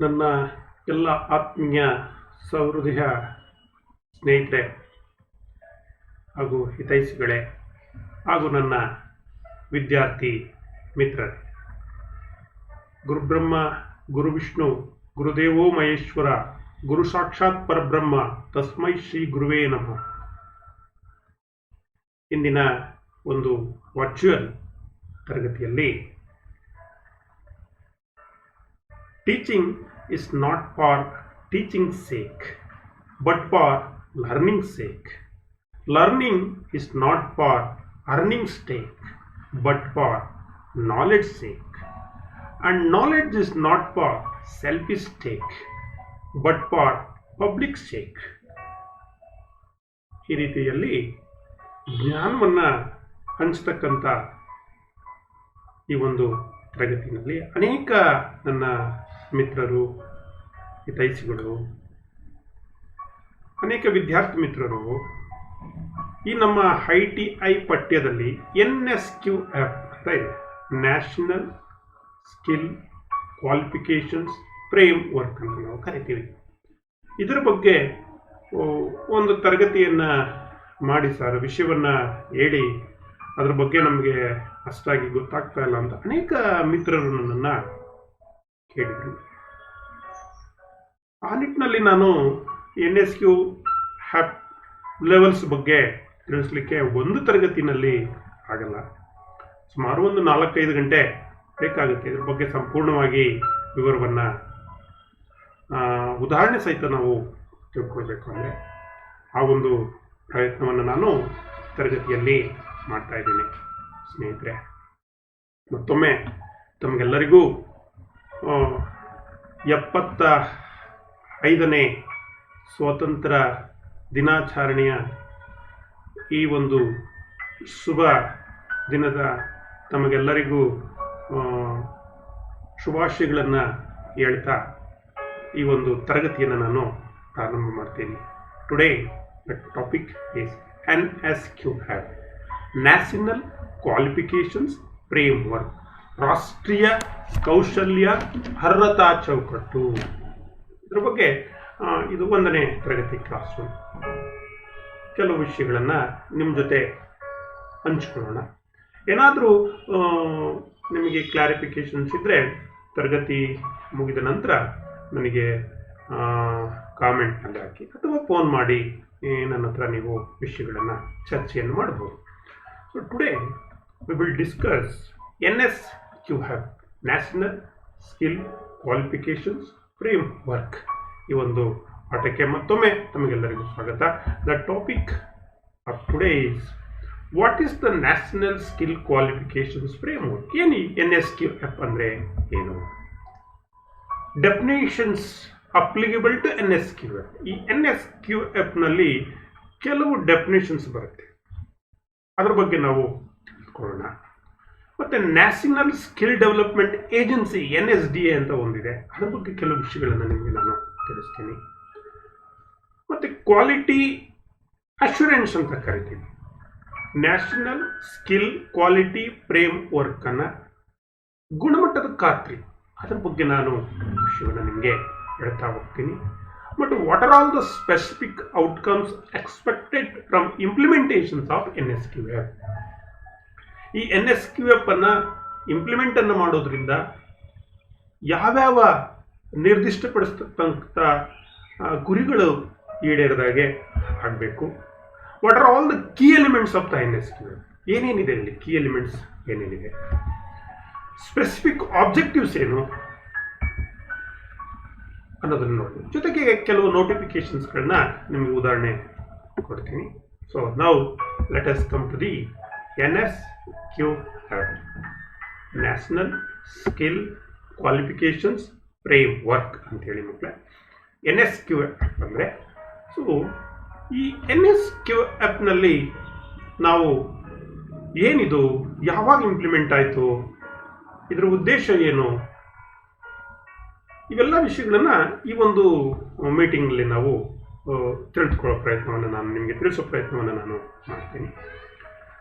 ನನ್ನ ಎಲ್ಲ ಆತ್ಮೀಯ ಸಹೃದಯ ಸ್ನೇಹಿತರೆ ಹಾಗೂ ಹಿತೈಷಿಗಳೇ ಹಾಗೂ ನನ್ನ ವಿದ್ಯಾರ್ಥಿ ಮಿತ್ರರೇ, ಗುರುಬ್ರಹ್ಮ ಗುರುವಿಷ್ಣು ಗುರುದೇವೋ ಮಹೇಶ್ವರ ಗುರು ಸಾಕ್ಷಾತ್ ಪರಬ್ರಹ್ಮ ತಸ್ಮೈ ಶ್ರೀ ಗುರುವೇ ನಮಃ. ಇಂದಿನ ಒಂದು ವರ್ಚುವಲ್ ತರಗತಿಯಲ್ಲಿ teaching is not for teaching's sake, but for learning's sake. Learning is not for earning's sake, but for knowledge's sake. And knowledge is not for selfish sake, but for public's sake. ಈ ರೀತಿಯಲ್ಲಿ ಜ್ಞಾನವನ್ನು ಹಂಚತಕ್ಕಂಥ ಈ ಒಂದು ತರಗತಿಯಲ್ಲಿ ಅನೇಕ ನನ್ನ ಮಿತ್ರರು, ಹಿತೈಷಿಗಳು, ಅನೇಕ ವಿದ್ಯಾರ್ಥಿ ಮಿತ್ರರು ಈ ನಮ್ಮ ITI ಪಠ್ಯದಲ್ಲಿ NSQF ಅಂತ ಇದೆ, national skill qualifications frame work ಅಂತ ನಾವು ಕರಿತೀವಿ. ಇದರ ಬಗ್ಗೆ ಒಂದು ತರಗತಿಯನ್ನು ಮಾಡಿ ಸರ್, ವಿಷಯವನ್ನು ಹೇಳಿ ಅದ್ರ ಬಗ್ಗೆ ನಮಗೆ ಅಷ್ಟಾಗಿ ಗೊತ್ತಾಗ್ತಾ ಇಲ್ಲ ಅಂತ ಅನೇಕ ಮಿತ್ರರು ನನ್ನನ್ನು ಕೇಳಿದರು. ಆ ನಿಟ್ಟಿನಲ್ಲಿ ನಾನು NSQF ಲೆವೆಲ್ಸ್ ಬಗ್ಗೆ ತಿಳಿಸ್ಲಿಕ್ಕೆ ಒಂದು ತರಗತಿನಲ್ಲಿ ಆಗಲ್ಲ, ಸುಮಾರು ಒಂದು 4-5 ಗಂಟೆ ಬೇಕಾಗುತ್ತೆ. ಇದ್ರ ಬಗ್ಗೆ ಸಂಪೂರ್ಣವಾಗಿ ವಿವರವನ್ನು ಉದಾಹರಣೆ ಸಹಿತ ನಾವು ತಿಳ್ಕೊಳ್ಬೇಕು ಅಂದರೆ ಆ ಒಂದು ಪ್ರಯತ್ನವನ್ನು ನಾನು ತರಗತಿಯಲ್ಲಿ ಮಾಡ್ತಾ ಇದ್ದೀನಿ. ಸ್ನೇಹಿತರೆ, ಮತ್ತೊಮ್ಮೆ ತಮಗೆಲ್ಲರಿಗೂ 75ನೇ ಸ್ವಾತಂತ್ರ್ಯ ದಿನಾಚರಣೆಯ ಈ ಒಂದು ಶುಭ ದಿನದ ತಮಗೆಲ್ಲರಿಗೂ ಶುಭಾಶಯಗಳನ್ನು ಹೇಳ್ತಾ ಈ ಒಂದು ತರಗತಿಯನ್ನು ನಾನು ಪ್ರಾರಂಭ ಮಾಡ್ತೀನಿ. Today the topic is NSQF, national qualifications framework, ರಾಷ್ಟ್ರೀಯ ಕೌಶಲ್ಯ ಅರ್ಹತಾ ಚೌಕಟ್ಟು. ಇದ್ರ ಬಗ್ಗೆ ಇದು 1ನೇ ತರಗತಿ ಕ್ಲಾಸು. ಕೆಲವು ವಿಷಯಗಳನ್ನು ನಿಮ್ಮ ಜೊತೆ ಹಂಚ್ಕೊಳ್ಳೋಣ. ಏನಾದರೂ ನಿಮಗೆ ಕ್ಲಾರಿಫಿಕೇಷನ್ಸ್ ಇದ್ದರೆ ತರಗತಿ ಮುಗಿದ ನಂತರ ನನಗೆ ಕಾಮೆಂಟ್ನಲ್ಲಿ ಹಾಕಿ ಅಥವಾ ಫೋನ್ ಮಾಡಿ ನನ್ನ ಹತ್ರ ನೀವು ವಿಷಯಗಳನ್ನು ಚರ್ಚೆಯನ್ನು ಮಾಡ್ಬೋದು. So today we will discuss NSQF, national skill qualifications framework. ಈ ಒಂದು ಪಾಠಕ್ಕೆ ಮತ್ತೊಮ್ಮೆ ತಮಗೆಲ್ಲರಿಗೂ ಸ್ವಾಗತ. The topic of today is what is the national skill qualifications framework. ಏನು NSQF ಅಂದರೆ ಏನು? Definitions applicable to NSQF. ಈ NSQFನಲ್ಲಿ ಕೆಲವು ಡೆಫಿನೇಷನ್ಸ್ ಬರುತ್ತೆ, ಅದ್ರ ಬಗ್ಗೆ ನಾವು ತಿಳ್ಕೊಳ್ಳೋಣ. ಮತ್ತು national skill development agency NSDA ಅಂತ ಒಂದಿದೆ, ಅದ್ರ ಬಗ್ಗೆ ಕೆಲವು ವಿಷಯಗಳನ್ನು ನಿಮಗೆ ನಾನು ತಿಳಿಸ್ತೀನಿ. ಮತ್ತು ಕ್ವಾಲಿಟಿ ಅಶ್ಯೂರೆನ್ಸ್ ಅಂತ ಕರಿತೀವಿ. ನ್ಯಾಷನಲ್ ಸ್ಕಿಲ್ ಕ್ವಾಲಿಟಿ ಫ್ರೇಮ್ ವರ್ಕನ್ನು ಗುಣಮಟ್ಟದ ಖಾತ್ರಿ, ಅದ್ರ ಬಗ್ಗೆ ನಾನು ವಿಷಯವನ್ನು ನಿಮಗೆ ಹೇಳ್ತಾ ಹೋಗ್ತೀನಿ. But what are all the specific outcomes expected from implementations of NSQF. ಈ NSQF ಅನ್ನು ಇಂಪ್ಲಿಮೆಂಟನ್ನು ಮಾಡೋದ್ರಿಂದ ಯಾವ್ಯಾವ ನಿರ್ದಿಷ್ಟಪಡಿಸ್ತಕ್ಕಂಥ ಗುರಿಗಳು ಈಡೇರಿದಾಗೆ ಆಗಬೇಕು. What are all the key elements of the NSQF. ಏನೇನಿದೆ ಇಲ್ಲಿ ಕೀ ಎಲಿಮೆಂಟ್ಸ್ ಏನೇನಿದೆ, ಸ್ಪೆಸಿಫಿಕ್ ಆಬ್ಜೆಕ್ಟಿವ್ಸ್ ಏನು ಅನ್ನೋದನ್ನು ನೋಡಿ, ಜೊತೆಗೆ ಕೆಲವು ನೋಟಿಫಿಕೇಶನ್ಸ್ಗಳನ್ನ ನಿಮಗೆ ಉದಾಹರಣೆ ಕೊಡ್ತೀನಿ. So now let us come to the NSQF, national skill qualifications framework ಅಂತೇಳಿ ಮಕ್ಕಳೇ. NSQF ಅಂದರೆ, ಸೊ ಈ NSQFನಲ್ಲಿ ನಾವು ಏನಿದು, ಯಾವಾಗ ಇಂಪ್ಲಿಮೆಂಟ್ ಆಯಿತು, ಇದರ ಉದ್ದೇಶ ಏನು, ಇವೆಲ್ಲ ವಿಷಯಗಳನ್ನು ಈ ಒಂದು ಮೀಟಿಂಗ್ನಲ್ಲಿ ನಾವು ತಿಳಿದುಕೊಳ್ಳೋ ಪ್ರಯತ್ನವನ್ನು ನಿಮಗೆ ತಿಳಿಸೋ ಪ್ರಯತ್ನವನ್ನು ನಾನು ಮಾಡ್ತೀನಿ.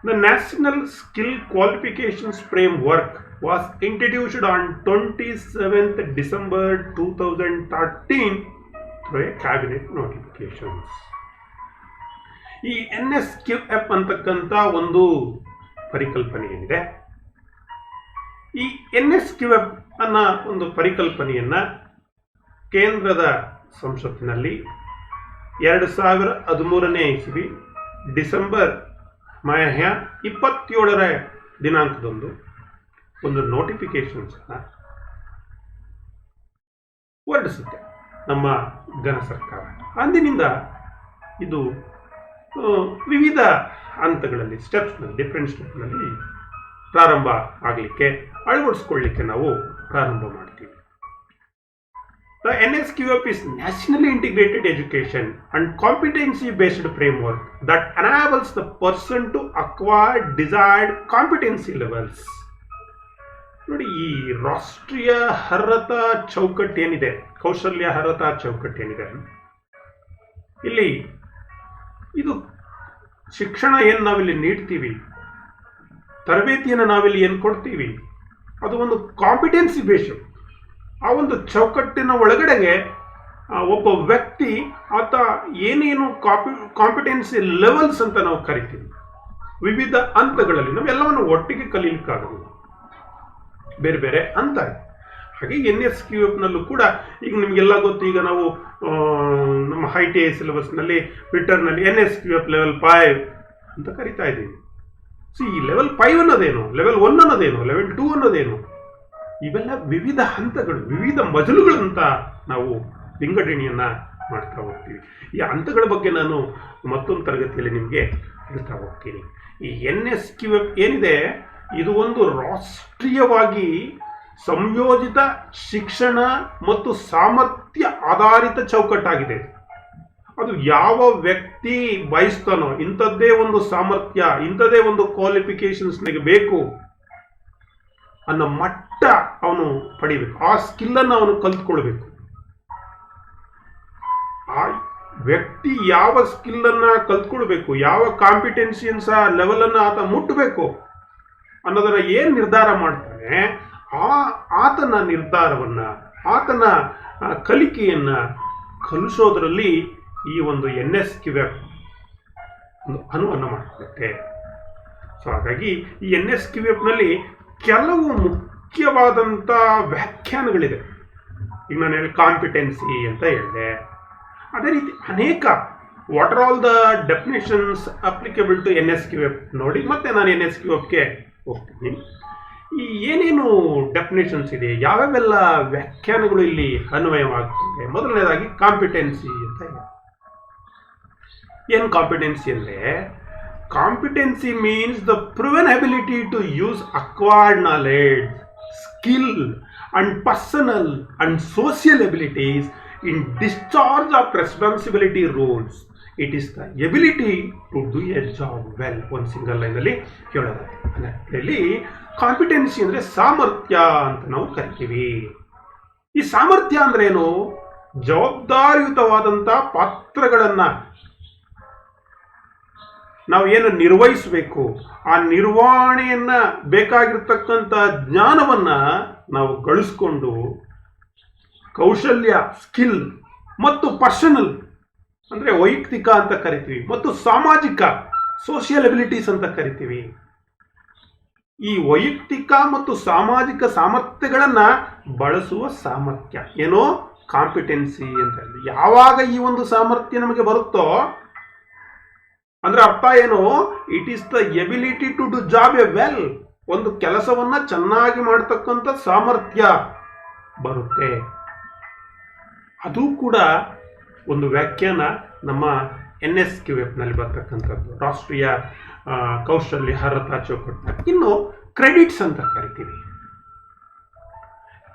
The National Skill Qualifications Framework was introduced on 27th December 2013 through a cabinet notifications. ಈ NSQF ಅಂತಕ್ಕಂಥ ಒಂದು ಪರಿಕಲ್ಪನೆ ಏನಿದೆ, ಈ NSQF ಅನ್ನೋ ಒಂದು ಪರಿಕಲ್ಪನೆಯನ್ನ ಕೇಂದ್ರದ ಸಂಸತ್ತಿನಲ್ಲಿ 2013ನೇ ಇಸವಿ ಡಿಸೆಂಬರ್ 27ರ ದಿನಾಂಕದಂದು ಒಂದು ನೋಟಿಫಿಕೇಶನ್ಸ್ ಹೊರಡಿಸುತ್ತೆ ನಮ್ಮ ಘನ ಸರ್ಕಾರ. ಅಂದಿನಿಂದ ಇದು ವಿವಿಧ ಹಂತಗಳಲ್ಲಿ ಡಿಫ್ರೆಂಟ್ ಸ್ಟೆಪ್ನಲ್ಲಿ ಪ್ರಾರಂಭ ಆಗಲಿಕ್ಕೆ ಅಳವಡಿಸ್ಕೊಳ್ಳಿಕ್ಕೆ ನಾವು ಪ್ರಾರಂಭ ಮಾಡ್ತೀವಿ. The NSQF is Nationally Integrated Education and Competency-Based Framework that enables the person to acquire desired competency levels. ನೋಡಿ, ಈ ರಾಷ್ಟ್ರೀಯ ಅರ್ಹತಾ ಚೌಕಟ್ಟು ಏನಿದೆ, ಕೌಶಲ್ಯ ಅರ್ಹತಾ ಚೌಕಟ್ಟು ಏನಿದೆ, ಇಲ್ಲಿ ಇದು ಶಿಕ್ಷಣ ಏನು ನಾವಿಲ್ಲಿ ನೀಡ್ತೀವಿ, ತರಬೇತಿಯನ್ನು ನಾವಿಲ್ಲಿ ಏನು ಕೊಡ್ತೀವಿ, ಅದು ಒಂದು ಕಾಂಪಿಟೆನ್ಸಿ ಬೇಸ್ಡ್. ಆ ಒಂದು ಚೌಕಟ್ಟಿನ ಒಳಗಡೆಗೆ ಒಬ್ಬ ವ್ಯಕ್ತಿ ಆತ ಏನೇನು ಕಾಂಪಿಟೆನ್ಸಿ ಲೆವೆಲ್ಸ್ ಅಂತ ನಾವು ಕರಿತೀವಿ, ವಿವಿಧ ಹಂತಗಳಲ್ಲಿ ನಾವೆಲ್ಲವನ್ನು ಒಟ್ಟಿಗೆ ಕಲೀಲಿಕ್ಕಾಗಲ್ಲ, ಬೇರೆ ಬೇರೆ ಹಂತ ಇದೆ. ಹಾಗೆ NSQFನಲ್ಲೂ ಕೂಡ ಈಗ ನಿಮಗೆಲ್ಲ ಗೊತ್ತು, ಈಗ ನಾವು ನಮ್ಮ ITI ಸಿಲೆಬಸ್ನಲ್ಲಿ ಟ್ವಿಟರ್ನಲ್ಲಿ NSQF ಲೆವೆಲ್ 5 ಅಂತ ಕರಿತಾ ಇದ್ದೀವಿ. ಸೊ ಈ ಲೆವೆಲ್ 5 ಅನ್ನೋದೇನು, ಲೆವೆಲ್ 1 ಅನ್ನೋದೇನು, ಲೆವೆಲ್ 2 ಅನ್ನೋದೇನು, ಇವೆಲ್ಲ ವಿವಿಧ ಹಂತಗಳು, ವಿವಿಧ ಮಜಲುಗಳಂತ ನಾವು ವಿಂಗಡಣೆಯನ್ನ ಮಾಡ್ತಾ ಹೋಗ್ತೀವಿ. ಈ ಹಂತಗಳ ಬಗ್ಗೆ ನಾನು ಮತ್ತೊಂದು ತರಗತಿಯಲ್ಲಿ ನಿಮಗೆ ಹೇಳ್ತಾ ಹೋಗ್ತೀನಿ. ಈ NSQF ಏನಿದೆ, ಇದು ಒಂದು ರಾಷ್ಟ್ರೀಯವಾಗಿ ಸಂಯೋಜಿತ ಶಿಕ್ಷಣ ಮತ್ತು ಸಾಮರ್ಥ್ಯ ಆಧಾರಿತ ಚೌಕಟ್ಟಾಗಿದೆ. ಅದು ಯಾವ ವ್ಯಕ್ತಿ ಬಯಸ್ತಾನೋ ಇಂಥದ್ದೇ ಒಂದು ಸಾಮರ್ಥ್ಯ, ಇಂಥದ್ದೇ ಒಂದು ಕ್ವಾಲಿಫಿಕೇಶನ್ಸ್ ನನಗೆ ಬೇಕು ಅನ್ನೋ ಮಟ್ಟ ಅವನು ಪಡಿಬೇಕು, ಆ ಸ್ಕಿಲ್ಲನ್ನು ಅವನು ಕಲ್ತ್ಕೊಳ್ಬೇಕು. ಆ ವ್ಯಕ್ತಿ ಯಾವ ಸ್ಕಿಲ್ಲನ್ನ ಕಲ್ತ್ಕೊಳ್ಬೇಕು, ಯಾವ ಕಾಂಪಿಟೆನ್ಸಿಯನ್ಸ್ ಲೆವೆಲ್ ಅನ್ನ ಆತ ಮುಟ್ಟಬೇಕು ಅನ್ನೋದನ್ನ ಏನ್ ನಿರ್ಧಾರ ಮಾಡ್ತಾನೆ, ಆತನ ನಿರ್ಧಾರವನ್ನ, ಆತನ ಕಲಿಕೆಯನ್ನ ಕಲಿಸೋದ್ರಲ್ಲಿ ಈ ಒಂದು NSQF ಒಂದು ಅನುವನ್ನ ಮಾಡಿಕೊಳ್ಳುತ್ತೆ. ಸೊ ಹಾಗಾಗಿ ಈ NSQFನಲ್ಲಿ ಕೆಲವು ಮುಖ್ಯವಾದಂಥ ವ್ಯಾಖ್ಯಾನಗಳಿದೆ. ಈಗ ನಾನು ಹೇಳಿ ಕಾಂಪಿಟೆನ್ಸಿ ಅಂತ ಹೇಳಿದೆ, ಅದೇ ರೀತಿ ಅನೇಕ what are all the definitions applicable to NSQF ನೋಡಿ ಮತ್ತೆ ನಾನು NSQFಗೆ ಹೋಗ್ತೀನಿ. ಈ ಏನೇನು ಡೆಫಿನೇಷನ್ಸ್ ಇದೆ, ಯಾವ್ಯಾವೆಲ್ಲ ವ್ಯಾಖ್ಯಾನಗಳು ಇಲ್ಲಿ ಅನ್ವಯವಾಗ್ತದೆ. ಮೊದಲನೇದಾಗಿ ಕಾಂಪಿಟೆನ್ಸಿ ಅಂತ ಇದೆ. ಏನು ಕಾಂಪಿಟೆನ್ಸಿ ಅಂದರೆ, competency means the proven ability to use acquired knowledge, skill and personal and social abilities in discharge of responsibility roles. It is the ability to do a job well. ಒಂದು single ಲೈನಲ್ಲಿ ಹೇಳೋದಾದ್ರೆ competency ಅಂದರೆ ಸಾಮರ್ಥ್ಯ ಅಂತ ನಾವು ಕರಿತೀವಿ. ಈ ಸಾಮರ್ಥ್ಯ ಅಂದ್ರೆ ಏನು, ಜವಾಬ್ದಾರಿಯುತವಾದಂಥ ಪಾತ್ರಗಳನ್ನ ನಾವು ಏನು ನಿರ್ವಹಿಸಬೇಕು, ಆ ನಿರ್ವಹಣೆಯನ್ನ ಬೇಕಾಗಿರ್ತಕ್ಕಂಥ ಜ್ಞಾನವನ್ನ ನಾವು ಗಳಿಸ್ಕೊಂಡು ಕೌಶಲ್ಯ, ಸ್ಕಿಲ್ ಮತ್ತು ಪರ್ಸನಲ್ ಅಂದ್ರೆ ವೈಯಕ್ತಿಕ ಅಂತ ಕರಿತೀವಿ, ಮತ್ತು ಸಾಮಾಜಿಕ ಸೋಷಿಯಲ್ ಅಬಿಲಿಟೀಸ್ ಅಂತ ಕರಿತೀವಿ. ಈ ವೈಯಕ್ತಿಕ ಮತ್ತು ಸಾಮಾಜಿಕ ಸಾಮರ್ಥ್ಯಗಳನ್ನ ಬಳಸುವ ಸಾಮರ್ಥ್ಯ ಏನೋ ಕಾಂಪಿಟೆನ್ಸಿ ಅಂತ ಹೇಳಿ. ಯಾವಾಗ ಈ ಒಂದು ಸಾಮರ್ಥ್ಯ ನಮಗೆ ಬರುತ್ತೋ ಅಂದ್ರೆ ಅರ್ಥ ಏನು, it is the ability to do job a well. ಒಂದು ಕೆಲಸವನ್ನ ಚೆನ್ನಾಗಿ ಮಾಡ್ತಕ್ಕಂಥ ಸಾಮರ್ಥ್ಯ ಬರುತ್ತೆ. ಅದು ಕೂಡ ಒಂದು ವ್ಯಾಖ್ಯಾನ ನಮ್ಮ NSQFನಲ್ಲಿ ಬರ್ತಕ್ಕಂಥದ್ದು, ರಾಷ್ಟ್ರೀಯ ಕೌಶಲ್ಯ ಅರ್ಹತಾ ಚೌಕಟ್ಟು. ಇನ್ನು ಕ್ರೆಡಿಟ್ಸ್ ಅಂತ ಕರಿತೀವಿ.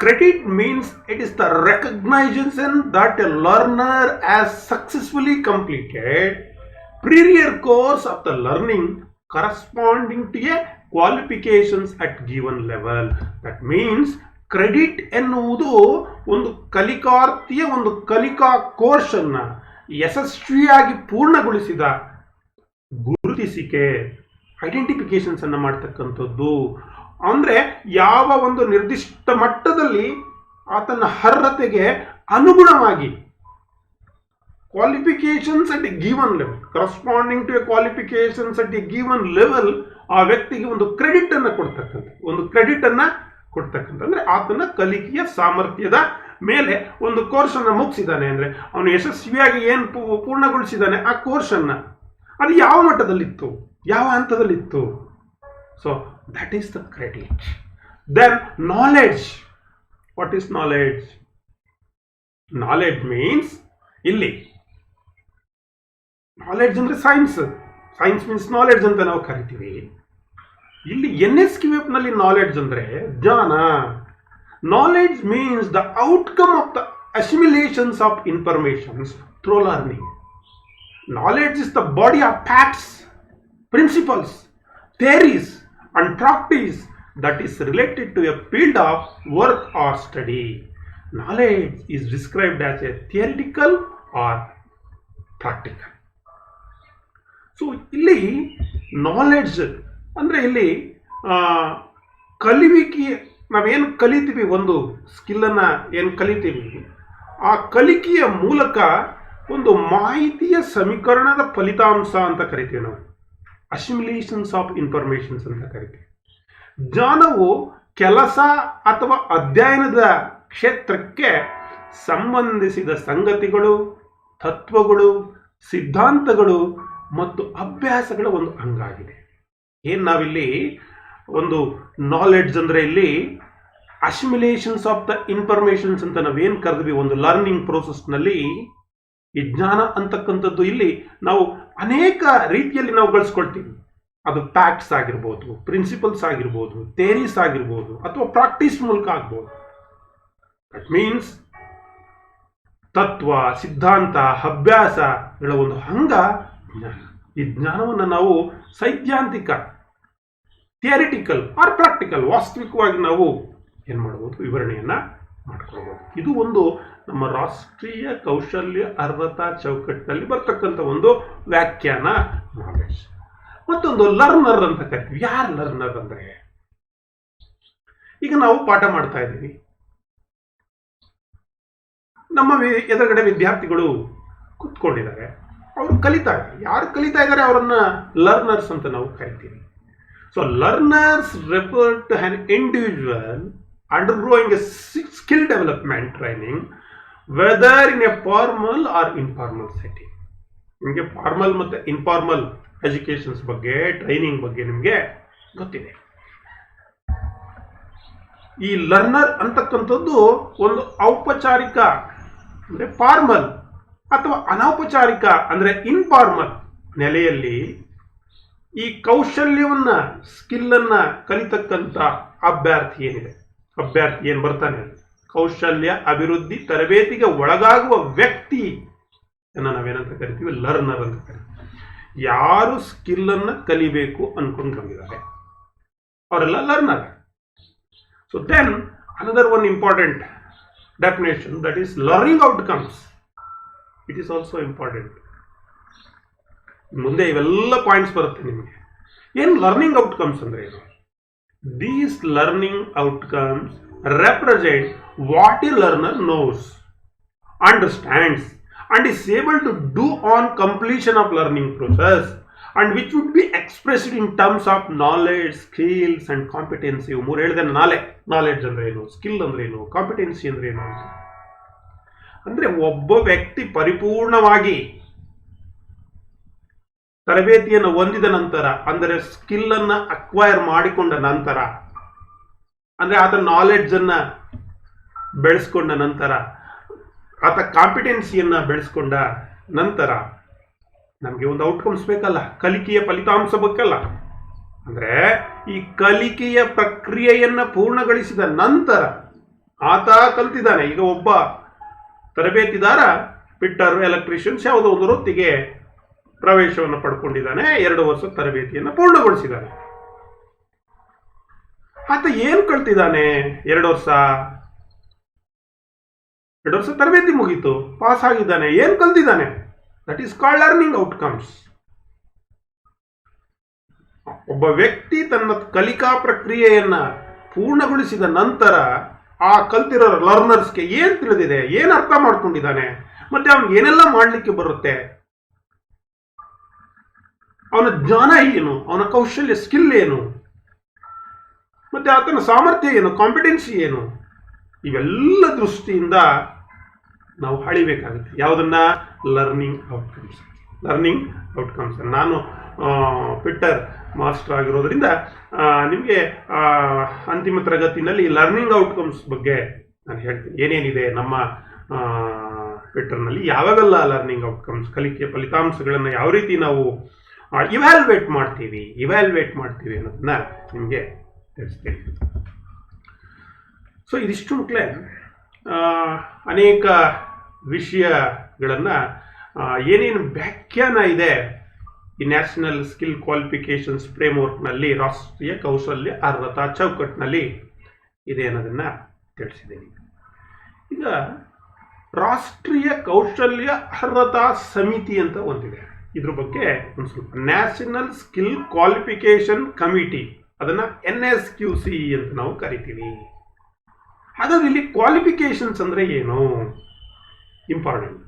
Credit means it is the recognisation that A learner has successfully completed previous course of the learning corresponding to a qualifications at given level. That means credit ಎನ್ನುವುದು ಒಂದು ಕಲಿಕಾರ್ಥಿಯ ಒಂದು ಕಲಿಕಾ ಕೋರ್ಸ್ ಅನ್ನ ಯಶಸ್ವಿಯಾಗಿ ಪೂರ್ಣಗೊಳಿಸಿದ ಗುರುತಿಸಿಕೆ, ಐಡೆಂಟಿಫಿಕೇಶನ್ಸ್ ಅನ್ನ ಮಾಡ್ತಕ್ಕಂಥದ್ದು. ಅಂದರೆ ಯಾವ ಒಂದು ನಿರ್ದಿಷ್ಟ ಮಟ್ಟದಲ್ಲಿ ಆತನ ಅರ್ಹತೆಗೆ ಅನುಗುಣವಾಗಿ qualifications at a given level, corresponding to a qualifications at a given level, ಆ ವ್ಯಕ್ತಿಗೆ ಒಂದು ಕ್ರೆಡಿಟ್ ಅನ್ನ ಕೊಡ್ತಕ್ಕಂಥ ಅಂದ್ರೆ ಆತನ ಕಲಿಕೆಯ ಸಾಮರ್ಥ್ಯದ ಮೇಲೆ ಒಂದು ಕೋರ್ಸ್ ಅನ್ನ ಮುಗಿಸಿದ್ದಾನೆ ಅಂದ್ರೆ ಅವನು ಯಶಸ್ವಿಯಾಗಿ ಏನು ಪೂರ್ಣಗೊಳಿಸಿದ್ದಾನೆ ಆ ಕೋರ್ಸ್ ಅನ್ನ, ಅದು ಯಾವ ಮಟ್ಟದಲ್ಲಿತ್ತು, ಯಾವ ಹಂತದಲ್ಲಿತ್ತು. So that is the credit. Then knowledge. What is knowledge? Knowledge means, ಇಲ್ಲಿ ನಾಲೆಡ್ಜ್ ಅಂದ್ರೆ ಸೈನ್ಸ್ ಮೀನ್ಸ್ ನಾಲೆಡ್ಜ್ ಅಂತ ನಾವು ಕರಿತೀವಿ. ಇಲ್ಲಿ NSQF ನಲ್ಲಿ ನಾಲೆಡ್ಜ್ ಅಂದ್ರೆ ಜ್ಞಾನ. Knowledge means the outcome of the assimilations of informations through learning. Knowledge is the body of facts, principles, theories and practice that is related to a field of work or study. Knowledge is described as a theoretical or practical. So ಇಲ್ಲಿ knowledge ಅಂದರೆ ಇಲ್ಲಿ ಕಲಿವಿಕೆ, ನಾವೇನು ಕಲಿತೀವಿ, ಒಂದು ಸ್ಕಿಲ್ಲನ್ನು ಏನು ಕಲಿತೀವಿ, ಆ ಕಲಿಕೆಯ ಮೂಲಕ ಒಂದು ಮಾಹಿತಿಯ ಸಮೀಕರಣದ ಫಲಿತಾಂಶ ಅಂತ ಕರಿತೀವಿ ನಾವು. ಅಸಿಮಿಲೇಷನ್ಸ್ ಆಫ್ ಇನ್ಫಾರ್ಮೇಷನ್ಸ್ ಅಂತ ಕರಿತೀವಿ. ಜ್ಞಾನವು ಕೆಲಸ ಅಥವಾ ಅಧ್ಯಯನದ ಕ್ಷೇತ್ರಕ್ಕೆ ಸಂಬಂಧಿಸಿದ ಸಂಗತಿಗಳು, ತತ್ವಗಳು, ಸಿದ್ಧಾಂತಗಳು ಮತ್ತು ಅಭ್ಯಾಸಗಳ ಒಂದು ಅಂಗಾಗಿದೆ. ಏನು ನಾವಿಲ್ಲಿ ಒಂದು ನಾಲೆಡ್ಜ್ ಅಂದರೆ ಇಲ್ಲಿ ಅಸಿಮಿಲೇಷನ್ಸ್ ಆಫ್ ದ ಇನ್ಫಾರ್ಮೇಷನ್ಸ್ ಅಂತ ನಾವೇನು ಕರೆದ್ವಿ ಒಂದು ಲರ್ನಿಂಗ್ ಪ್ರೋಸೆಸ್ನಲ್ಲಿ, ಈ ಜ್ಞಾನ ಅಂತಕ್ಕಂಥದ್ದು ಇಲ್ಲಿ ನಾವು ಅನೇಕ ರೀತಿಯಲ್ಲಿ ನಾವು ಗಳಿಸ್ಕೊಳ್ತೀವಿ. ಅದು ಫ್ಯಾಕ್ಟ್ಸ್ ಆಗಿರ್ಬೋದು, ಪ್ರಿನ್ಸಿಪಲ್ಸ್ ಆಗಿರ್ಬೋದು, ಥಿಯರೀಸ್ ಆಗಿರ್ಬೋದು, ಅಥವಾ ಪ್ರಾಕ್ಟೀಸ್ ಮೂಲಕ ಆಗ್ಬೋದು. ದಟ್ ಮೀನ್ಸ್ ತತ್ವ, ಸಿದ್ಧಾಂತ, ಅಭ್ಯಾಸಗಳ ಒಂದು ಅಂಗ ಜ್ಞಾನ. ಈ ಜ್ಞಾನವನ್ನು ನಾವು ಸೈದ್ಧಾಂತಿಕ, ಥಿಯರಿಟಿಕಲ್ ಆರ್ ಪ್ರಾಕ್ಟಿಕಲ್, ವಾಸ್ತವಿಕವಾಗಿ ನಾವು ಏನು ಮಾಡ್ಬೋದು, ವಿವರಣೆಯನ್ನ ಮಾಡ್ಕೊಳ್ಬೋದು. ಇದು ಒಂದು ನಮ್ಮ ರಾಷ್ಟ್ರೀಯ ಕೌಶಲ್ಯ ಅರ್ಹತಾ ಚೌಕಟ್ಟಿನಲ್ಲಿ ಬರ್ತಕ್ಕಂಥ ಒಂದು ವ್ಯಾಖ್ಯಾನ ನಾಲೆಡ್ಜ್. ಮತ್ತೊಂದು ಲರ್ನರ್ ಅಂತ ಕರಿತೀವಿ. ಯಾರು ಲರ್ನರ್ ಅಂದ್ರೆ, ಈಗ ನಾವು ಪಾಠ ಮಾಡ್ತಾ ಇದ್ದೀವಿ, ನಮ್ಮ ಎದುರುಗಡೆ ವಿದ್ಯಾರ್ಥಿಗಳು ಕೂತ್ಕೊಂಡಿದ್ದಾರೆ, ಅವರು ಕಲಿತಾ ಇದ್ದಾರೆ. ಯಾರು ಕಲಿತಾ ಇದ್ದಾರೆ ಅವರನ್ನ ಲರ್ನರ್ಸ್ ಅಂತ ನಾವು ಕರಿತೀವಿ. So learners refer to an individual undergoing a skill development training, whether in a formal or informal setting. ನಿಮಗೆ ಫಾರ್ಮಲ್ ಮತ್ತು ಇನ್ಫಾರ್ಮಲ್ ಎಜುಕೇಶನ್ಸ್ ಬಗ್ಗೆ, ಟ್ರೈನಿಂಗ್ ಬಗ್ಗೆ ನಿಮಗೆ ಗೊತ್ತಿದೆ. ಈ ಲರ್ನರ್ ಅಂತಕ್ಕಂಥದ್ದು ಒಂದು ಔಪಚಾರಿಕ ಅಂದರೆ ಫಾರ್ಮಲ್ ಅಥವಾ ಅನೌಪಚಾರಿಕ ಅಂದರೆ ಇನ್ಫಾರ್ಮಲ್ ನೆಲೆಯಲ್ಲಿ ಈ ಕೌಶಲ್ಯವನ್ನ, ಸ್ಕಿಲ್ಲನ್ನು ಕಲಿತಕ್ಕಂಥ ಅಭ್ಯರ್ಥಿ ಏನು ಬರ್ತಾನೆ, ಕೌಶಲ್ಯ ಅಭಿವೃದ್ಧಿ ತರಬೇತಿಗೆ ಒಳಗಾಗುವ ವ್ಯಕ್ತಿ ನಾವೇನಂತ ಕರಿತೀವಿ, ಲರ್ನರ್ ಅಂತ ಕರಿತೀವಿ. ಯಾರು ಸ್ಕಿಲ್ಲನ್ನು ಕಲಿಬೇಕು ಅನ್ಕೊಂಡು ಬಂದಿದ್ದಾರೆ ಅವರೆಲ್ಲ learner. So then another one important definition, that is learning outcomes. It is also important. ಮುಂದೆ ಇವೆಲ್ಲ ಪಾಯಿಂಟ್ಸ್ ಬರುತ್ತೆ ನಿಮಗೆ. ಏನು ಲರ್ನಿಂಗ್ ಔಟ್ಕಮ್ಸ್ ಅಂದ್ರೆ ಏನು? These learning outcomes represent what a learner knows, understands and is able to do on completion of learning process, and which would be expressed in terms of knowledge, skills and competency. ಮೂರು ಹೇಳಿದೆ, knowledge ಅಂದ್ರೆ ಏನು, skill ಅಂದ್ರೆ ಏನು, competency ಅಂದ್ರೆ ಏನು ಅಂದ್ರೆ ಒಬ್ಬ ವ್ಯಕ್ತಿ ಪರಿಪೂರ್ಣವಾಗಿ ತರಬೇತಿಯನ್ನು ಹೊಂದಿದ ನಂತರ, ಅಂದರೆ ಸ್ಕಿಲ್ ಅನ್ನ ಅಕ್ವೈರ್ ಮಾಡಿಕೊಂಡ ನಂತರ, ಅಂದ್ರೆ ಆತ ನಾಲೆಡ್ಜ್ ಅನ್ನ ಬೆಳೆಸ್ಕೊಂಡ ನಂತರ, ಆತ ಕಾಂಪಿಟೆನ್ಸಿಯನ್ನ ಬೆಳೆಸ್ಕೊಂಡ ನಂತರ ನಮಗೆ ಒಂದು ಔಟ್ಕಮ್ಸ್ ಬೇಕಲ್ಲ, ಕಲಿಕೆಯ ಫಲಿತಾಂಶ ಬೇಕಲ್ಲ. ಅಂದ್ರೆ ಈ ಕಲಿಕೆಯ ಪ್ರಕ್ರಿಯೆಯನ್ನ ಪೂರ್ಣಗೊಳಿಸಿದ ನಂತರ ಆತ ಕಲ್ತಿದ್ದಾನೆ. ಈಗ ಒಬ್ಬ ತರಬೇತಿದಾರ ಫಿಟ್ಟರ್, ಎಲೆಕ್ಟ್ರಿಷಿಯನ್ಸ್ ಯಾವುದೋ ಒಂದು ವೃತ್ತಿಗೆ ಪ್ರವೇಶವನ್ನು ಪಡ್ಕೊಂಡಿದ್ದಾನೆ, 2 ವರ್ಷ ತರಬೇತಿಯನ್ನು ಪೂರ್ಣಗೊಳಿಸಿದ್ದಾನೆ. ಆತ ಏನು ಕಲ್ತಿದ್ದಾನೆ? 2 ವರ್ಷ ತರಬೇತಿ ಮುಗೀತು, ಪಾಸ್ ಆಗಿದ್ದಾನೆ. ಏನು ಕಲ್ತಿದ್ದಾನೆ? That is called learning outcomes. ಒಬ್ಬ ವ್ಯಕ್ತಿ ತನ್ನ ಕಲಿಕಾ ಪ್ರಕ್ರಿಯೆಯನ್ನ ಪೂರ್ಣಗೊಳಿಸಿದ ನಂತರ ಆ ಕಲ್ತಿರೋ ಲರ್ನರ್ಸ್ಗೆ ಏನ್ ತಿಳಿದಿದೆ, ಏನ್ ಅರ್ಥ ಮಾಡ್ಕೊಂಡಿದ್ದಾನೆ, ಮತ್ತೆ ಅವನಿಗೆ ಏನೆಲ್ಲ ಮಾಡಲಿಕ್ಕೆ ಬರುತ್ತೆ, ಅವನ ಜ್ಞಾನ ಏನು, ಅವನ ಕೌಶಲ್ಯ ಸ್ಕಿಲ್ ಏನು, ಮತ್ತೆ ಆತನ ಸಾಮರ್ಥ್ಯ ಏನು, ಕಾಂಪಿಟೆನ್ಸಿ ಏನು, ಇವೆಲ್ಲ ದೃಷ್ಟಿಯಿಂದ ನಾವು ಹಳಿಬೇಕಾಗುತ್ತೆ. ಯಾವುದನ್ನ? Learning outcomes. ನಾನು ಪಿಟ್ಟರ್ ಮಾಸ್ಟರ್ ಆಗಿರೋದ್ರಿಂದ ನಿಮಗೆ ಅಂತಿಮ ತರಗತಿನಲ್ಲಿ ಲರ್ನಿಂಗ್ ಔಟ್ಕಮ್ಸ್ ಬಗ್ಗೆ ನಾನು ಹೇಳ್ತೀನಿ. ಏನೇನಿದೆ ನಮ್ಮ ಪಿಟ್ಟರ್ನಲ್ಲಿ, ಯಾವಾಗೆಲ್ಲ ಲರ್ನಿಂಗ್ ಔಟ್ಕಮ್ಸ್, ಕಲಿಕೆ ಫಲಿತಾಂಶಗಳನ್ನು ಯಾವ ರೀತಿ ನಾವು ಇವ್ಯಾಲ್ಯೂಯೇಟ್ ಮಾಡ್ತೀವಿ ಅನ್ನೋದನ್ನ ನಿಮಗೆ ತಿಳಿಸ್ತೀನಿ. ಸೊ ಇದಿಷ್ಟು ಮಕ್ಕಳೇ ಅನೇಕ ವಿಷಯಗಳನ್ನು ಏನೇನು ವ್ಯಾಖ್ಯಾನ ಇದೆ ಈ ನ್ಯಾಷನಲ್ ಸ್ಕಿಲ್ ಕ್ವಾಲಿಫಿಕೇಷನ್ಸ್ ಫ್ರೇಮ್ವರ್ಕ್ನಲ್ಲಿ, ರಾಷ್ಟ್ರೀಯ ಕೌಶಲ್ಯ ಅರ್ಹತಾ ಚೌಕಟ್ಟಿನಲ್ಲಿ ಇದೆ ಅನ್ನೋದನ್ನು ತಿಳಿಸಿದ್ದೀನಿ. ಈಗ ರಾಷ್ಟ್ರೀಯ ಕೌಶಲ್ಯ ಅರ್ಹತಾ ಸಮಿತಿ ಅಂತ ಒಂದಿದೆ. ಇದ್ರ ಬಗ್ಗೆ ಒಂದು ಸ್ವಲ್ಪ, ನ್ಯಾಷನಲ್ ಸ್ಕಿಲ್ ಕ್ವಾಲಿಫಿಕೇಷನ್ ಕಮಿಟಿ, ಅದನ್ನು NSQC ಅಂತ ನಾವು ಕರಿತೀವಿ. ಹಾಗಾದ್ರೆ ಇಲ್ಲಿ ಕ್ವಾಲಿಫಿಕೇಶನ್ಸ್ ಅಂದ್ರೆ ಏನು? ಇಂಪಾರ್ಟೆಂಟ್.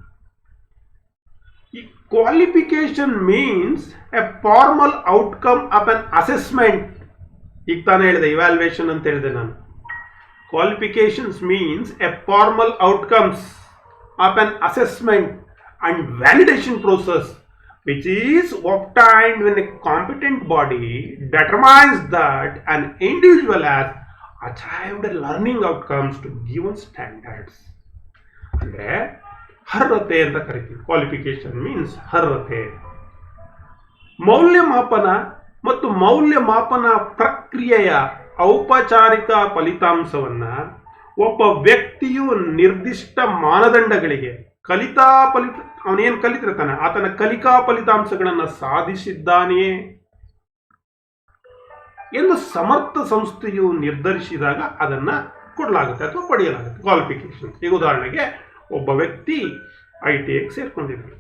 ಈ qualification means A formal outcome of an assessment. ಈಗ ತಾನೇ ಹೇಳಿದೆ ಇವ್ಯಾಲ್ಯೂಯೇಷನ್ ಅಂತ ಹೇಳಿದೆ ನಾನು. Qualifications means A formal outcomes of an assessment and validation process which is obtained when a competent body determines that an individual has achieved learning outcomes to given standards. ಅಂದ್ರೆ ಅರ್ಹತೆ ಅಂತ ಕರಿತೀವಿ. ಕ್ವಾಲಿಫಿಕೇಶನ್ ಮೀನ್ಸ್ ಅರ್ಹತೆ. ಮೌಲ್ಯಮಾಪನ ಮತ್ತು ಮೌಲ್ಯಮಾಪನ ಪ್ರಕ್ರಿಯೆಯ ಔಪಚಾರಿಕ ಫಲಿತಾಂಶವನ್ನ ಒಬ್ಬ ವ್ಯಕ್ತಿಯು ನಿರ್ದಿಷ್ಟ ಮಾನದಂಡಗಳಿಗೆ ಅವನೇನು ಕಲಿತಿರ್ತಾನೆ ಆತನ ಕಲಿಕಾ ಫಲಿತಾಂಶಗಳನ್ನು ಸಾಧಿಸಿದ್ದಾನೆಯೇ ಎಂದು ಸಮರ್ಥ ಸಂಸ್ಥೆಯು ನಿರ್ಧರಿಸಿದಾಗ ಅದನ್ನ ಕೊಡಲಾಗುತ್ತೆ ಅಥವಾ ಪಡೆಯಲಾಗುತ್ತೆ ಕ್ವಾಲಿಫಿಕೇಶನ್. ಈಗ ಉದಾಹರಣೆಗೆ ಒಬ್ಬ ವ್ಯಕ್ತಿ ITI ಸೇರ್ಕೊಂಡಿದ್ದಾನೆ,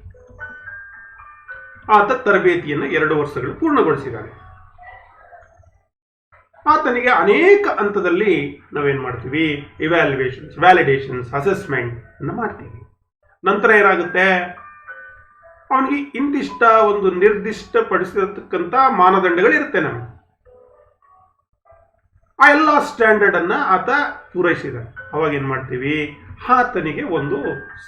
ಆತ ತರಬೇತಿಯನ್ನು 2 ವರ್ಷಗಳು ಪೂರ್ಣಗೊಳಿಸಿದ್ದಾನೆ. ಆತನಿಗೆ ಅನೇಕ ಹಂತದಲ್ಲಿ ನಾವೇನ್ ಮಾಡ್ತೀವಿ? ಇವ್ಯಾಲ್ಯೂಯೇಷನ್ಸ್, ವ್ಯಾಲಿಡೇಷನ್ಸ್, ಅಸೆಸ್ಮೆಂಟ್ ಅನ್ನು ಮಾಡ್ತೀವಿ. ನಂತರ ಏನಾಗುತ್ತೆ? ಅವನಿಗೆ ಇಂತಿಷ್ಟ ಒಂದು ನಿರ್ದಿಷ್ಟಪಡಿಸಿರತಕ್ಕಂಥ ಮಾನದಂಡಗಳಿರುತ್ತೆ ನಮಗೆ. ಆ ಎಲ್ಲ ಸ್ಟ್ಯಾಂಡರ್ಡ್ ಅನ್ನ ಆತ ಪೂರೈಸಿದ. ಅವಾಗ ಏನ್ ಮಾಡ್ತೀವಿ? ಆತನಿಗೆ ಒಂದು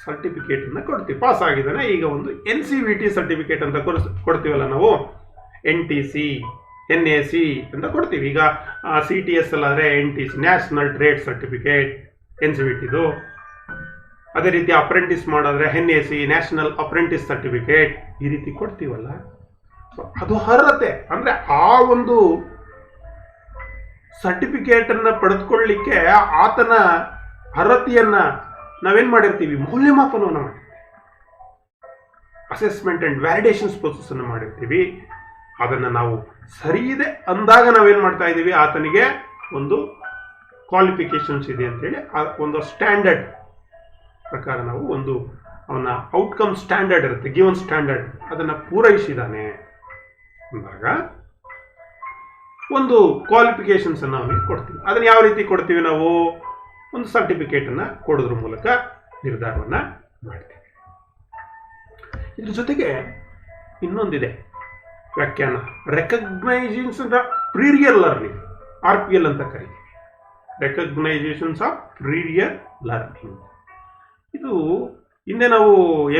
ಸರ್ಟಿಫಿಕೇಟ್ ಅನ್ನ ಕೊಡ್ತೀವಿ. ಪಾಸ್ ಆಗಿದ್ದಾನೆ, ಈಗ ಒಂದು NCVT ಸರ್ಟಿಫಿಕೇಟ್ ಅಂತ ಕೊಡ್ತೀವಲ್ಲ ನಾವು, NTC, NAC ಅಂತ ಕೊಡ್ತೀವಿ. ಈಗ CTS ಅಲ್ಲಾದ್ರೆ NTC, ನ್ಯಾಷನಲ್ ಟ್ರೇಡ್ ಸರ್ಟಿಫಿಕೇಟ್, NCVTದು. ಅದೇ ರೀತಿ ಅಪ್ರೆಂಟಿಸ್ ಮಾಡಿದ್ರೆ NAC, ನ್ಯಾಷನಲ್ ಅಪ್ರೆಂಟಿಸ್ ಸರ್ಟಿಫಿಕೇಟ್, ಈ ರೀತಿ ಕೊಡ್ತೀವಲ್ಲ. ಸೊ ಅದು ಅರ್ಹತೆ. ಅಂದ್ರೆ ಆ ಒಂದು ಸರ್ಟಿಫಿಕೇಟ್ ಅನ್ನ ಪಡೆದುಕೊಳ್ಳಲಿಕ್ಕೆ ಆತನ ಅರ್ಹತೆಯನ್ನ ನಾವೇನ್ ಮಾಡಿರ್ತೀವಿ? ಮೌಲ್ಯಮಾಪನವನ್ನು ಮಾಡಿರ್ತೀವಿ. ಅಸೆಸ್ಮೆಂಟ್ ಅಂಡ್ ವ್ಯಾಲಿಡೇಷನ್ಸ್ ಪ್ರೋಸೆಸ್ ಅನ್ನು ಮಾಡಿರ್ತೀವಿ. ಅದನ್ನ ನಾವು ಸರಿ ಇದೆ ಅಂದಾಗ ನಾವೇನ್ ಮಾಡ್ತಾ ಇದ್ದೀವಿ? ಆತನಿಗೆ ಒಂದು ಕ್ವಾಲಿಫಿಕೇಶನ್ಸ್ ಇದೆ ಅಂತೇಳಿ ಒಂದು ಸ್ಟ್ಯಾಂಡರ್ಡ್ ಪ್ರಕಾರ ನಾವು ಒಂದು ಅವನ ಔಟ್ಕಮ್ ಸ್ಟ್ಯಾಂಡರ್ಡ್ ಇರುತ್ತೆ, ಗಿವನ್ ಸ್ಟ್ಯಾಂಡರ್ಡ್, ಅದನ್ನ ಪೂರೈಸಿದಾನೆ ಅಂದಾಗ ಒಂದು ಕ್ವಾಲಿಫಿಕೇಶನ್ಸ್ ಅನ್ನು ಅವನಿಗೆ ಕೊಡ್ತೀವಿ. ಅದನ್ನ ಯಾವ ರೀತಿ ಕೊಡ್ತೀವಿ? ನಾವು ಒಂದು ಸರ್ಟಿಫಿಕೇಟ್ ಅನ್ನ ಕೊಡೋದ್ರ ಮೂಲಕ ನಿರ್ಧಾರವನ್ನ ಮಾಡ್ತೀವಿ. ಇದ್ರ ಜೊತೆಗೆ ಇನ್ನೊಂದಿದೆ ವ್ಯಾಖ್ಯಾನ, ರೆಕಗ್ನೈಸೇಷನ್ಸ್ ಆಫ್ ಪ್ರೀರಿಯರ್ ಲರ್ನಿಂಗ್, RPL ಅಂತ ಕರೀತೀವಿ. ರೆಕಗ್ನೈಸೇಷನ್ಸ್ ಆಫ್ ಪ್ರೀರಿಯರ್ ಲರ್ನಿಂಗ್. ಇದು ಹಿಂದೆ ನಾವು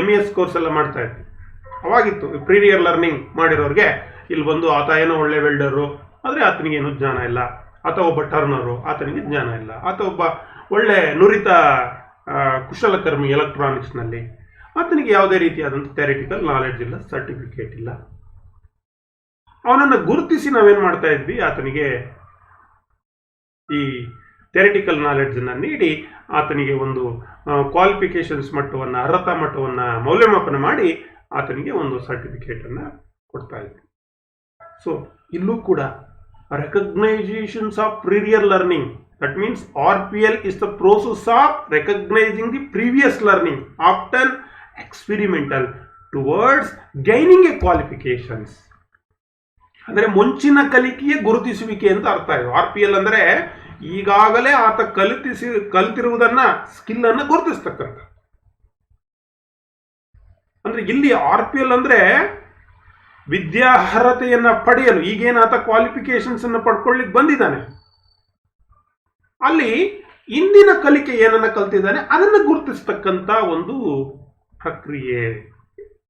MES ಕೋರ್ಸ್ ಎಲ್ಲ ಮಾಡ್ತಾ ಇದ್ವಿ. ಅವಾಗಿತ್ತು ಪ್ರೀರಿಯರ್ ಲರ್ನಿಂಗ್ ಮಾಡಿರೋರಿಗೆ ಇಲ್ಲಿ ಬಂದು ಆತ ಏನೋ ಒಳ್ಳೆ ವೆಲ್ಡರು ಆದರೆ ಆತನಿಗೆ ಏನೂ ಜ್ಞಾನ ಇಲ್ಲ, ಆತ ಒಬ್ಬ ಟರ್ನರು ಆತನಿಗೆ ಜ್ಞಾನ ಇಲ್ಲ, ಆತ ಒಬ್ಬ ಒಳ್ಳೆ ನುರಿತ ಕುಶಲಕರ್ಮಿ ಎಲೆಕ್ಟ್ರಾನಿಕ್ಸ್ನಲ್ಲಿ, ಆತನಿಗೆ ಯಾವುದೇ ರೀತಿಯಾದಂಥ ಥಿಯರಿಟಿಕಲ್ ನಾಲೆಡ್ಜ್ ಇಲ್ಲ, ಸರ್ಟಿಫಿಕೇಟ್ ಇಲ್ಲ. ಅವನನ್ನು ಗುರುತಿಸಿ ನಾವೇನು ಮಾಡ್ತಾ ಇದ್ವಿ? ಆತನಿಗೆ ಈ ಥಿಯರಿಟಿಕಲ್ ನಾಲೆಡ್ಜನ್ನು ನೀಡಿ ಆತನಿಗೆ ಒಂದು ಕ್ವಾಲಿಫಿಕೇಶನ್ಸ್ ಮಟ್ಟವನ್ನು, ಅರ್ಹತಾ ಮಟ್ಟವನ್ನು ಮೌಲ್ಯಮಾಪನ ಮಾಡಿ ಆತನಿಗೆ ಒಂದು ಸರ್ಟಿಫಿಕೇಟನ್ನು ಕೊಡ್ತಾ ಇದ್ವಿ. ಸೊ ಇಲ್ಲೂ ಕೂಡ recognitions of prior learning, that means RPL is the process of recognizing the previous learning, often experimental, towards gaining a qualifications. ಅಂದರೆ ಮುಂಚಿನ ಕಲಿಕೆಯ ಗುರುತಿಸುವಿಕೆ ಅಂತ ಅರ್ಥ ಇದು. RPL ಅಂದರೆ ಈಗಾಗಲೇ ಆತ ಕಲಿತಿರುವುದನ್ನ ಸ್ಕಿಲ್ ಅನ್ನ ಗುರುತಿಸ್ತಕ್ಕಂಥ. ಅಂದ್ರೆ ಇಲ್ಲಿ RPL ಅಂದ್ರೆ ವಿದ್ಯಾರ್ಹತೆಯನ್ನ ಪಡೆಯಲು ಈಗೇನು ಆತ ಕ್ವಾಲಿಫಿಕೇಶನ್ಸ್ ಅನ್ನು ಪಡ್ಕೊಳ್ಳಿಕ್ಕೆ ಬಂದಿದ್ದಾನೆ, ಅಲ್ಲಿ ಇಂದಿನ ಕಲಿಕೆ ಏನನ್ನ ಕಲ್ತಿದ್ದಾನೆ ಅದನ್ನ ಗುರುತಿಸ್ತಕ್ಕಂಥ ಒಂದು ಪ್ರಕ್ರಿಯೆ.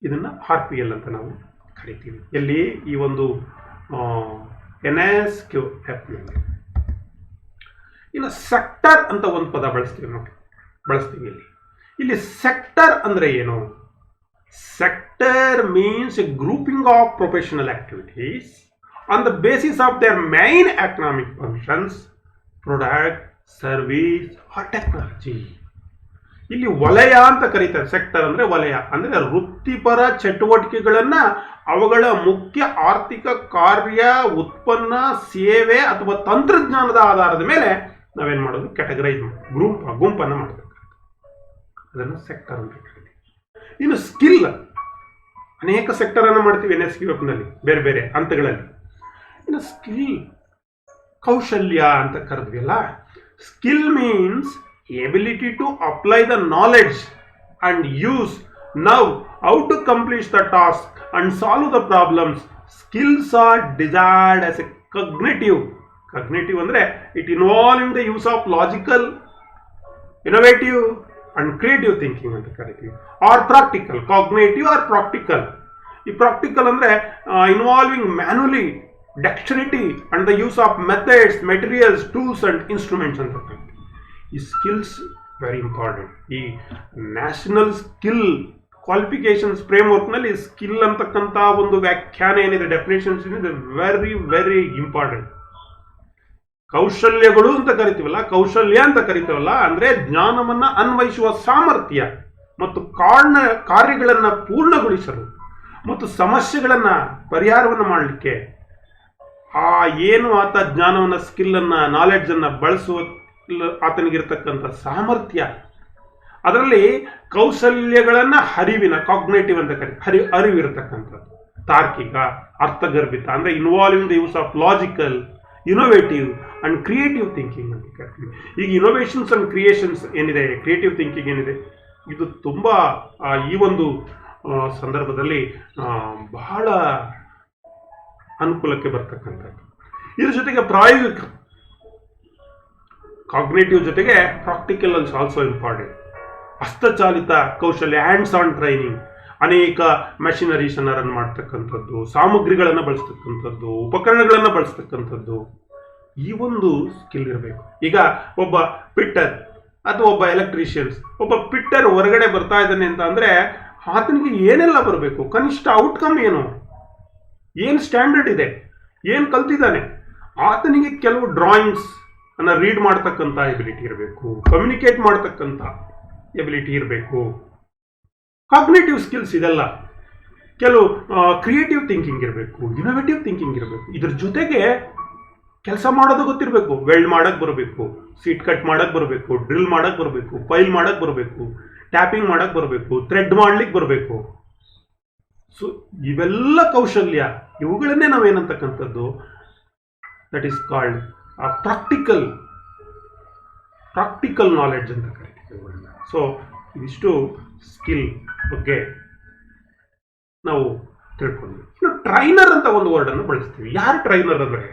ಇದನ್ನ RPL ಅಂತ ನಾವು ಕರಿತೀವಿ. ಎಲ್ಲಿ ಈ ಒಂದು NSQF. ಇನ್ನು ಸೆಕ್ಟರ್ ಅಂತ ಒಂದು ಪದ ಬಳಸ್ತೀವಿ ಇಲ್ಲಿ ಸೆಕ್ಟರ್ ಅಂದ್ರೆ ಏನು? Sector means a grouping of professional activities on the basis of their main economic functions, product, service or technology. ಇಲ್ಲಿ ವಲಯ ಅಂತ ಕರೀತಾರೆ. ಸೆಕ್ಟರ್ ಅಂದ್ರೆ ವಲಯ ಅಂದ್ರೆ ವೃತ್ತಿಪರ ಚಟುವಟಿಕೆಗಳನ್ನ ಅವುಗಳ ಮುಖ್ಯ ಆರ್ಥಿಕ ಕಾರ್ಯ, ಉತ್ಪನ್ನ, ಸೇವೆ ಅಥವಾ ತಂತ್ರಜ್ಞಾನದ ಆಧಾರದ ಮೇಲೆ ನಾವೇನ್ ಮಾಡೋದು, ಕ್ಯಾಟಗರೈಸ್ ಗುಂಪನ್ನು ಮಾಡಬೇಕು. ಅದನ್ನು ಸೆಕ್ಟರ್ ಅಂತ ಕರಿತೀವಿ. ಇನ್ನು ಸ್ಕಿಲ್, ಅನೇಕ ಸೆಕ್ಟರ್ ಅನ್ನು ಮಾಡ್ತೀವಿ NSQF ನಲ್ಲಿ ಬೇರೆ ಬೇರೆ ಹಂತಗಳಲ್ಲಿ. ಇನ್ನು ಸ್ಕಿಲ್ ಕೌಶಲ್ಯ ಅಂತ ಕರೆದ್ವಿಲ್ಲ. Skill means ability to apply the knowledge and use know how to complete the task and solve the problems. Skills are desired as a cognitive ಅಂದ್ರೆ it involving the use of logical, innovative and creative thinking ಅಂತ ಕರಿತೀವಿ. Or practical, cognitive or practical. ಈ practical ಅಂದ್ರೆ involving manually, dexterity and the use of methods, materials, tools and instruments ಅಂತ ಕರಿತೀವಿ. ಈ skills very important. ಈ national skill qualifications framework ನಲ್ಲಿ skill ಅಂತಕ್ಕಂಥ ಒಂದು ವ್ಯಾಖ್ಯಾನ ಏನಿದೆ, ಡೆಫಿನೇಷನ್ಸ್ ಏನಿದೆ, ವೆರಿ ವೆರಿ ಇಂಪಾರ್ಟೆಂಟ್. ಕೌಶಲ್ಯಗಳು ಅಂತ ಕೌಶಲ್ಯ ಅಂತ ಕರಿತೀವಲ್ಲ, ಅಂದ್ರೆ ಜ್ಞಾನವನ್ನ ಅನ್ವಯಿಸುವ ಸಾಮರ್ಥ್ಯ ಮತ್ತು ಕಾರ್ಯಗಳನ್ನ ಪೂರ್ಣಗೊಳಿಸಲು ಮತ್ತು ಸಮಸ್ಯೆಗಳನ್ನ ಪರಿಹಾರವನ್ನು ಮಾಡಲಿಕ್ಕೆ ಏನು ಆತ ಜ್ಞಾನವನ್ನ, ಸ್ಕಿಲ್ ಅನ್ನ, ನಾಲೆಡ್ಜ್ ಅನ್ನ ಬಳಸುವ ಆತನಿಗಿರ್ತಕ್ಕಂಥ ಸಾಮರ್ಥ್ಯ. ಅದರಲ್ಲಿ ಕೌಶಲ್ಯಗಳನ್ನ ಹರಿವಿನ, ಕಾಗ್ನೇಟಿವ್ ಅಂತ ಅರಿವಿರತಕ್ಕಂಥದ್ದು, ತಾರ್ಕಿಕ, ಅರ್ಥಗರ್ಭಿತ ಅಂದ್ರೆ involving the use of logical, innovative and creative thinking ಅಂತ ಕರಿತೀವಿ. ಈಗ ಇನೋವೇಷನ್ಸ್ ಅಂಡ್ ಕ್ರಿಯೇಷನ್ಸ್ ಏನಿದೆ, ಕ್ರಿಯೇಟಿವ್ ಥಿಂಕಿಂಗ್ ಏನಿದೆ, ಇದು ತುಂಬಾ ಈ ಒಂದು ಸಂದರ್ಭದಲ್ಲಿ ಬಹಳ ಅನುಕೂಲಕ್ಕೆ ಬರ್ತಕ್ಕಂಥದ್ದು. ಇದ್ರ ಜೊತೆಗೆ ಪ್ರಾಯೋಗಿಕ, ಕಾಗ್ನೇಟಿವ್ ಜೊತೆಗೆ ಪ್ರಾಕ್ಟಿಕಲ್ ಆಲ್ಸೋ ಇಂಪಾರ್ಟೆಂಟ್. ಹಸ್ತಚಾಲಿತ ಕೌಶಲ್ಯ, ಹ್ಯಾಂಡ್ಸ್ ಆನ್ ಟ್ರೈನಿಂಗ್, ಅನೇಕ ಮೆಷಿನರೀಸ್ ಅನ್ನು ರನ್ ಮಾಡ್ತಕ್ಕಂಥದ್ದು, ಸಾಮಗ್ರಿಗಳನ್ನು ಬಳಸ್ತಕ್ಕಂಥದ್ದು, ಉಪಕರಣಗಳನ್ನು ಬಳಸ್ತಕ್ಕಂಥದ್ದು, ಈ ಒಂದು ಸ್ಕಿಲ್ ಇರಬೇಕು. ಈಗ ಒಬ್ಬ ಪಿಟ್ಟರ್ ಅಥವಾ ಒಬ್ಬ ಎಲೆಕ್ಟ್ರಿಷಿಯನ್ಸ್, ಒಬ್ಬ ಪಿಟ್ಟರ್ ಹೊರಗಡೆ ಬರ್ತಾ ಇದ್ದಾನೆ ಅಂತ ಅಂದ್ರೆ ಆತನಿಗೆ ಏನೆಲ್ಲ ಬರಬೇಕು, ಕನಿಷ್ಠ ಔಟ್ಕಮ್ ಏನು ಸ್ಟ್ಯಾಂಡರ್ಡ್ ಇದೆ, ಏನು ಕಲ್ತಿದ್ದಾನೆ, ಆತನಿಗೆ ಕೆಲವು ಡ್ರಾಯಿಂಗ್ಸ್ ಅನ್ನ ರೀಡ್ ಮಾಡ್ತಕ್ಕಂಥ ಎಬಿಲಿಟಿ ಇರಬೇಕು, ಕಮ್ಯುನಿಕೇಟ್ ಮಾಡ್ತಕ್ಕಂಥ ಎಬಿಲಿಟಿ ಇರಬೇಕು. ಕಾಗ್ನೇಟಿವ್ ಸ್ಕಿಲ್ಸ್ ಇದೆಲ್ಲ, ಕೆಲವು ಕ್ರಿಯೇಟಿವ್ ಥಿಂಕಿಂಗ್ ಇರಬೇಕು, ಇನೋವೇಟಿವ್ ಥಿಂಕಿಂಗ್ ಇರಬೇಕು. ಇದ್ರ ಜೊತೆಗೆ ಕೆಲಸ ಮಾಡೋದು ಗೊತ್ತಿರಬೇಕು, ವೆಲ್ಡ್ ಮಾಡಕ್ ಬರಬೇಕು, ಸೀಟ್ ಕಟ್ ಮಾಡಕ್ ಬರಬೇಕು, ಡ್ರಿಲ್ ಮಾಡಕ್ ಬರಬೇಕು, ಪೈಲ್ ಮಾಡಕ್ ಬರಬೇಕು, ಟ್ಯಾಪಿಂಗ್ ಮಾಡಕ್ ಬರಬೇಕು, ಥ್ರೆಡ್ ಮಾಡ್ಲಿಕ್ಕೆ ಬರಬೇಕು. ಸೊ ಇವೆಲ್ಲ ಕೌಶಲ್ಯ, ಇವುಗಳನ್ನೇ ನಾವೇನಂತಕ್ಕಂಥದ್ದು, that is called practical knowledge ಅಂತ ಕರಿತೀವಿ. ಸೊ ಇದಿಷ್ಟು ಸ್ಕಿಲ್ ಬಗ್ಗೆ ನಾವು ತಿಳ್ಕೊಂಡ್ವಿ. ಇನ್ನು ಟ್ರೈನರ್ ಅಂತ ಒಂದು ವರ್ಡ್ ಅನ್ನು ಬಳಸ್ತೀವಿ. ಯಾರು ಟ್ರೈನರ್ ಅಂದ್ರೆ?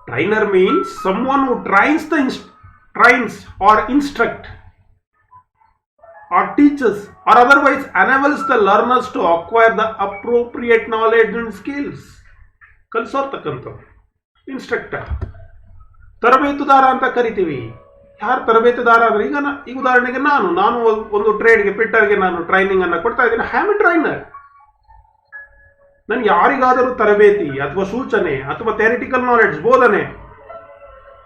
Trainer means someone who trains or instruct or teaches or otherwise enables the learners to acquire the appropriate knowledge and skills. ಕಲಿಸೋರ್ತಕ್ಕಂಥವ್ರು ಇನ್ಸ್ಟ್ರಕ್ಟರ್. ತರಬೇತುದಾರ ಅಂತ ಕರಿತೀವಿ. ಯಾರು ತರಬೇತುದಾರ ಅಂದ್ರೆ, ಈಗ ಉದಾಹರಣೆಗೆ ನಾನು ಒಂದು ಟ್ರೇಡ್ಗೆ, ಪಿಟ್ಟರ್ಗೆ ನಾನು ಟ್ರೈನಿಂಗ್ ಅನ್ನ ಕೊಡ್ತಾ ಇದ್ದೀನಿ. I am A trainer. ನನ್ಗೆ ಯಾರಿಗಾದರೂ ತರಬೇತಿ ಅಥವಾ ಸೂಚನೆ ಅಥವಾ ಥಿಯರಿಟಿಕಲ್ ನಾಲೆಡ್ಜ್, ಬೋಧನೆ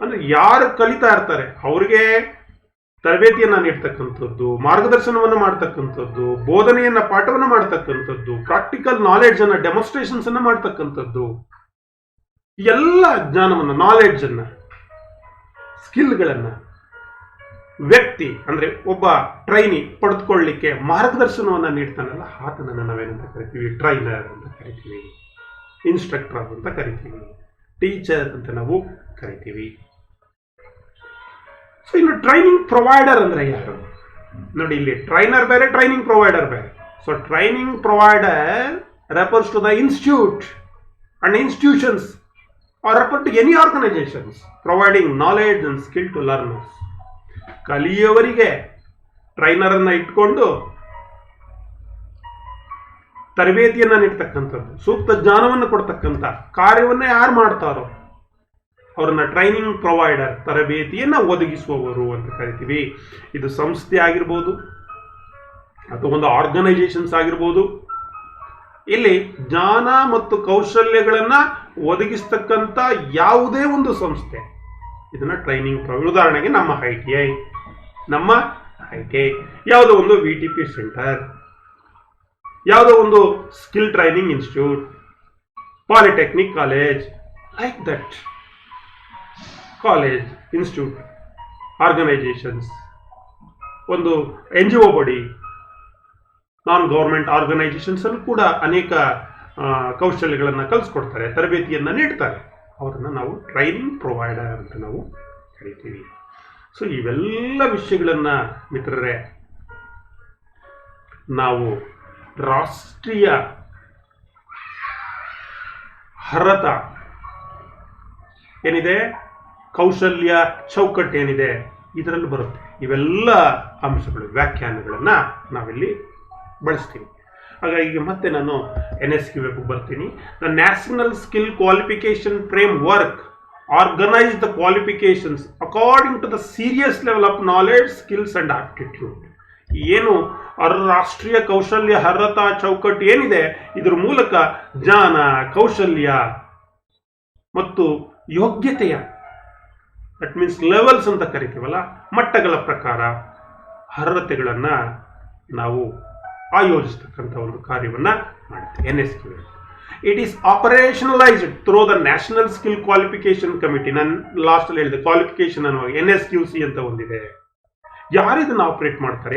ಅಂದ್ರೆ ಯಾರು ಕಲಿತಾ ಇರ್ತಾರೆ ಅವ್ರಿಗೆ ತರಬೇತಿಯನ್ನ ನೀಡ್ತಕ್ಕಂಥದ್ದು, ಮಾರ್ಗದರ್ಶನವನ್ನು ಮಾಡ್ತಕ್ಕಂಥದ್ದು, ಬೋಧನೆಯನ್ನ, ಪಾಠವನ್ನು ಮಾಡ್ತಕ್ಕಂಥದ್ದು, ಪ್ರಾಕ್ಟಿಕಲ್ ನಾಲೆಡ್ಜ್ ಅನ್ನ, ಡೆಮಾನ್ಸ್ಟ್ರೇಷನ್ಸ್ ಅನ್ನ ಮಾಡ್ತಕ್ಕಂಥದ್ದು, ಎಲ್ಲ ಜ್ಞಾನವನ್ನ, ನಾಲೆಡ್ಜ್ ಅನ್ನ, ಸ್ಕಿಲ್ಗಳನ್ನ ವ್ಯಕ್ತಿ ಅಂದರೆ ಒಬ್ಬ ಟ್ರೈನಿ ಪಡೆದುಕೊಳ್ಳಲಿಕ್ಕೆ ಮಾರ್ಗದರ್ಶನವನ್ನು ನೀಡ್ತಾನಲ್ಲ ಆತನನ್ನು ನಾವೇನಂತ ಕರಿತೀವಿ? ಟ್ರೈನರ್ ಅಂತ ಕರಿತೀವಿ, ಇನ್ಸ್ಟ್ರಕ್ಟರ್ ಅಂತ ಕರಿತೀವಿ, ಟೀಚರ್ ಅಂತ ನಾವು ಕರಿತೀವಿ. ಸೊ ಇನ್ನು ಟ್ರೈನಿಂಗ್ ಪ್ರೊವೈಡರ್ ಅಂದರೆ ಯಾರು ನೋಡಿ, ಇಲ್ಲಿ ಟ್ರೈನರ್ ಬೇರೆ, ಟ್ರೈನಿಂಗ್ ಪ್ರೊವೈಡರ್ ಬೇರೆ. So training provider refers to the institute and institutions or refer to any organizations providing knowledge and skill to learners. ಕಲಿಯುವವರಿಗೆ ಟ್ರೈನರ್ ಅನ್ನ ಇಟ್ಕೊಂಡು ತರಬೇತಿಯನ್ನ ನೀಡ್ತಕ್ಕಂಥದ್ದು, ಸೂಕ್ತ ಜ್ಞಾನವನ್ನು ಕೊಡ್ತಕ್ಕಂಥ ಕಾರ್ಯವನ್ನು ಯಾರು ಮಾಡ್ತಾರೋ ಅವ್ರನ್ನ ಟ್ರೈನಿಂಗ್ ಪ್ರೊವೈಡರ್, ತರಬೇತಿಯನ್ನ ಒದಗಿಸುವವರು ಅಂತ ಕರಿತೀವಿ. ಇದು ಸಂಸ್ಥೆ ಆಗಿರ್ಬೋದು ಅಥವಾ ಒಂದು ಆರ್ಗನೈಸೇಷನ್ಸ್ ಆಗಿರ್ಬೋದು. ಇಲ್ಲಿ ಜ್ಞಾನ ಮತ್ತು ಕೌಶಲ್ಯಗಳನ್ನ ಒದಗಿಸ್ತಕ್ಕಂಥ ಯಾವುದೇ ಒಂದು ಸಂಸ್ಥೆ ಇದನ್ನ ಟ್ರೈನಿಂಗ್ ಉದಾಹರಣೆಗೆ ನಮ್ಮ ಐ.ಟಿ.ಐ, ಯಾವುದೋ ಒಂದು VTP ಸೆಂಟರ್, ಯಾವುದೋ ಒಂದು skill training institute, polytechnic college, like that college, institute, organisations, ಒಂದು NGO ಬಾಡಿ, ನಾನ್ ಗೌರ್ಮೆಂಟ್ ಆರ್ಗನೈಸೇಷನ್ಸ್ ಅಲ್ಲೂ ಕೂಡ ಅನೇಕ ಕೌಶಲ್ಯಗಳನ್ನು ಕಲಿಸ್ಕೊಡ್ತಾರೆ, ತರಬೇತಿಯನ್ನು ನೀಡ್ತಾರೆ. ಅವರನ್ನು ನಾವು ಟ್ರೈನಿಂಗ್ ಪ್ರೊವೈಡರ್ ಅಂತ ನಾವು ಕರಿತೀವಿ. ಸೊ ಇವೆಲ್ಲ ವಿಷಯಗಳನ್ನು ಮಿತ್ರರೇ ನಾವು ರಾಷ್ಟ್ರೀಯ ಅರ್ಹತಾ ಏನಿದೆ, ಕೌಶಲ್ಯ ಚೌಕಟ್ಟು ಏನಿದೆ, ಇದರಲ್ಲಿ ಬರುತ್ತೆ. ಇವೆಲ್ಲ ಅಂಶಗಳು, ವ್ಯಾಖ್ಯಾನಗಳನ್ನು ನಾವಿಲ್ಲಿ ಬಳಸ್ತೀವಿ. ಹಾಗಾಗಿ ಮತ್ತೆ ನಾನು NSQF ಬರ್ತೀನಿ. The national skill qualification framework organise the qualifications according to the series level of knowledge, skills and aptitude. ಏನು ರಾಷ್ಟ್ರೀಯ ಕೌಶಲ್ಯ ಅರ್ಹತಾ ಚೌಕಟ್ಟು ಏನಿದೆ, ಇದರ ಮೂಲಕ ಜ್ಞಾನ, ಕೌಶಲ್ಯ ಮತ್ತು ಯೋಗ್ಯತೆಯ, ದಟ್ ಮೀನ್ಸ್ ಲೆವೆಲ್ಸ್ ಅಂತ ಕರಿತೀವಲ್ಲ, ಮಟ್ಟಗಳ ಪ್ರಕಾರ ಅರ್ಹತೆಗಳನ್ನು ನಾವು ಆಯೋಜಿಸ್ತಕ್ಕಂಥ ಒಂದು ಕಾರ್ಯವನ್ನು ಮಾಡುತ್ತೆ NSQF. It is operationalised through the national skill qualification committee. ನಾನು ಲಾಸ್ಟಲ್ಲಿ ಹೇಳಿದೆ ಕ್ವಾಲಿಫಿಕೇಶನ್ ಅನ್ನುವಾಗ NSQC ಅಂತ ಒಂದಿದೆ. ಯಾರು ಇದನ್ನು ಆಪರೇಟ್ ಮಾಡ್ತಾರೆ?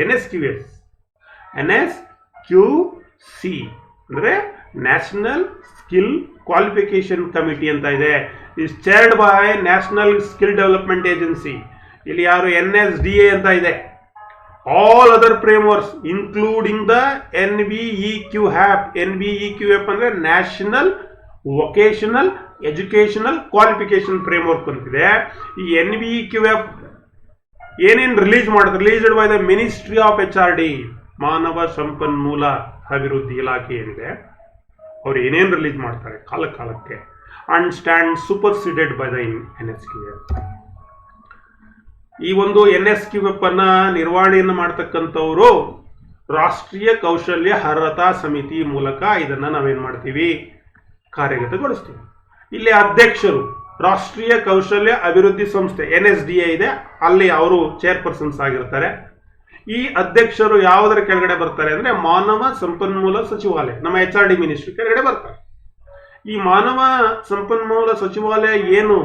NSQC ಅಂದರೆ ನ್ಯಾಷನಲ್ ಸ್ಕಿಲ್ ಕ್ವಾಲಿಫಿಕೇಶನ್ ಕಮಿಟಿ ಅಂತ ಇದೆ. Is chaired by national skill development agency. ಇಲ್ಲಿ ಯಾರು NSDA ಅಂತ ಇದೆ. All other frameworks including the NBEQF. NBEQF ಅಂದರೆ national vocational educational qualification framework ಅಂತಿದೆ. ಈ NBEQF ಏನೇನು released by the ministry of HRD, ಮಾನವ ಸಂಪನ್ಮೂಲ ಅಭಿವೃದ್ಧಿ ಇಲಾಖೆ ಏನಿದೆ, ಅವ್ರು ಏನೇನು ರಿಲೀಸ್ ಮಾಡ್ತಾರೆ ಕಾಲಕ್ಕೆ, and stand superseded by the NSQF. ಈ ಒಂದು NSQF ಅನ್ನ ನಿರ್ವಹಣೆಯನ್ನು ಮಾಡ್ತಕ್ಕಂಥವರು ರಾಷ್ಟ್ರೀಯ ಕೌಶಲ್ಯ ಅರ್ಹತಾ ಸಮಿತಿ ಮೂಲಕ ಇದನ್ನ ನಾವೇನ್ ಮಾಡ್ತೀವಿ? ಕಾರ್ಯಗತಗೊಳಿಸ್ತೀವಿ. ಇಲ್ಲಿ ಅಧ್ಯಕ್ಷರು ರಾಷ್ಟ್ರೀಯ ಕೌಶಲ್ಯ ಅಭಿವೃದ್ಧಿ ಸಂಸ್ಥೆ NSDA ಇದೆ, ಅಲ್ಲಿ ಅವರು ಚೇರ್ಪರ್ಸನ್ಸ್ ಆಗಿರ್ತಾರೆ. ಈ ಅಧ್ಯಕ್ಷರು ಯಾವುದರ ಕೆಳಗಡೆ ಬರ್ತಾರೆ ಅಂದ್ರೆ ಮಾನವ ಸಂಪನ್ಮೂಲ ಸಚಿವಾಲಯ, ನಮ್ಮ HRD ಮಿನಿಸ್ಟ್ರಿ ಕೆಳಗಡೆ ಬರ್ತಾರೆ. ಈ ಮಾನವ ಸಂಪನ್ಮೂಲ ಸಚಿವಾಲಯ ಏನು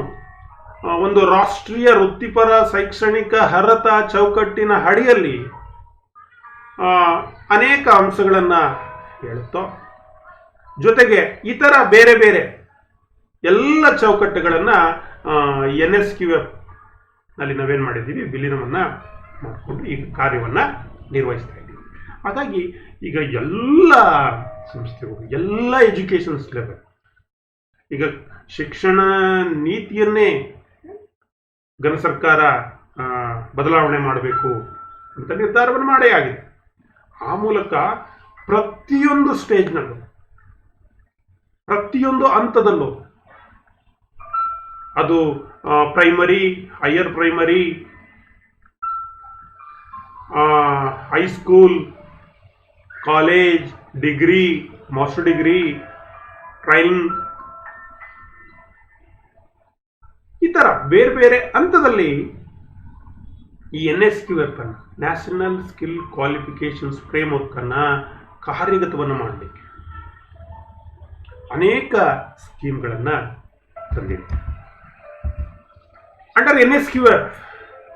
ಒಂದು ರಾಷ್ಟ್ರೀಯ ವೃತ್ತಿಪರ ಶೈಕ್ಷಣಿಕ ಅರ್ಹತಾ ಚೌಕಟ್ಟಿನ ಅಡಿಯಲ್ಲಿ ಅನೇಕ ಅಂಶಗಳನ್ನು ಹೇಳುತ್ತೋ, ಜೊತೆಗೆ ಇತರ ಬೇರೆ ಬೇರೆ ಎಲ್ಲ ಚೌಕಟ್ಟುಗಳನ್ನು NSQF ನಲ್ಲಿ ನಾವೇನು ಮಾಡಿದ್ದೀವಿ? ವಿಲೀನವನ್ನು ಮಾಡಿಕೊಂಡು ಈಗ ಕಾರ್ಯವನ್ನು ನಿರ್ವಹಿಸ್ತಾ ಇದ್ದೀವಿ. ಹಾಗಾಗಿ ಈಗ ಎಲ್ಲ ಸಂಸ್ಥೆಗಳು, ಎಲ್ಲ ಎಜುಕೇಷನ್ಸ್ ಲೆವೆಲ್, ಈಗ ಶಿಕ್ಷಣ ನೀತಿಯನ್ನೇ ಘನ ಸರ್ಕಾರ ಬದಲಾವಣೆ ಮಾಡಬೇಕು ಅಂತ ನಿರ್ಧಾರವನ್ನು ಮಾಡೇ ಆಗಿದೆ. ಆ ಮೂಲಕ ಪ್ರತಿಯೊಂದು ಸ್ಟೇಜ್ನಲ್ಲೂ, ಪ್ರತಿಯೊಂದು ಹಂತದಲ್ಲೂ, ಅದು primary, higher primary, high school, college, degree, master degree, training, ಈ ಥರ ಬೇರೆ ಬೇರೆ ಹಂತದಲ್ಲಿ ಈ NSQF ಅನ್ನು, ನ್ಯಾಷನಲ್ ಸ್ಕಿಲ್ ಕ್ವಾಲಿಫಿಕೇಶನ್ಸ್ ಫ್ರೇಮ್ವರ್ಕ್ ಅನ್ನ ಕಾರ್ಯಗತವನ್ನು ಮಾಡಲಿಕ್ಕೆ ಅನೇಕ ಸ್ಕೀಮ್ಗಳನ್ನು ತಂದಿದೆ. Under NSQF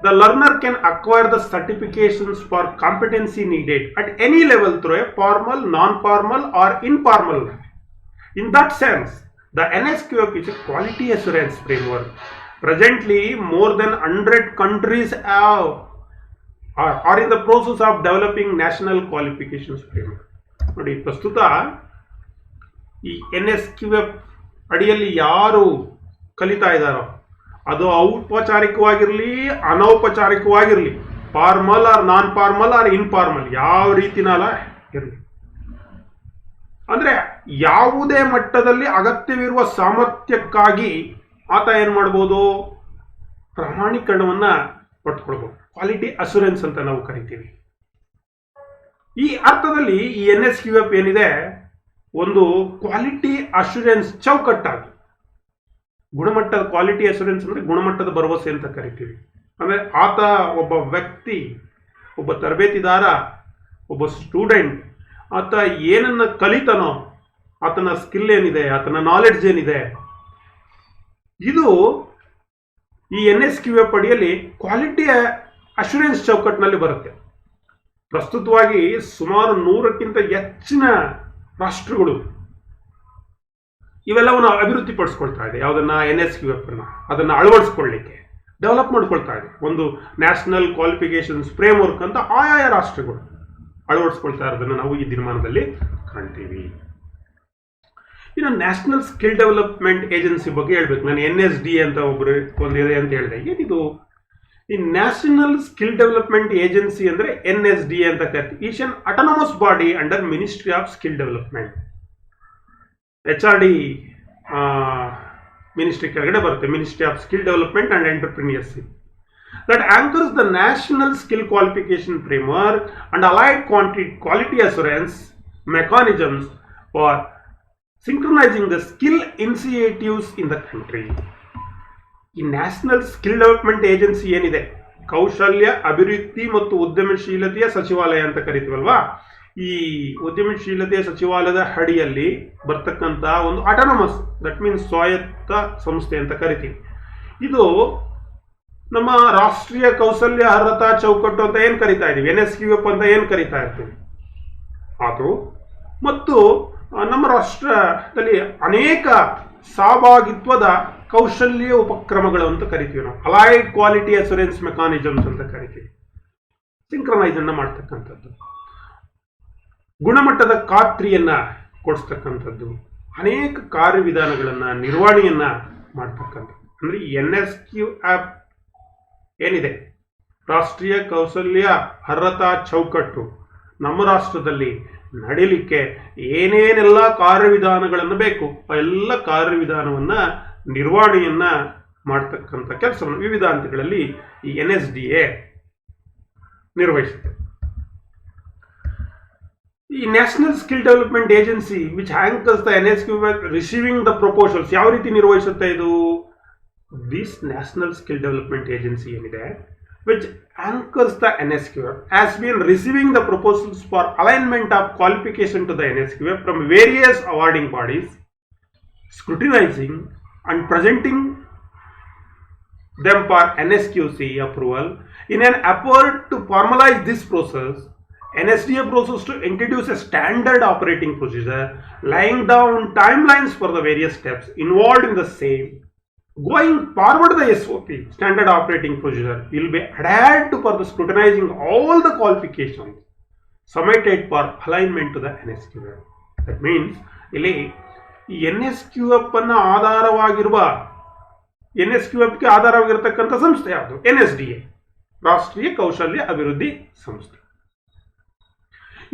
the learner can acquire the certifications for competency needed at any level through a formal, non-formal or informal. In that sense, the NSQF is a quality assurance framework. Presently, more than 100 countries are in the process of developing national qualifications framework. ನೋಡಿ, ಪ್ರಸ್ತುತ ಈ NSQF ಅಡಿಯಲ್ಲಿ ಯಾರು ಕಲಿತಾ ಇದ್ದಾರೋ ಅದು ಔಪಚಾರಿಕವಾಗಿರಲಿ ಅನೌಪಚಾರಿಕವಾಗಿರಲಿ, formal or non formal or informal, ಯಾವ ರೀತಿನಾಲ ಇರಲಿ, ಅಂದ್ರೆ ಯಾವುದೇ ಮಟ್ಟದಲ್ಲಿ ಅಗತ್ಯವಿರುವ ಸಾಮರ್ಥ್ಯಕ್ಕಾಗಿ ಆತ ಏನು ಮಾಡ್ಬೋದು, ಪ್ರಮಾಣೀಕರಣವನ್ನ ಪಡ್ಕೊಳ್ಬಹುದು. ಕ್ವಾಲಿಟಿ ಅಶೂರೆನ್ಸ್ ಅಂತ ನಾವು ಕರಿತೀವಿ. ಈ ಅರ್ಥದಲ್ಲಿ ಈ NSQF ಏನಿದೆ, ಒಂದು ಕ್ವಾಲಿಟಿ ಅಶೂರೆನ್ಸ್ ಚೌಕಟ್ಟಾಗಿ, ಗುಣಮಟ್ಟದ ಕ್ವಾಲಿಟಿ ಅಶೂರೆನ್ಸ್ ಅಂದ್ರೆ ಗುಣಮಟ್ಟದ ಭರವಸೆ ಅಂತ ಕರಿತೀವಿ. ಅಂದ್ರೆ ಆತ ಒಬ್ಬ ವ್ಯಕ್ತಿ, ಒಬ್ಬ ತರಬೇತಿದಾರ, ಒಬ್ಬ ಸ್ಟೂಡೆಂಟ್, ಆತ ಏನನ್ನ ಕಲಿತಾನೋ, ಆತನ ಸ್ಕಿಲ್ ಏನಿದೆ, ಆತನ ನಾಲೆಡ್ಜ್ ಏನಿದೆ, ಇದು ಈ NSQF ಅಡಿಯಲ್ಲಿ ಕ್ವಾಲಿಟಿ ಅಶೂರೆನ್ಸ್ ಚೌಕಟ್ಟಿನಲ್ಲಿ ಬರುತ್ತೆ. ಪ್ರಸ್ತುತವಾಗಿ ಸುಮಾರು 100ಕ್ಕಿಂತ ಹೆಚ್ಚಿನ ರಾಷ್ಟ್ರಗಳು ಇವೆಲ್ಲವನ್ನು ಅಭಿವೃದ್ಧಿಪಡಿಸ್ಕೊಳ್ತಾ ಇದೆ. ಯಾವುದನ್ನ NSQF ಅನ್ನ ಅದನ್ನು ಅಳವಡಿಸ್ಕೊಳ್ಳಿಕ್ಕೆ ಡೆವಲಪ್ ಮಾಡ್ಕೊಳ್ತಾ ಇದೆ. ಒಂದು ನ್ಯಾಷನಲ್ ಕ್ವಾಲಿಫಿಕೇಶನ್ಸ್ ಫ್ರೇಮ್ವರ್ಕ್ ಅಂತ ಆಯಾಯ ರಾಷ್ಟ್ರಗಳು ಅಳವಡಿಸ್ಕೊಳ್ತಾ ಇರೋದನ್ನು ನಾವು ಈ ದಿನಮಾನದಲ್ಲಿ ಕಾಣ್ತೀವಿ. ಇನ್ನು ನ್ಯಾಷನಲ್ ಸ್ಕಿಲ್ ಡೆವಲಪ್ಮೆಂಟ್ ಏಜೆನ್ಸಿ ಬಗ್ಗೆ ಹೇಳ್ಬೇಕು. ನಾನು NSDA ಅಂತ ಒಂದಿದೆ ಅಂತ ಹೇಳಿದೆ. ಏನಿದು ಈ ನ್ಯಾಷನಲ್ ಸ್ಕಿಲ್ ಡೆವಲಪ್ಮೆಂಟ್ ಏಜೆನ್ಸಿ ಅಂದ್ರೆ NSDA ಅಂತ ಕರಿತೀವಿ. Is an autonomous body under ministry of skill development. HRD ministry ಕೆಳಗಡೆ ಬರುತ್ತೆ, ministry of skill development and entrepreneurship. That anchors the national skill qualification framework and allied quality assurance mechanisms for synchronizing the skill initiatives in the country. ಈ national skill development agency ಏನಿದೆ, ಕೌಶಲ್ಯ ಅಭಿವೃದ್ಧಿ ಮತ್ತು ಉದ್ಯಮಶೀಲತೆಯ ಸಚಿವಾಲಯ ಅಂತ ಕರಿತೀವಲ್ವಾ, ಈ ಉದ್ಯಮಶೀಲತೆಯ ಸಚಿವಾಲಯದ ಅಡಿಯಲ್ಲಿ ಬರ್ತಕ್ಕಂಥ ಒಂದು ಅಟಾನಮಸ್, ದಟ್ ಮೀನ್ಸ್ ಸ್ವಾಯತ್ತ ಸಂಸ್ಥೆ ಅಂತ ಕರಿತೀವಿ. ಇದು ನಮ್ಮ ರಾಷ್ಟ್ರೀಯ ಕೌಶಲ್ಯ ಅರ್ಹತಾ ಚೌಕಟ್ಟು ಅಂತ ಏನು ಕರಿತಾ ಇದೀವಿ, NSQF ಅಂತ ಏನು ಕರಿತಾ ಇರ್ತೀವಿ, ಅದು ಮತ್ತು ನಮ್ಮ ರಾಷ್ಟ್ರದಲ್ಲಿ ಅನೇಕ ಸಹಭಾಗಿತ್ವದ ಕೌಶಲ್ಯ ಉಪಕ್ರಮಗಳು ಅಂತ ಕರಿತೀವಿ. ನಾವು ಅಲೈಡ್ ಕ್ವಾಲಿಟಿ ಅಶೂರೆನ್ಸ್ ಮೆಕಾನಿಸಮ್ಸ್ ಅಂತ ಕರಿತೀವಿ. ಸಿಂಕ್ರನೈಸ್ ಅನ್ನ ಮಾಡ್ತಕ್ಕಂಥದ್ದು, ಗುಣಮಟ್ಟದ ಖಾತ್ರಿಯನ್ನ ಕೊಡಿಸ್ತಕ್ಕಂಥದ್ದು, ಅನೇಕ ಕಾರ್ಯವಿಧಾನಗಳನ್ನ ನಿರ್ವಹಣೆಯನ್ನ ಮಾಡ್ತಕ್ಕಂಥದ್ದು. ಅಂದ್ರೆ NSQF ಏನಿದೆ, ರಾಷ್ಟ್ರೀಯ ಕೌಶಲ್ಯ ಅರ್ಹತಾ ಚೌಕಟ್ಟು, ನಮ್ಮ ರಾಷ್ಟ್ರದಲ್ಲಿ ನಡೀಲಿಕ್ಕೆ ಏನೇನೆಲ್ಲ ಕಾರ್ಯವಿಧಾನಗಳನ್ನು ಬೇಕು ಆ ಎಲ್ಲ ಕಾರ್ಯವಿಧಾನವನ್ನ ನಿರ್ವಹಣೆಯನ್ನ ಮಾಡ್ತಕ್ಕಂಥ ಕೆಲಸವನ್ನು ವಿವಿಧ ಹಂತಗಳಲ್ಲಿ ಈ NSDA ನಿರ್ವಹಿಸುತ್ತೆ. ಈ national skill development agency which anchors the NSQF receiving the proposals ಯಾವ ರೀತಿ ನಿರ್ವಹಿಸುತ್ತೆ ಇದು? This national skill development agency ಏನಿದೆ, which anchors the NSQF, has been receiving the proposals for alignment of qualification to the NSQF from various awarding bodies, scrutinizing and presenting them for NSQC approval. In an effort to formalize this process, NSDA process to introduce a standard operating procedure, laying down timelines for the various steps involved in the same. Going forward, the SOP, standard operating procedure, will be adhered to for the scrutinizing all the qualifications submitted for alignment to the NSQF. That means, ಇಲ್ಲಿ ಈ NSQF ಅನ್ನ ಆಧಾರವಾಗಿರುವ NSQFಗೆ ಆಧಾರವಾಗಿರತಕ್ಕಂಥ ಸಂಸ್ಥೆ ಯಾವುದು? NSDA, ರಾಷ್ಟ್ರೀಯ ಕೌಶಲ್ಯ ಅಭಿವೃದ್ಧಿ ಸಂಸ್ಥೆ.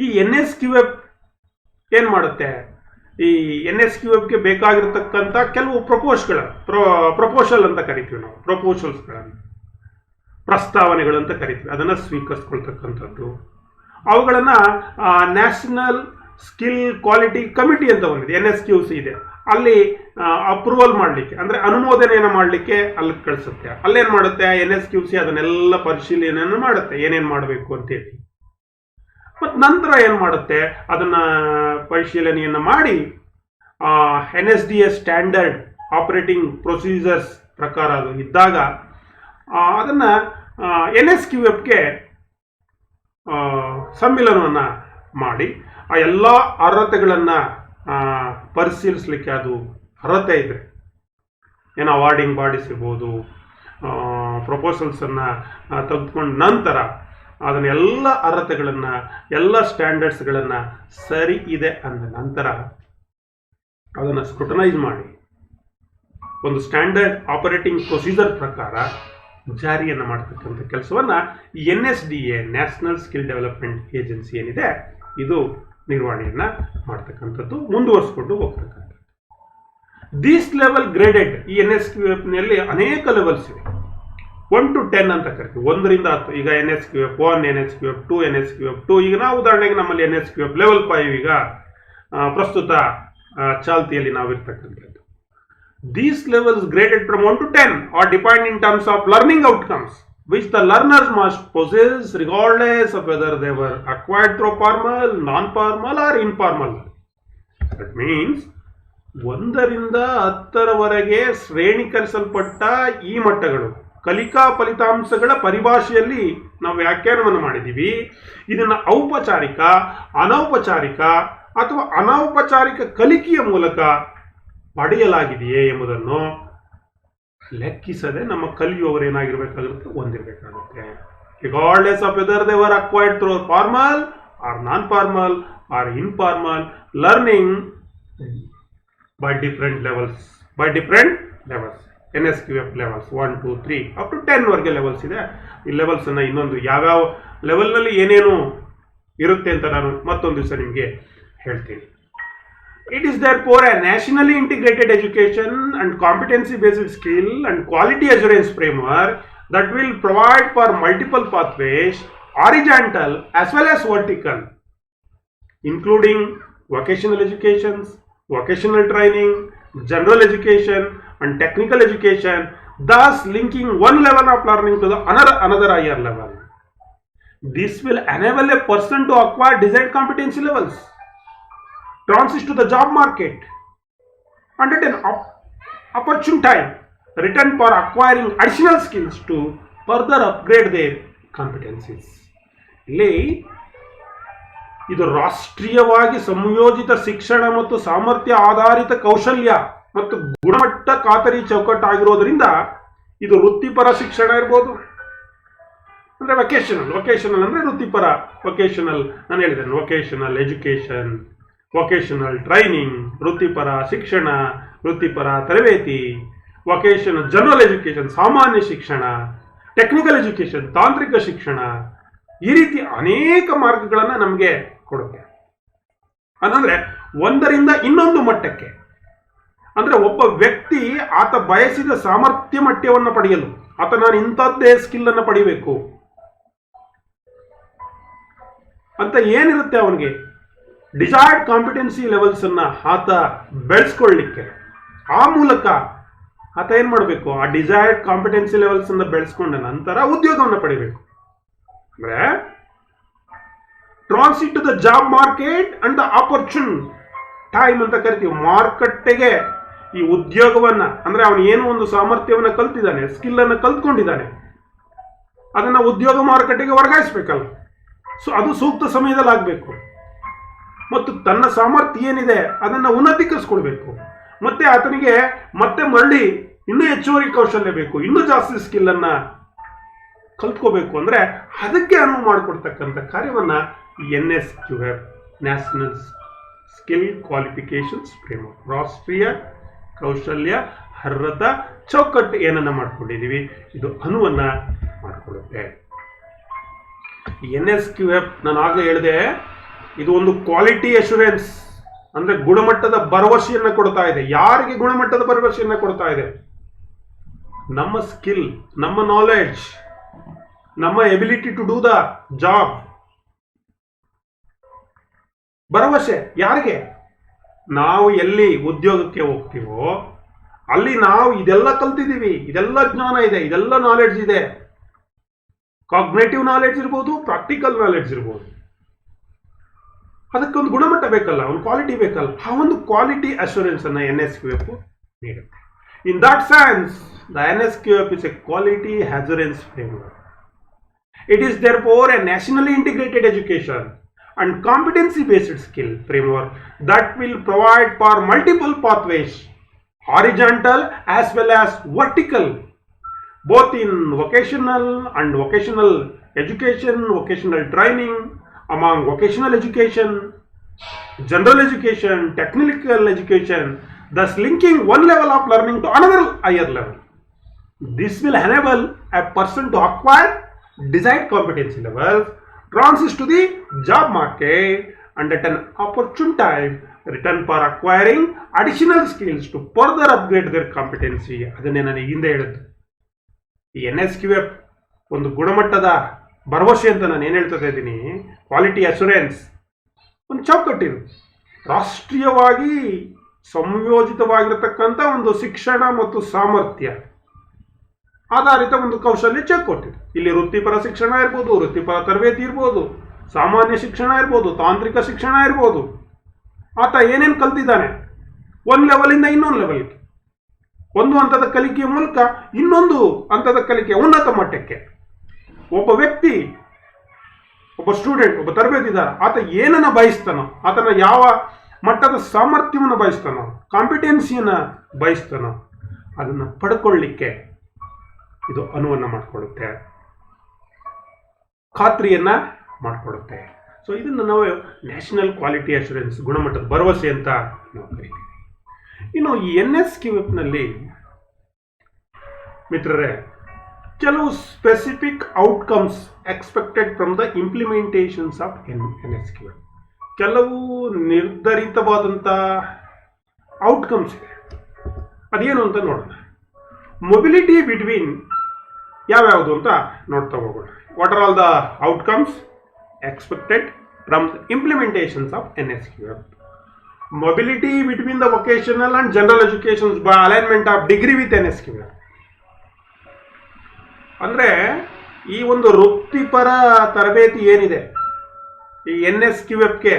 ಈ NSQF ಏನ್ ಮಾಡುತ್ತೆ? ಈ NSQFಗೆ ಬೇಕಾಗಿರತಕ್ಕಂಥ ಕೆಲವು ಪ್ರಪೋಸಲ್ ಅಂತ ಕರಿತೀವಿ ನಾವು, ಪ್ರಪೋಸಲ್ಸ್ಗಳನ್ನು, ಪ್ರಸ್ತಾವನೆಗಳು ಅಂತ ಕರಿತೀವಿ, ಅದನ್ನು ಸ್ವೀಕರಿಸ್ಕೊಳ್ತಕ್ಕಂಥದ್ದು. ಅವುಗಳನ್ನು ನ್ಯಾಷನಲ್ ಸ್ಕಿಲ್ ಕ್ವಾಲಿಟಿ ಕಮಿಟಿ ಅಂತ ಒಂದಿದೆ, NSQC ಇದೆ, ಅಲ್ಲಿ ಅಪ್ರೂವಲ್ ಮಾಡಲಿಕ್ಕೆ ಅಂದರೆ ಅನುಮೋದನೆಯನ್ನು ಮಾಡಲಿಕ್ಕೆ ಅಲ್ಲಿ ಕಳಿಸುತ್ತೆ. ಅಲ್ಲೇನು ಮಾಡುತ್ತೆ NSQC ಅದನ್ನೆಲ್ಲ ಪರಿಶೀಲನೆಯನ್ನು ಮಾಡುತ್ತೆ, ಏನೇನು ಮಾಡಬೇಕು ಅಂತೇಳಿ. ಮತ್ತು ನಂತರ ಏನು ಮಾಡುತ್ತೆ, ಅದನ್ನು ಪರಿಶೀಲನೆಯನ್ನು ಮಾಡಿ NSDA ಸ್ಟ್ಯಾಂಡರ್ಡ್ ಆಪರೇಟಿಂಗ್ ಪ್ರೊಸೀಜರ್ಸ್ ಪ್ರಕಾರ ಅದು ಇದ್ದಾಗ ಅದನ್ನು NSQFಗೆ ಸಮ್ಮಿಲನವನ್ನು ಮಾಡಿ ಆ ಎಲ್ಲ ಅರ್ಹತೆಗಳನ್ನು ಪರಿಶೀಲಿಸಲಿಕ್ಕೆ ಅದು ಅರ್ಹತೆ ಇದೆ. ಏನು ಅವಾರ್ಡಿಂಗ್ ಬಾಡೀಸ್ ಇರ್ಬೋದು, ಪ್ರಪೋಸಲ್ಸನ್ನು ತೆಗೆದುಕೊಂಡ ನಂತರ ಅದನ್ನ ಎಲ್ಲ ಅರ್ಹತೆಗಳನ್ನು ಎಲ್ಲ ಸ್ಟ್ಯಾಂಡರ್ಡ್ಸ್ಗಳನ್ನು ಸರಿ ಇದೆ ಅಂದ ನಂತರ ಅದನ್ನು ಸ್ಕ್ರೂಟನೈಸ್ ಮಾಡಿ ಒಂದು ಸ್ಟ್ಯಾಂಡರ್ಡ್ ಆಪರೇಟಿಂಗ್ ಪ್ರೊಸೀಜರ್ ಪ್ರಕಾರ ಜಾರಿಯನ್ನು ಮಾಡ್ತಕ್ಕಂಥ ಕೆಲಸವನ್ನು NSDA national skill development agency ಏನಿದೆ ಇದು ನಿರ್ವಹಣೆಯನ್ನು ಮಾಡ್ತಕ್ಕಂಥದ್ದು, ಮುಂದುವರಿಸ್ಕೊಂಡು ಹೋಗ್ತಕ್ಕಂಥದ್ದು. ದೀಸ್ ಲೆವೆಲ್ ಗ್ರೇಡೆಡ್ ಈ NSQFನಲ್ಲಿ ಅನೇಕ ಲೆವೆಲ್ಸ್ ಇವೆ. 1 to 10 ಅಂತ ಕರಿತೀವಿ, 1 ರಿಂದ 10. ಈಗ NSQF 1, NSQF 2, NSQF 2. ಈಗ ನಾವು ಉದಾಹರಣೆಗೆ ನಮ್ಮಲ್ಲಿ NSQF ಲೆವೆಲ್ 5 ಈಗ ಪ್ರಸ್ತುತ ಚಾಲ್ತಿಯಲ್ಲಿ ನಾವಿರ್ತಕ್ಕಂಥದ್ದು. These levels graded from 1 to 10 are defined in terms of learning outcomes which the learners must possess regardless of whether they were acquired through formal, non-formal or informal. That means 1 ರಿಂದ 10ರವರೆಗೆ ಶ್ರೇಣೀಕರಿಸಲ್ಪಟ್ಟ ಈ ಮಟ್ಟಗಳು ಕಲಿಕಾ ಫಲಿತಾಂಶಗಳ ಪರಿಭಾಷೆಯಲ್ಲಿ ನಾವು ವ್ಯಾಖ್ಯಾನವನ್ನು ಮಾಡಿದ್ದೀವಿ. ಇದನ್ನು ಔಪಚಾರಿಕ, ಅನೌಪಚಾರಿಕ ಅಥವಾ ಅನೌಪಚಾರಿಕ ಕಲಿಕೆಯ ಮೂಲಕ ಪಡೆಯಲಾಗಿದೆಯೇ ಎಂಬುದನ್ನು ಲೆಕ್ಕಿಸದೆ ನಮ್ಮ ಕಲಿಯುವವರು ಏನಾಗಿರಬೇಕಾಗುತ್ತೆ, ಹೊಂದಿರಬೇಕಾಗುತ್ತೆ. Regardless of whether they were acquired through formal or non formal or informal learning by different levels. NSQF levels 1, 2, 3 up to 10 ವರೆಗೆ ಲೆವೆಲ್ಸ್ ಇದೆ. ಈ ಲೆವೆಲ್ಸ್ ಅನ್ನ ಇನ್ನೊಂದು ಯಾವ್ಯಾವ ಲೆವೆಲ್ನಲ್ಲಿ ಏನೇನು ಇರುತ್ತೆ ಅಂತ ನಾನು ಮತ್ತೊಂದು ದಿವಸ ನಿಮಗೆ ಹೇಳ್ತೀನಿ. It is therefore a nationally integrated education and competency based skill and quality assurance framework that will provide for multiple pathways, horizontal as well as vertical, including vocational educations, vocational training, general education and technical education, thus linking one level of learning to the another higher level. This will enable a person to acquire desired competency levels, transit to the job market, and at an opportune time return for acquiring additional skills to further upgrade their competencies. ಇದು ರಾಷ್ಟ್ರೀಯವಾಗಿ ಸಂಯೋಜಿತ ಶಿಕ್ಷಣ ಮತ್ತು ಸಾಮರ್ಥ್ಯ ಆಧಾರಿತ ಕೌಶಲ್ಯ ಮತ್ತು ಗುಣಮಟ್ಟ ಖಾತರಿ ಚೌಕಟ್ಟಾಗಿರೋದ್ರಿಂದ ಇದು ವೃತ್ತಿಪರ ಶಿಕ್ಷಣ ಇರ್ಬೋದು, ಅಂದರೆ ವೊಕೇಶನಲ್ ಅಂದರೆ ವೃತ್ತಿಪರ. ನಾನು ಹೇಳಿದ್ದೇನೆ ವೊಕೇಶನಲ್ ಎಜುಕೇಷನ್, ವೊಕೇಶನಲ್ ಟ್ರೈನಿಂಗ್, ವೃತ್ತಿಪರ ಶಿಕ್ಷಣ, ವೃತ್ತಿಪರ ತರಬೇತಿ, ವೊಕೇಶನಲ್ ಜನರಲ್ ಎಜುಕೇಷನ್ ಸಾಮಾನ್ಯ ಶಿಕ್ಷಣ, ಟೆಕ್ನಿಕಲ್ ಎಜುಕೇಷನ್ ತಾಂತ್ರಿಕ ಶಿಕ್ಷಣ. ಈ ರೀತಿ ಅನೇಕ ಮಾರ್ಗಗಳನ್ನು ನಮಗೆ ಕೊಡುತ್ತೆ. ಅಂದರೆ 1 ರಿಂದ ಇನ್ನೊಂದು ಮಟ್ಟಕ್ಕೆ, ಅಂದ್ರೆ ಒಬ್ಬ ವ್ಯಕ್ತಿ ಆತ ಬಯಸಿದ ಸಾಮರ್ಥ್ಯ ಮಟ್ಟವನ್ನು ಪಡೆಯಲು ಆತ ನಾನು ಇಂಥದ್ದೇ ಸ್ಕಿಲ್ ಅನ್ನು ಪಡಿಬೇಕು ಅಂತ ಏನಿರುತ್ತೆ ಅವನಿಗೆ ಡಿಸೈರ್ಡ್ ಕಾಂಪಿಟೆನ್ಸಿ ಲೆವೆಲ್ಸ್ ಅನ್ನ ಆತ ಬೆಳೆಸ್ಕೊಳ್ಳಿಕ್ಕೆ ಆ ಮೂಲಕ ಆತ ಏನ್ ಮಾಡಬೇಕು, ಆ ಡಿಸೈರ್ಡ್ ಕಾಂಪಿಟೆನ್ಸಿ ಲೆವೆಲ್ಸ್ ಅನ್ನ ಬೆಳೆಸ್ಕೊಂಡ ನಂತರ ಉದ್ಯೋಗವನ್ನು ಪಡಿಬೇಕು. ಅಂದ್ರೆ transit to the job market and the opportune time ಅಂತ ಕರಿತೀವಿ. ಮಾರುಕಟ್ಟೆಗೆ ಈ ಉದ್ಯೋಗವನ್ನ, ಅಂದ್ರೆ ಅವನು ಏನು ಒಂದು ಸಾಮರ್ಥ್ಯವನ್ನ ಕಲ್ತಿದ್ದಾನೆ, ಸ್ಕಿಲ್ ಅನ್ನು ಕಲ್ತ್ಕೊಂಡಿದ್ದಾನೆ, ಅದನ್ನ ಉದ್ಯೋಗ ಮಾರುಕಟ್ಟೆಗೆ ವರ್ಗಾಯಿಸಬೇಕಲ್ಲ. ಸೊ ಅದು ಸೂಕ್ತ ಸಮಯದಲ್ಲಿ ಆಗಬೇಕು. ಮತ್ತು ತನ್ನ ಸಾಮರ್ಥ್ಯ ಏನಿದೆ ಅದನ್ನ ಉನ್ನತೀಕರಿಸ್ಕೊಳ್ಬೇಕು. ಮತ್ತೆ ಆತನಿಗೆ ಮತ್ತೆ ಮರಳಿ ಇನ್ನೂ ಹೆಚ್ಚುವರಿ ಕೌಶಲ್ಯ ಬೇಕು, ಇನ್ನೂ ಜಾಸ್ತಿ ಸ್ಕಿಲ್ ಅನ್ನ ಕಲ್ತ್ಕೋಬೇಕು. ಅಂದ್ರೆ ಅದಕ್ಕೆ ಅನುವು ಮಾಡಿಕೊಡ್ತಕ್ಕಂಥ ಕಾರ್ಯವನ್ನ NSQF national skill qualifications framework, ರಾಷ್ಟ್ರೀಯ ಕೌಶಲ್ಯ ಅರ್ಹತಾ ಚೌಕಟ್ಟು ಏನನ್ನ ಮಾಡ್ಕೊಂಡಿದ್ದೀವಿ, ಇದು ಅನುವನ್ನ ಮಾಡಿಕೊಳ್ಳುತ್ತೆ. NSQF ನಾನು ಆಗಲೇ ಹೇಳಿದೆ, ಇದು ಒಂದು ಕ್ವಾಲಿಟಿ ಅಶ್ಯೂರೆನ್ಸ್, ಅಂದ್ರೆ ಗುಣಮಟ್ಟದ ಭರವಸೆಯನ್ನ ಕೊಡ್ತಾ ಇದೆ. ಯಾರಿಗೆ ಗುಣಮಟ್ಟದ ಭರವಸೆಯನ್ನ ಕೊಡ್ತಾ ಇದೆ? ನಮ್ಮ ಸ್ಕಿಲ್, ನಮ್ಮ ನಾಲೆಡ್ಜ್, ನಮ್ಮ ability to do the job. ಭರವಸೆ ಯಾರಿಗೆ? ನಾವು ಎಲ್ಲಿ ಉದ್ಯೋಗಕ್ಕೆ ಹೋಗ್ತೀವೋ ಅಲ್ಲಿ ನಾವು ಇದೆಲ್ಲ ಕಲ್ತಿದ್ದೀವಿ, ಇದೆಲ್ಲ ಜ್ಞಾನ ಇದೆ, ಇದೆಲ್ಲ ನಾಲೆಡ್ಜ್ ಇದೆ. ಕಾಗ್ನೇಟಿವ್ ನಾಲೆಡ್ಜ್ ಇರ್ಬೋದು, ಪ್ರಾಕ್ಟಿಕಲ್ ನಾಲೆಡ್ಜ್ ಇರ್ಬೋದು. ಅದಕ್ಕೊಂದು ಗುಣಮಟ್ಟ ಬೇಕಲ್ಲ, ಒಂದು ಕ್ವಾಲಿಟಿ ಬೇಕಲ್ಲ. ಆ ಒಂದು ಕ್ವಾಲಿಟಿ ಅಶ್ಯೂರೆನ್ಸ್ ಅನ್ನ NSQF ನೀಡುತ್ತೆ. In that sense the NSQF is A quality assurance framework. It is therefore a nationally integrated education and competency-based skill framework that will provide for multiple pathways, horizontal as well as vertical, both in vocational and vocational education, vocational training, among vocational education, general education, technical education, thus linking one level of learning to another higher level. This will enable a person to acquire desired competency levels, transit to the job market, and at an opportune time return for acquiring additional skills to further upgrade their competency. ಅದನ್ನೇ ನಾನು ಹಿಂದೆ ಹೇಳಿದ್ದು. ಈ NSQF ಒಂದು ಗುಣಮಟ್ಟದ ಭರವಸೆ ಅಂತ ನಾನು ಏನು ಹೇಳ್ತಾ ಇದ್ದೀನಿ, ಕ್ವಾಲಿಟಿ ಅಶ್ಯೂರೆನ್ಸ್ ಒಂದು ಚೌಕಟ್ಟಿರು, ರಾಷ್ಟ್ರೀಯವಾಗಿ ಸಂಯೋಜಿತವಾಗಿರತಕ್ಕಂಥ ಒಂದು ಶಿಕ್ಷಣ ಮತ್ತು ಸಾಮರ್ಥ್ಯ ಆಧಾರಿತ ಒಂದು ಕೌಶಲ್ಯ ಚೌಕಟ್ಟಿದೆ. ಇಲ್ಲಿ ವೃತ್ತಿಪರ ಶಿಕ್ಷಣ ಇರ್ಬೋದು, ವೃತ್ತಿಪರ ತರಬೇತಿ ಇರ್ಬೋದು, ಸಾಮಾನ್ಯ ಶಿಕ್ಷಣ ಇರ್ಬೋದು, ತಾಂತ್ರಿಕ ಶಿಕ್ಷಣ ಇರ್ಬೋದು. ಆತ ಏನೇನು ಕಲ್ತಿದ್ದಾನೆ, ಒಂದು ಲೆವೆಲಿಂದ ಇನ್ನೊಂದು ಲೆವೆಲ್ಗೆ, ಒಂದು ಹಂತದ ಕಲಿಕೆಯ ಮೂಲಕ ಇನ್ನೊಂದು ಹಂತದ ಕಲಿಕೆ ಉನ್ನತ ಮಟ್ಟಕ್ಕೆ ಒಬ್ಬ ವ್ಯಕ್ತಿ, ಒಬ್ಬ ಸ್ಟೂಡೆಂಟ್, ಒಬ್ಬ ತರಬೇತಿದಾರ, ಆತ ಏನನ್ನ ಬಯಸ್ತಾನೋ, ಆತನ ಯಾವ ಮಟ್ಟದ ಸಾಮರ್ಥ್ಯವನ್ನು ಬಯಸ್ತಾನೋ, ಕಾಂಪಿಟೆನ್ಸಿಯನ್ನು ಬಯಸ್ತಾನೋ, ಅದನ್ನು ಪಡ್ಕೊಳ್ಳಿಕ್ಕೆ ಇದು ಅನುವನ್ನು ಮಾಡಿಕೊಡುತ್ತೆ, ಖಾತ್ರಿಯನ್ನ ಮಾಡಿಕೊಡುತ್ತೆ. ಸೊ ಇದನ್ನು ನಾವು ನ್ಯಾಷನಲ್ ಕ್ವಾಲಿಟಿ ಅಶ್ಯೂರೆನ್ಸ್, ಗುಣಮಟ್ಟದ ಭರವಸೆ ಅಂತ ನಾವು ಕರಿತೀವಿ. ಇನ್ನು ಈ NSQF-ನಲ್ಲಿ ಮಿತ್ರರೇ, ಕೆಲವು specific outcomes expected from the implementations of NSQF, ಕೆಲವು ನಿರ್ಧರಿತವಾದಂಥ ಔಟ್ಕಮ್ಸ್ ಇದೆ. ಅದೇನು ಅಂತ ನೋಡೋಣ. ಮೊಬಿಲಿಟಿ ಬಿಟ್ವೀನ್ ಯಾವ್ಯಾವುದು ಅಂತ ನೋಡ್ತಾ ಹೋಗೋಣ. What are all the outcomes expected from the implementations of NSQF? Mobility between the vocational and general educations by alignment of degree with NSQF. ಅಂದರೆ ಈ ಒಂದು ವೃತ್ತಿಪರ ತರಬೇತಿ ಏನಿದೆ, ಈ NSQF-ಗೆ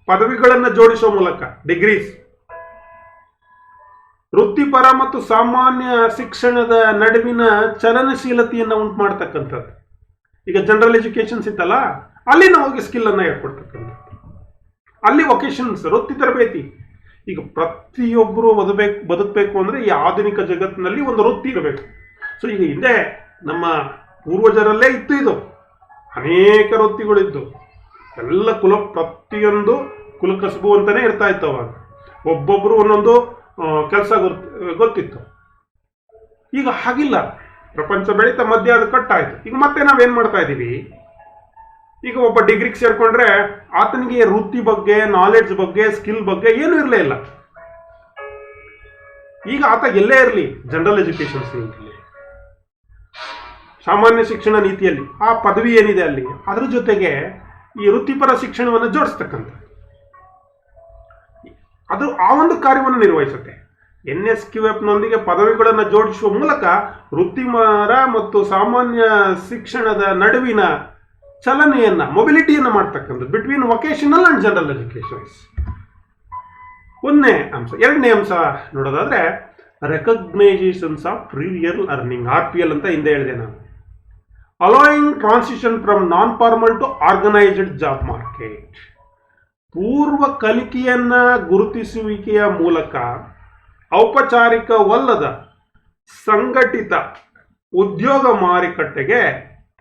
ಪದವಿಗಳನ್ನು ಜೋಡಿಸುವ ಮೂಲಕ ಡಿಗ್ರೀಸ್, ವೃತ್ತಿಪರ ಮತ್ತು ಸಾಮಾನ್ಯ ಶಿಕ್ಷಣದ ನಡುವಿನ ಚಲನಶೀಲತೆಯನ್ನು ಉಂಟು ಮಾಡ್ತಕ್ಕಂಥದ್ದು. ಈಗ ಜನರಲ್ ಎಜುಕೇಶನ್ಸ್ ಇತ್ತಲ್ಲ, ಅಲ್ಲಿ ನಾವು ಹೋಗಿ ಸ್ಕಿಲ್ ಅನ್ನ ಹೇಳ್ಕೊಡ್ತಕ್ಕಂಥದ್ದು, ಅಲ್ಲಿ ವೊಕೇಶನ್ಸ್, ವೃತ್ತಿ ತರಬೇತಿ. ಈಗ ಪ್ರತಿಯೊಬ್ಬರು ಬದುಕಬೇಕು ಅಂದರೆ ಈ ಆಧುನಿಕ ಜಗತ್ತಿನಲ್ಲಿ ಒಂದು ವೃತ್ತಿ ಇರಬೇಕು. ಸೊ ಈಗ ಹಿಂದೆ ನಮ್ಮ ಪೂರ್ವಜರಲ್ಲೇ ಇತ್ತು, ಇದು ಅನೇಕ ವೃತ್ತಿಗಳಿದ್ದು, ಎಲ್ಲ ಪ್ರತಿಯೊಂದು ಕುಲಕಸಬು ಅಂತಾನೆ ಇರ್ತಾ ಇತ್ತು. ಅವಾಗ ಒಬ್ಬೊಬ್ರು ಒಂದೊಂದು ಕೆಲಸ ಗೊತ್ತಿತ್ತು. ಈಗ ಹಾಗಿಲ್ಲ, ಪ್ರಪಂಚ ಬೆಳೀತಾ ಮಧ್ಯೆ ಅದು ಕಟ್ಟಾಯ್ತು. ಈಗ ಮತ್ತೆ ನಾವೇನ್ ಮಾಡ್ತಾ ಇದ್ದೀವಿ, ಈಗ ಒಬ್ಬ ಡಿಗ್ರಿಗೆ ಸೇರ್ಕೊಂಡ್ರೆ ಆತನಿಗೆ ವೃತ್ತಿ ಬಗ್ಗೆ, ನಾಲೆಡ್ಜ್ ಬಗ್ಗೆ, ಸ್ಕಿಲ್ ಬಗ್ಗೆ ಏನೂ ಇರಲೇ ಇಲ್ಲ. ಈಗ ಆತ ಎಲ್ಲೇ ಇರಲಿ, ಜನರಲ್ ಎಜುಕೇಶನ್ ನೀತಿಯಲ್ಲಿ, ಸಾಮಾನ್ಯ ಶಿಕ್ಷಣ ನೀತಿಯಲ್ಲಿ ಆ ಪದವಿ ಏನಿದೆ ಅಲ್ಲಿ, ಅದ್ರ ಜೊತೆಗೆ ಈ ವೃತ್ತಿಪರ ಶಿಕ್ಷಣವನ್ನು ಜೋಡಿಸ್ತಕ್ಕಂಥ ಅದು ಆ ಒಂದು ಕಾರ್ಯವನ್ನು ನಿರ್ವಹಿಸುತ್ತೆ. NSQF-ನೊಂದಿಗೆ ಪದವಿಗಳನ್ನು ಜೋಡಿಸುವ ಮೂಲಕ ವೃತ್ತಿಪರ ಮತ್ತು ಸಾಮಾನ್ಯ ಶಿಕ್ಷಣದ ನಡುವಿನ ಚಲನೆಯನ್ನ, ಮೊಬಿಲಿಟಿಯನ್ನು ಮಾಡ್ತಕ್ಕಂಥದ್ದು between vocational and general educations. ಒಂದನೇ ಅಂಶ. ಎರಡನೇ ಅಂಶ ನೋಡೋದಾದ್ರೆ recognisations of prior learning, RPL ಅಂತ ಹಿಂದೆ ಹೇಳಿದೆ ನಾನು. Allowing transition from non formal to organised job market. ಪೂರ್ವ ಕಲಿಕೆಯನ್ನ ಗುರುತಿಸುವಿಕೆಯ ಮೂಲಕ ಔಪಚಾರಿಕವಲ್ಲದ ಸಂಘಟಿತ ಉದ್ಯೋಗ ಮಾರುಕಟ್ಟೆಗೆ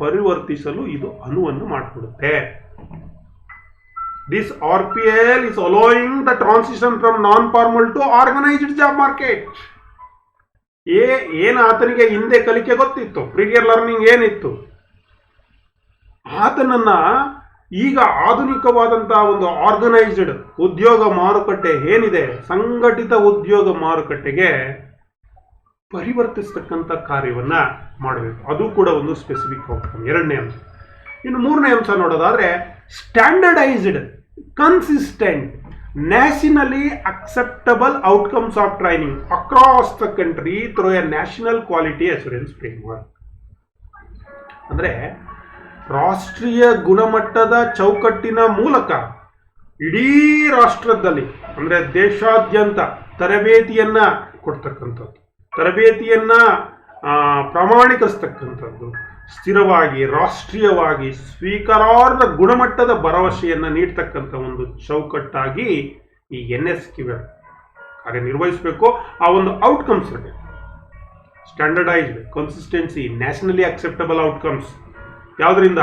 ಪರಿವರ್ತಿಸಲು ಇದು ಅನುವನ್ನು ಮಾಡಿಕೊಡುತ್ತೆ. This RPL is allowing the transition from non-formal to organized job market. ಏನು ಆತನಿಗೆ ಹಿಂದೆ ಕಲಿಕೆ ಗೊತ್ತಿತ್ತು, ಪ್ರೀವಿಯರ್ ಲರ್ನಿಂಗ್ ಏನಿತ್ತು, ಆತನನ್ನ ಈಗ ಆಧುನಿಕವಾದಂತಹ ಒಂದು ಆರ್ಗನೈಸ್ಡ್ ಉದ್ಯೋಗ ಮಾರುಕಟ್ಟೆ ಏನಿದೆ, ಸಂಘಟಿತ ಉದ್ಯೋಗ ಮಾರುಕಟ್ಟೆಗೆ ಪರಿವರ್ತಿಸ್ತಕ್ಕಂಥ ಕಾರ್ಯವನ್ನ ಮಾಡಬೇಕು. ಅದು ಕೂಡ ಒಂದು ಸ್ಪೆಸಿಫಿಕ್ ಔಟ್ಕಮ್, ಎರಡನೇ ಅಂಶ. ಇನ್ನು ಮೂರನೇ ಅಂಶ ನೋಡೋದಾದ್ರೆ standardised, consistent, nationally acceptable outcomes of training across the country through A national quality assurance framework. ಅಂದ್ರೆ ರಾಷ್ಟ್ರೀಯ ಗುಣಮಟ್ಟದ ಚೌಕಟ್ಟಿನ ಮೂಲಕ ಇಡೀ ರಾಷ್ಟ್ರದಲ್ಲಿ, ಅಂದ್ರೆ ದೇಶಾದ್ಯಂತ ತರಬೇತಿಯನ್ನ ಕೊಡ್ತಕ್ಕಂಥದ್ದು, ತರಬೇತಿಯನ್ನ ಪ್ರಾಮಾಣಿಕರಿಸ್ತಕ್ಕಂಥದ್ದು, ಸ್ಥಿರವಾಗಿ ರಾಷ್ಟ್ರೀಯವಾಗಿ ಸ್ವೀಕಾರಾರ್ಹ ಗುಣಮಟ್ಟದ ಭರವಸೆಯನ್ನು ನೀಡ್ತಕ್ಕಂಥ ಒಂದು ಚೌಕಟ್ಟಾಗಿ ಈ NSQF ಕಾರ್ಯನಿರ್ವಹಿಸಬೇಕು. ಆ ಒಂದು ಔಟ್ಕಮ್ಸ್ ಇರಬೇಕು, standardised, consistency, nationally acceptable outcomes. ಯಾವುದರಿಂದ?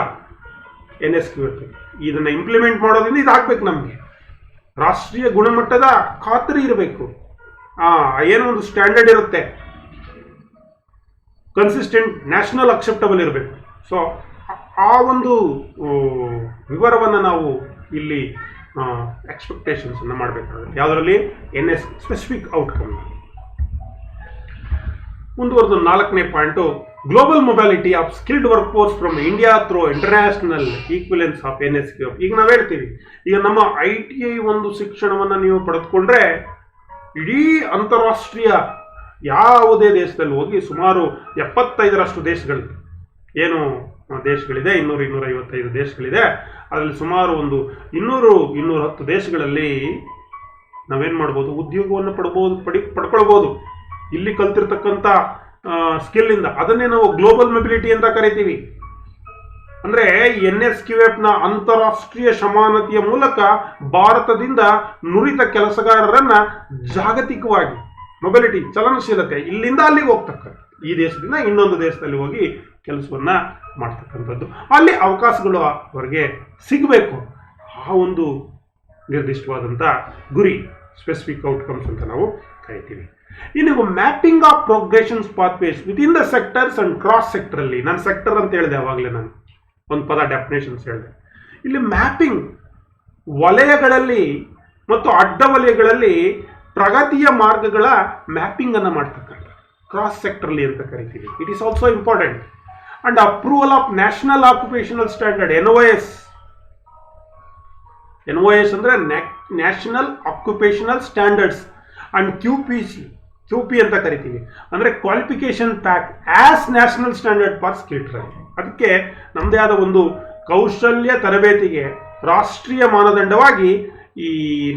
NSQF. ಇದನ್ನು ಇಂಪ್ಲಿಮೆಂಟ್ ಮಾಡೋದ್ರಿಂದ ಇದಾಗಬೇಕು. ನಮಗೆ ರಾಷ್ಟ್ರೀಯ ಗುಣಮಟ್ಟದ ಖಾತರಿ ಇರಬೇಕು. ಏನೋ ಒಂದು ಸ್ಟ್ಯಾಂಡರ್ಡ್ ಇರುತ್ತೆ, ಕನ್ಸಿಸ್ಟೆಂಟ್, ನ್ಯಾಷನಲ್ ಅಕ್ಸೆಪ್ಟಬಲ್ ಇರಬೇಕು. ಸೊ ಆ ಒಂದು ವಿವರವನ್ನು ನಾವು ಇಲ್ಲಿ ಎಕ್ಸ್ಪೆಕ್ಟೇಷನ್ಸನ್ನು ಮಾಡಬೇಕಾಗುತ್ತೆ. ಯಾವುದರಲ್ಲಿ? NS specific outcome. ಮುಂದುವರೆದು 4ನೇ point, global mobility of skilled work force from India through international equivalence of NSQF. ಈಗ ನಾವು ಹೇಳ್ತೀವಿ, ಈಗ ನಮ್ಮ ITI ಒಂದು ಶಿಕ್ಷಣವನ್ನು ನೀವು ಪಡೆದುಕೊಂಡ್ರೆ ಇಡೀ ಅಂತಾರಾಷ್ಟ್ರೀಯ ಯಾವುದೇ ದೇಶದಲ್ಲಿ ಹೋಗಿ ಸುಮಾರು 75ರಷ್ಟು ದೇಶಗಳು ಏನು ದೇಶಗಳಿದೆ, 200-255 ದೇಶಗಳಿದೆ. ಅದರಲ್ಲಿ ಸುಮಾರು ಒಂದು 200-210 ದೇಶಗಳಲ್ಲಿ ನಾವೇನು ಮಾಡ್ಬೋದು? ಉದ್ಯೋಗವನ್ನು ಪಡ್ಕೊಳ್ಬೋದು ಇಲ್ಲಿ ಕಲ್ತಿರ್ತಕ್ಕಂಥ ಸ್ಕಿಲ್ಲಿಂದ. ಅದನ್ನೇ ನಾವು ಗ್ಲೋಬಲ್ ಮೊಬಿಲಿಟಿ ಅಂತ ಕರಿತೀವಿ. ಅಂದರೆ NSQFನ ಅಂತಾರಾಷ್ಟ್ರೀಯ ಸಮಾನತೆಯ ಮೂಲಕ ಭಾರತದಿಂದ ನುರಿತ ಕೆಲಸಗಾರರನ್ನ ಜಾಗತಿಕವಾಗಿ ಮೊಬಿಲಿಟಿ, ಚಲನಶೀಲತೆ, ಇಲ್ಲಿಂದ ಅಲ್ಲಿಗೆ ಹೋಗ್ತಕ್ಕಂಥ, ಈ ದೇಶದಿಂದ ಇನ್ನೊಂದು ದೇಶದಲ್ಲಿ ಹೋಗಿ ಕೆಲಸವನ್ನ ಮಾಡ್ತಕ್ಕಂಥದ್ದು, ಅಲ್ಲಿ ಅವಕಾಶಗಳು ಅವರಿಗೆ ಸಿಗಬೇಕು. ಆ ಒಂದು ನಿರ್ದಿಷ್ಟವಾದಂಥ ಗುರಿ, ಸ್ಪೆಸಿಫಿಕ್ ಔಟ್ಕಮ್ಸ್ ಅಂತ ನಾವು ಕರಿತೀವಿ. ಇನ್ನು mapping of progressions pathways within the sectors and cross ಸೆಕ್ಟರಲ್ಲಿ, ನಾನು ಸೆಕ್ಟರ್ ಅಂತ ಹೇಳಿದೆ ಆವಾಗಲೇ, ನಾನು ಒಂದು ಪದ ಡೆಫಿನೇಷನ್ಸ್ ಹೇಳಿದೆ. ಇಲ್ಲಿ ಮ್ಯಾಪಿಂಗ್, ವಲಯಗಳಲ್ಲಿ ಮತ್ತು ಅಡ್ಡ ವಲಯಗಳಲ್ಲಿ ಪ್ರಗತಿಯ ಮಾರ್ಗಗಳ ಮ್ಯಾಪಿಂಗ್ ಅನ್ನು ಮಾಡ್ತಕ್ಕಂಥ ಕ್ರಾಸ್ ಸೆಕ್ಟರ್ಲಿ ಅಂತ ಕರಿತೀವಿ. It is also important. And approval of national occupational standard, NOS ಅಂದರೆ national occupational standards, and QP ಅಂತ ಕರಿತೀವಿ. ಅಂದರೆ qualification pack as national standard for skill training. ಅದಕ್ಕೆ ನಮ್ಮದೇ ಆದ ಒಂದು ಕೌಶಲ್ಯ ತರಬೇತಿಗೆ ರಾಷ್ಟ್ರೀಯ ಮಾನದಂಡವಾಗಿ ಈ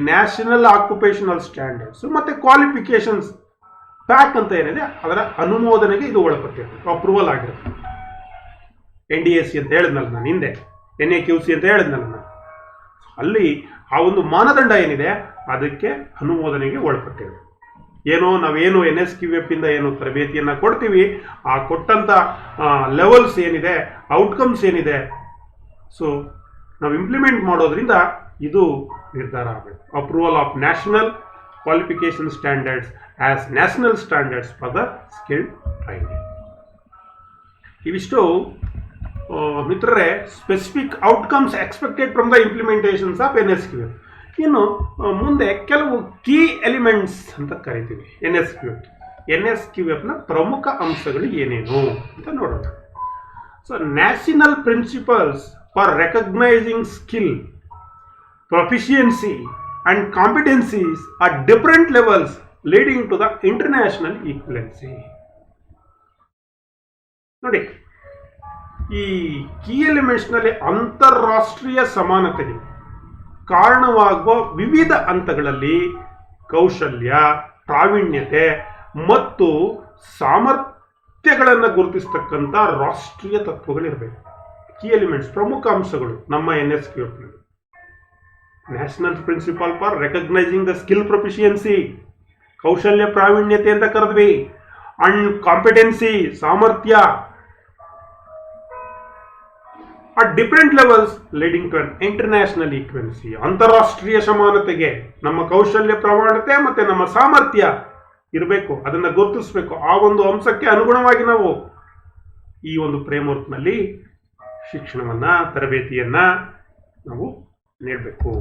ನ್ಯಾಷನಲ್ ಆಕ್ಯುಪೇಷನಲ್ ಸ್ಟ್ಯಾಂಡರ್ಡ್ಸ್ ಮತ್ತು ಕ್ವಾಲಿಫಿಕೇಶನ್ಸ್ ಪ್ಯಾಕ್ ಅಂತ ಏನಿದೆ ಅದರ ಅನುಮೋದನೆಗೆ ಇದು ಒಳಪಟ್ಟಿರುತ್ತೆ, ಅಪ್ರೂವಲ್ ಆಗಿರುತ್ತೆ. NDAC ಅಂತ ಹೇಳಿದ್ನಲ್ಲ ನಾನು ಹಿಂದೆ, NAQC ಅಂತ ಹೇಳಿದ್ನಲ್ಲ ನಾನು, ಅಲ್ಲಿ ಆ ಒಂದು ಮಾನದಂಡ ಏನಿದೆ ಅದಕ್ಕೆ ಅನುಮೋದನೆಗೆ ಒಳಪಟ್ಟಿದೆ. ನಾವೇನು NSQF ಇಂದ ಏನು ತರಬೇತಿಯನ್ನು ಕೊಡ್ತೀವಿ, ಆ ಕೊಟ್ಟಂಥ ಲೆವೆಲ್ಸ್ ಏನಿದೆ, ಔಟ್ಕಮ್ಸ್ ಏನಿದೆ, ಸೊ ನಾವು ಇಂಪ್ಲಿಮೆಂಟ್ ಮಾಡೋದ್ರಿಂದ ಇದು ನಿರ್ಧಾರ ಆಗಬೇಕು. Approval of national qualification standards as national standards for the skill training. ಇವಿಷ್ಟು ಮಿತ್ರರೇ specific outcomes expected from the implementations of NSQF. ಇನ್ನು ಮುಂದೆ ಕೆಲವು ಕೀ ಎಲಿಮೆಂಟ್ಸ್ ಅಂತ ಕರಿತೀವಿ NSQFನ ಪ್ರಮುಖ ಅಂಶಗಳು ಏನೇನು ಅಂತ ನೋಡೋಣ. So national principles for recognising skill, proficiency and competencies at different levels leading to the international equivalency. ನೋಡಿ, ಈ ಕೀ ಎಲಿಮೆಂಟ್ಸ್ನಲ್ಲಿ ಅಂತಾರಾಷ್ಟ್ರೀಯ ಸಮಾನತೆಗೆ ಕಾರಣವಾಗುವ ವಿವಿಧ ಹಂತಗಳಲ್ಲಿ ಕೌಶಲ್ಯ, ಪ್ರಾವೀಣ್ಯತೆ ಮತ್ತು ಸಾಮರ್ಥ್ಯಗಳನ್ನು ಗುರುತಿಸ್ತಕ್ಕಂಥ ರಾಷ್ಟ್ರೀಯ ತತ್ವಗಳಿರಬೇಕು. ಕೀ ಎಲಿಮೆಂಟ್ಸ್, ಪ್ರಮುಖ ಅಂಶಗಳು ನಮ್ಮ NSQFನಲ್ಲಿ. National principle for recognising the skill proficiency, ಕೌಶಲ್ಯ ಪ್ರಾವೀಣ್ಯತೆ ಅಂತ ಕರೆದ್ವಿ. ಅಂಡ್ ಕಾಂಪಿಟೆನ್ಸಿ, ಸಾಮರ್ಥ್ಯ, at different levels leading to an international equivalency, ಅಂತಾರಾಷ್ಟ್ರೀಯ ಸಮಾನತೆಗೆ ನಮ್ಮ ಕೌಶಲ್ಯ ಪ್ರಮಾಣತೆ ಮತ್ತು ನಮ್ಮ ಸಾಮರ್ಥ್ಯ ಇರಬೇಕು, ಅದನ್ನು ಗುರುತಿಸಬೇಕು. ಆ ಒಂದು ಅಂಶಕ್ಕೆ ಅನುಗುಣವಾಗಿ ನಾವು ಈ ಒಂದು ಫ್ರೇಮ್ವರ್ಕ್ನಲ್ಲಿ ಶಿಕ್ಷಣವನ್ನು, ತರಬೇತಿಯನ್ನು ನಾವು ನೀಡಬೇಕು.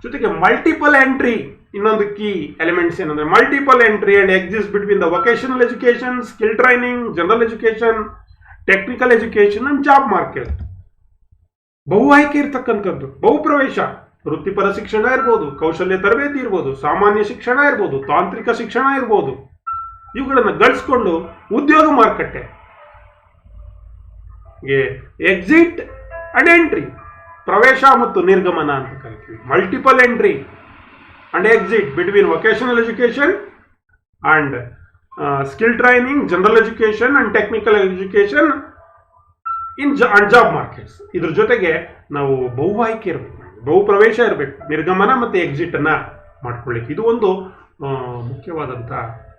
ಜೊತೆಗೆ ಮಲ್ಟಿಪಲ್ ಎಂಟ್ರಿ, ಇನ್ನೊಂದು ಕೀ ಎಲಿಮೆಂಟ್ಸ್ ಏನಂದರೆ multiple entry and exist between the vocational education, skill training, general education, technical education and job market. ಬಹು ಆಯ್ಕೆ ಇರ್ತಕ್ಕಂಥದ್ದು, ಬಹುಪ್ರವೇಶ, ವೃತ್ತಿಪರ ಶಿಕ್ಷಣ ಇರ್ಬೋದು, ಕೌಶಲ್ಯ ತರಬೇತಿ ಇರ್ಬೋದು, ಸಾಮಾನ್ಯ ಶಿಕ್ಷಣ ಇರ್ಬೋದು, ತಾಂತ್ರಿಕ ಶಿಕ್ಷಣ ಇರ್ಬೋದು, ಇವುಗಳನ್ನು ಗಳಿಸ್ಕೊಂಡು ಉದ್ಯೋಗ ಮಾರುಕಟ್ಟೆ, ಎಕ್ಸಿಟ್ ಅಂಡ್ ಎಂಟ್ರಿ, ಪ್ರವೇಶ ಮತ್ತು ನಿರ್ಗಮನ ಅಂತ ಕರಿತೀವಿ. Multiple entry and exit between vocational education and skill training, general education and technical education in job markets. ಇದ್ರ ಜೊತೆಗೆ ನಾವು ಬಹು ಆಯ್ಕೆ ಇರಬೇಕು, ಬಹು ಪ್ರವೇಶ ಇರಬೇಕು, ನಿರ್ಗಮನ ಮತ್ತು ಎಕ್ಸಿಟ್ ಅನ್ನ ಮಾಡ್ಕೊಳ್ಳಿಕ್ಕೆ ಇದು ಒಂದು ಮುಖ್ಯವಾದಂಥ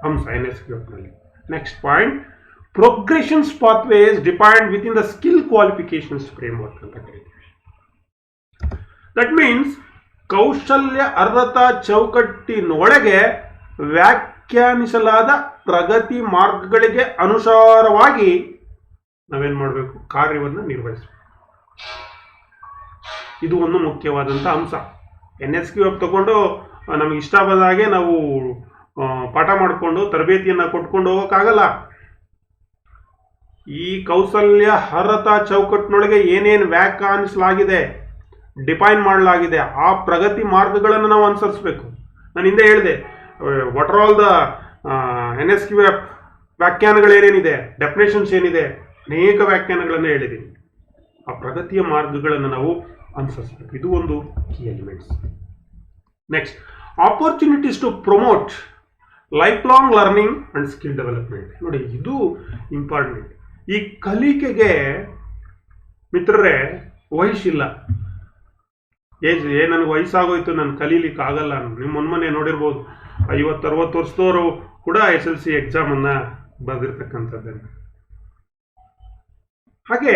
ಅಂಶ NSQF-ನಲ್ಲಿ. Next point, progressions pathways defined within the skill qualifications framework ಅಂತ ಕರೀತೀವಿ. ದಟ್ ಮೀನ್ಸ್ ಕೌಶಲ್ಯ ಅರ್ಹತಾ ಚೌಕಟ್ಟಿನೊಳಗೆ ವ್ಯಾಖ್ಯಾನಿಸಲಾದ ಪ್ರಗತಿ ಮಾರ್ಗಗಳಿಗೆ ಅನುಸಾರವಾಗಿ ನಾವೇನ್ ಮಾಡಬೇಕು, ಕಾರ್ಯವನ್ನು ನಿರ್ವಹಿಸಬೇಕು. ಇದು ಒಂದು ಮುಖ್ಯವಾದಂಥ ಅಂಶ. NSQF ತಗೊಂಡು ನಮಗೆ ಇಷ್ಟ ಬಂದ ಹಾಗೆ ನಾವು ಪಾಠ ಮಾಡಿಕೊಂಡು ತರಬೇತಿಯನ್ನು ಕೊಟ್ಕೊಂಡು ಹೋಗೋಕ್ಕಾಗಲ್ಲ. ಈ ಕೌಶಲ್ಯ ಅರ್ಹತಾ ಚೌಕಟ್ಟಿನೊಳಗೆ ಏನೇನು ವ್ಯಾಖ್ಯಾನಿಸಲಾಗಿದೆ, ಡಿಫೈನ್ ಮಾಡಲಾಗಿದೆ, ಆ ಪ್ರಗತಿ ಮಾರ್ಗಗಳನ್ನು ನಾವು ಅನುಸರಿಸಬೇಕು. ನಾನು ಹಿಂದೆ ಹೇಳಿದೆ, what are all the NSQF ವ್ಯಾಖ್ಯಾನಗಳೇನೇನಿದೆ, ಡೆಫಿನೇಷನ್ಸ್ ಏನಿದೆ, ಅನೇಕ ವ್ಯಾಖ್ಯಾನಗಳನ್ನು ಹೇಳಿದ್ದೀನಿ. ಆ ಪ್ರಗತಿಯ ಮಾರ್ಗಗಳನ್ನು ನಾವು ಅನುಸರಿಸಬೇಕು. ಇದು ಒಂದು key elements. Next, opportunities to promote life long learning and skill development. ನೋಡಿ, ಇದು ಇಂಪಾರ್ಟೆಂಟ್. ಈ ಕಲಿಕೆಗೆ ಮಿತ್ರರೇ ವಯಸ್ಸಿಲ್ಲ. ನನಗೆ ವಯಸ್ಸಾಗೋಯ್ತು, ನಾನು ಕಲೀಲಿಕ್ಕೆ ಆಗಲ್ಲ. ನಿಮ್ಮ ಮೊನ್ನೆ ನೋಡಿರ್ಬೋದು, 50-60 ವರ್ಷದವರು ಕೂಡ SSLC ಎಕ್ಸಾಮನ್ನು ಬರೆದಿರ್ತಕ್ಕಂಥದ್ದನ್ನು. ಹಾಗೆ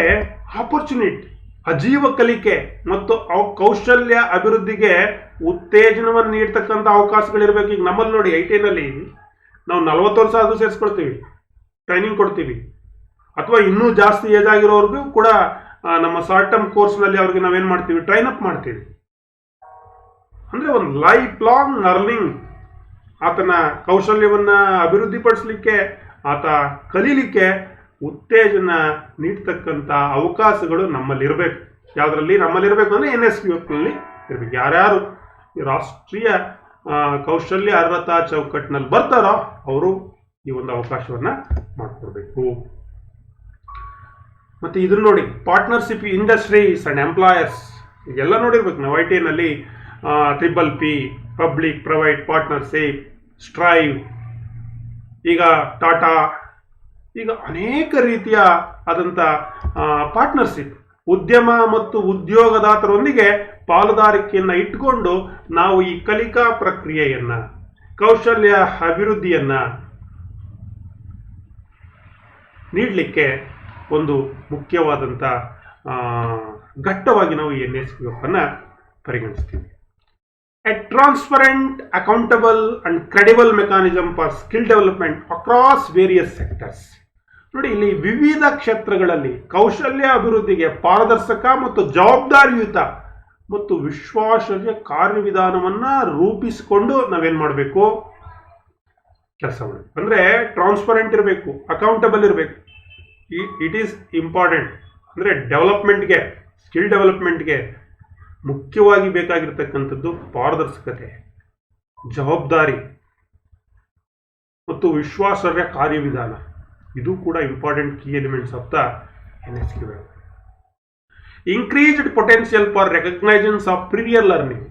ಆಪರ್ಚುನಿಟಿ, ಅಜೀವ ಕಲಿಕೆ ಮತ್ತು ಕೌಶಲ್ಯ ಅಭಿವೃದ್ಧಿಗೆ ಉತ್ತೇಜನವನ್ನು ನೀಡ್ತಕ್ಕಂಥ ಅವಕಾಶಗಳಿರ್ಬೇಕು. ಈಗ ನಮ್ಮಲ್ಲಿ ನೋಡಿ, ITನಲ್ಲಿ ನಾವು 40 ವರ್ಷ ಆದರೂ ಸೇರಿಸ್ಕೊಳ್ತೀವಿ, ಟ್ರೈನಿಂಗ್ ಕೊಡ್ತೀವಿ. ಅಥವಾ ಇನ್ನೂ ಜಾಸ್ತಿ ಏಜ್ ಆಗಿರೋರ್ಗೂ ಕೂಡ ನಮ್ಮ ಶಾರ್ಟ್ ಟರ್ಮ್ ಕೋರ್ಸ್ನಲ್ಲಿ ಅವ್ರಿಗೆ ನಾವೇನು ಮಾಡ್ತೀವಿ, ಟ್ರೈನ್ ಅಪ್ ಮಾಡ್ತೀವಿ. ಅಂದರೆ ಒಂದು ಲೈಫ್ ಲಾಂಗ್ ಲರ್ನಿಂಗ್, ಆತನ ಕೌಶಲ್ಯವನ್ನು ಅಭಿವೃದ್ಧಿಪಡಿಸಲಿಕ್ಕೆ, ಆತ ಕಲೀಲಿಕ್ಕೆ ಉತ್ತೇಜನ ನೀಡ್ತಕ್ಕಂಥ ಅವಕಾಶಗಳು ನಮ್ಮಲ್ಲಿರಬೇಕು. ಯಾವುದರಲ್ಲಿ ನಮ್ಮಲ್ಲಿರಬೇಕು ಅಂದರೆ NSQF-ನಲ್ಲಿ ಇರಬೇಕು. ಯಾರ್ಯಾರು ರಾಷ್ಟ್ರೀಯ ಕೌಶಲ್ಯ ಅರ್ಹತಾ ಚೌಕಟ್ಟಿನಲ್ಲಿ ಬರ್ತಾರೋ ಅವರು ಈ ಒಂದು ಅವಕಾಶವನ್ನು ಮಾಡಿಕೊಡ್ಬೇಕು. ಮತ್ತು ಇದನ್ನು ನೋಡಿ, ಪಾರ್ಟ್ನರ್ಶಿಪ್ ಇಂಡಸ್ಟ್ರೀಸ್ ಆ್ಯಂಡ್ ಎಂಪ್ಲಾಯರ್ಸ್ ಇದೆಲ್ಲ ನೋಡಿರ್ಬೇಕು ನಾವು. ITನಲ್ಲಿ PPP, public private partnership, strive, ಈಗ ಟಾಟಾ, ಈಗ ಅನೇಕ ರೀತಿಯ ಆದಂಥ ಪಾರ್ಟ್ನರ್ಶಿಪ್, ಉದ್ಯಮ ಮತ್ತು ಉದ್ಯೋಗದಾತರೊಂದಿಗೆ ಪಾಲುದಾರಿಕೆಯನ್ನು ಇಟ್ಟುಕೊಂಡು ನಾವು ಈ ಕಲಿಕಾ ಪ್ರಕ್ರಿಯೆಯನ್ನು, ಕೌಶಲ್ಯ ಅಭಿವೃದ್ಧಿಯನ್ನು ನೀಡಲಿಕ್ಕೆ ಒಂದು ಮುಖ್ಯವಾದಂಥ ಘಟ್ಟವಾಗಿ ನಾವು NSQF-ಅನ್ನು ಪರಿಗಣಿಸ್ತೀವಿ. A transparent, accountable and credible mechanism for skill development across various sectors. ನೋಡಿ, ಇಲ್ಲಿ ವಿವಿಧ ಕ್ಷೇತ್ರಗಳಲ್ಲಿ ಕೌಶಲ್ಯ ಅಭಿವೃದ್ಧಿಗೆ ಪಾರದರ್ಶಕ ಮತ್ತು ಜವಾಬ್ದಾರಿಯುತ ಮತ್ತು ವಿಶ್ವಾಸಾರ್ಹ ಕಾರ್ಯವಿಧಾನವನ್ನು ರೂಪಿಸಿಕೊಂಡು ನಾವೇನು ಮಾಡಬೇಕು, ಕೆಲಸ ಮಾಡಬೇಕು. ಅಂದರೆ ಟ್ರಾನ್ಸ್ಪರೆಂಟ್ ಇರಬೇಕು, ಅಕೌಂಟಬಲ್ ಇರಬೇಕು. It is important. ಅಂದರೆ ಡೆವಲಪ್ಮೆಂಟ್ಗೆ, ಸ್ಕಿಲ್ ಡೆವಲಪ್ಮೆಂಟ್ಗೆ ಮುಖ್ಯವಾಗಿ ಬೇಕಾಗಿರ್ತಕ್ಕಂಥದ್ದು ಪಾರದರ್ಶಕತೆ, ಜವಾಬ್ದಾರಿ ಮತ್ತು ವಿಶ್ವಾಸಾರ್ಹ ಕಾರ್ಯವಿಧಾನ. ಇದು ಕೂಡ important key elements of the NSQF. Increased potential for recognitions of prior learning.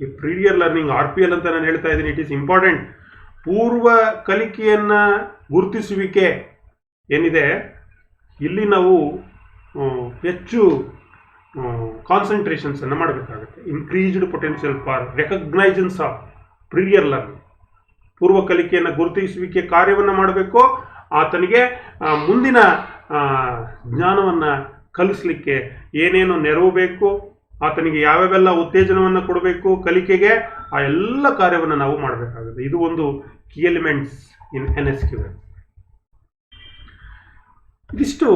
ಈ ಪ್ರೀರಿಯರ್ ಲರ್ನಿಂಗ್ RPL ಅಂತ ನಾನು ಹೇಳ್ತಾ ಇದ್ದೀನಿ. It is important. ಪೂರ್ವ ಕಲಿಕೆಯನ್ನು ಗುರುತಿಸುವಿಕೆ ಏನಿದೆ, ಇಲ್ಲಿ ನಾವು ಹೆಚ್ಚು ಕಾನ್ಸಂಟ್ರೇಷನ್ಸನ್ನು ಮಾಡಬೇಕಾಗುತ್ತೆ. Increased potential for recognitions of prior learning, ಪೂರ್ವ ಕಲಿಕೆಯನ್ನು ಗುರುತಿಸುವಿಕೆ ಕಾರ್ಯವನ್ನು ಮಾಡಬೇಕು. ಆತನಿಗೆ ಮುಂದಿನ ಜ್ಞಾನವನ್ನು ಕಲಿಸಲಿಕ್ಕೆ ಏನೇನು ನೆರವು ಬೇಕು, ಆತನಿಗೆ ಯಾವ್ಯಾವೆಲ್ಲ ಉತ್ತೇಜನವನ್ನು ಕೊಡಬೇಕು ಕಲಿಕೆಗೆ, ಆ ಎಲ್ಲ ಕಾರ್ಯವನ್ನು ನಾವು ಮಾಡಬೇಕಾಗುತ್ತೆ. ಇದು ಒಂದು ಕೀ ಎಲಿಮೆಂಟ್ಸ್ ಇನ್ NSQF. ಇದಿಷ್ಟು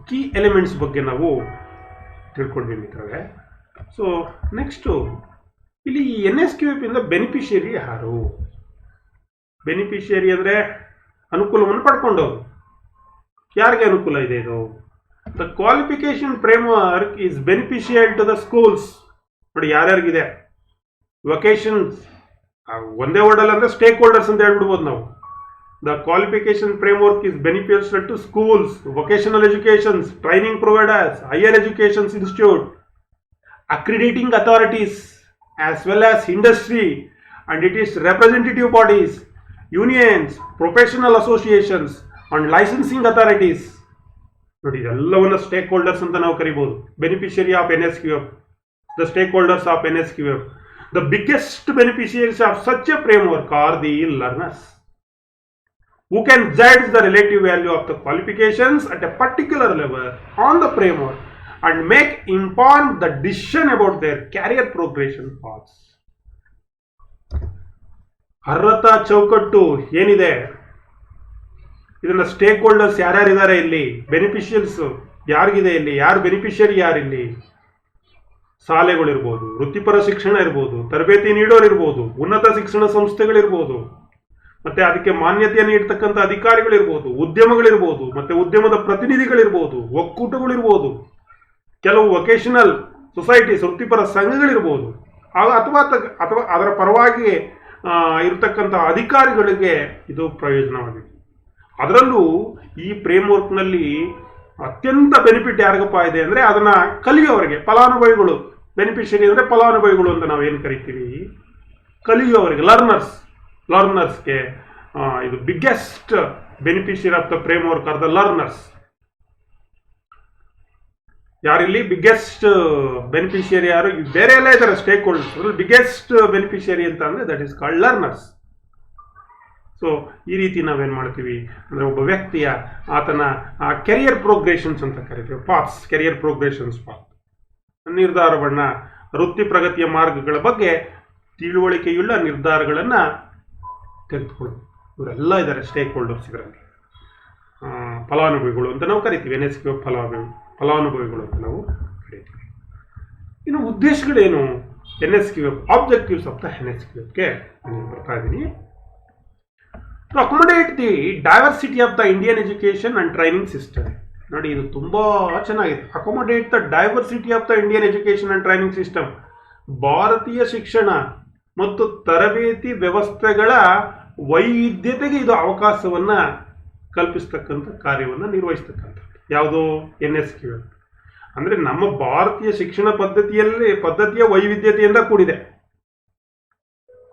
ಕೀ ಎಲಿಮೆಂಟ್ಸ್ ಬಗ್ಗೆ ನಾವು ತಿಳ್ಕೊಂಡ್ವಿ ಮಿತ್ರರೇ. ಸೊ ನೆಕ್ಸ್ಟು, ಇಲ್ಲಿ ಈ NSQF-ಇಂದ ಬೆನಿಫಿಷಿಯರಿ ಯಾರು? ಬೆನಿಫಿಷಿಯರಿ ಅಂದರೆ ಅನುಕೂಲವನ್ನು ಪಡ್ಕೊಂಡವರು. ಯಾರಿಗೆ ಅನುಕೂಲ ಇದೆ ಇದು? The qualification framework is beneficial to the schools. ನೋಡಿ, ಯಾರ್ಯಾರಿಗಿದೆ ವೊಕೇಶನ್ಸ್, ಒಂದೇ ವರ್ಡಲ್ಲಿ ಅಂದರೆ ಸ್ಟೇಕ್ ಹೋಲ್ಡರ್ಸ್ ಅಂತ ಹೇಳ್ಬಿಡ್ಬೋದು ನಾವು. The qualification framework is beneficial to schools, vocational educations, training providers, higher education institute, accrediting authorities, as well as industry, and it is representative bodies, unions, professional associations and licensing authorities. ನೋಡಿ, ಇದೆಲ್ಲವನ್ನ stake holders ಅಂತ ನಾವು ಕರಿಬಹುದು. Beneficiary of NSQF, the stake holders of NSQF. The biggest beneficiaries of such a framework are the learners, who can judge the relative value of the qualifications at a particular level on the framework and make informed the decision about their career progression paths. ಅರ್ಹತಾ ಚೌಕಟ್ಟು ಏನಿದೆ, ಇದನ್ನ stake holders ಯಾರ್ಯಾರಿದ್ದಾರೆ ಇಲ್ಲಿ, ಬೆನಿಫಿಷಿಯಲ್ಸ್ ಯಾರಿಗಿದೆ ಇಲ್ಲಿ, ಯಾರು beneficiary ಯಾರಿಲ್ಲಿ, ಶಾಲೆಗಳಿರ್ಬೋದು, ವೃತ್ತಿಪರ ಶಿಕ್ಷಣ ಇರ್ಬೋದು, ತರಬೇತಿ ನೀಡೋರಿರ್ಬೋದು, ಉನ್ನತ ಶಿಕ್ಷಣ ಸಂಸ್ಥೆಗಳಿರ್ಬೋದು, ಮತ್ತೆ ಅದಕ್ಕೆ ಮಾನ್ಯತೆ ನೀಡ್ತಕ್ಕಂಥ ಅಧಿಕಾರಿಗಳಿರ್ಬೋದು, ಉದ್ಯಮಗಳಿರ್ಬೋದು, ಮತ್ತೆ ಉದ್ಯಮದ ಪ್ರತಿನಿಧಿಗಳಿರ್ಬೋದು, ಒಕ್ಕೂಟಗಳಿರ್ಬೋದು, ಕೆಲವು ವೊಕೇಶನಲ್ ಸೊಸೈಟೀಸ್, ವೃತ್ತಿಪರ ಸಂಘಗಳಿರ್ಬೋದು, ಅಥವಾ ಅದರ ಪರವಾಗಿ ಇರತಕ್ಕಂಥ ಅಧಿಕಾರಿಗಳಿಗೆ ಇದು ಪ್ರಯೋಜನವಾಗಿದೆ. ಅದರಲ್ಲೂ ಈ ಫ್ರೇಮ್ವರ್ಕ್ನಲ್ಲಿ ಅತ್ಯಂತ ಬೆನಿಫಿಟ್ ಯಾರಿಗಪ್ಪ ಇದೆ ಅಂದರೆ ಅದನ್ನು ಕಲಿಯೋವರಿಗೆ, ಫಲಾನುಭವಿಗಳು. ಬೆನಿಫಿಷರಿ ಅಂದರೆ ಫಲಾನುಭವಿಗಳು ಅಂತ ನಾವೇನು ಕರಿತೀವಿ, ಕಲಿಯೋವರಿಗೆ, ಲರ್ನರ್ಸ್ಗೆ ಇದು biggest beneficiary of the framework are the learners. ಯಾರಿಲ್ಲಿ ಬಿಗ್ಗೆಸ್ಟ್ ಬೆನಿಫಿಷಿಯರಿ ಯಾರು, ಬೇರೆ ಎಲ್ಲ ಇದ್ದಾರೆ ಸ್ಟೇಕ್ ಹೋಲ್ಡರ್ಸ್, ಅದ್ರಲ್ಲಿ ಬಿಗ್ಗೆಸ್ಟ್ ಬೆನಿಫಿಷಿಯರಿ ಅಂತ ಅಂದರೆ that is called learners. So ಈ ರೀತಿ ನಾವೇನು ಮಾಡ್ತೀವಿ ಅಂದರೆ ಒಬ್ಬ ವ್ಯಕ್ತಿಯ ಆತನ ಕೆರಿಯರ್ ಪ್ರೋಗ್ರೆಷನ್ಸ್ ಅಂತ ಕರಿತೀವಿ, ಪಾತ್ಸ್, ಕೆರಿಯರ್ ಪ್ರೋಗ್ರೆಷನ್ಸ್ ಪಾತ್, ನಿರ್ಧಾರವನ್ನ, ವೃತ್ತಿ ಪ್ರಗತಿಯ ಮಾರ್ಗಗಳ ಬಗ್ಗೆ ತಿಳುವಳಿಕೆಯುಳ್ಳ ನಿರ್ಧಾರಗಳನ್ನು ತೆಗೆದುಕೊಳ್ಳೋದು. ಇವರೆಲ್ಲ ಇದ್ದಾರೆ ಸ್ಟೇಕ್ ಹೋಲ್ಡರ್ಸ್. ಇದರಲ್ಲಿ ಫಲಾನುಭವಿಗಳು ಅಂತ ನಾವು ಕರಿತೀವಿ, NSQF ಫಲಾನುಭವಿಗಳು ಅಂತ ನಾವು ಕರಿತೀವಿ. ಇನ್ನು ಉದ್ದೇಶಗಳೇನು NSQF, ಆಬ್ಜೆಕ್ಟಿವ್ಸ್ ಆಫ್ ದ NSQFಗೆ ನಾನು ಬರ್ತಾ ಇದ್ದೀನಿ. To accommodate the diversity of the Indian education and training system. ನೋಡಿ, ಇದು ತುಂಬಾ ಚೆನ್ನಾಗಿದೆ. Accommodate the diversity of the Indian education and training system. ಭಾರತೀಯ ಶಿಕ್ಷಣ ಮತ್ತು ತರಬೇತಿ ವ್ಯವಸ್ಥೆಗಳ ವೈವಿಧ್ಯತೆಗೆ ಇದು ಅವಕಾಶವನ್ನ ಕಲ್ಪಿಸ್ತಕ್ಕಂಥ ಕಾರ್ಯವನ್ನು ನಿರ್ವಹಿಸ್ತಕ್ಕಂಥದ್ದು ಯಾವುದು NSQF. ಅಂದರೆ ನಮ್ಮ ಭಾರತೀಯ ಶಿಕ್ಷಣ ಪದ್ಧತಿಯ ವೈವಿಧ್ಯತೆಯಿಂದ ಕೂಡಿದೆ,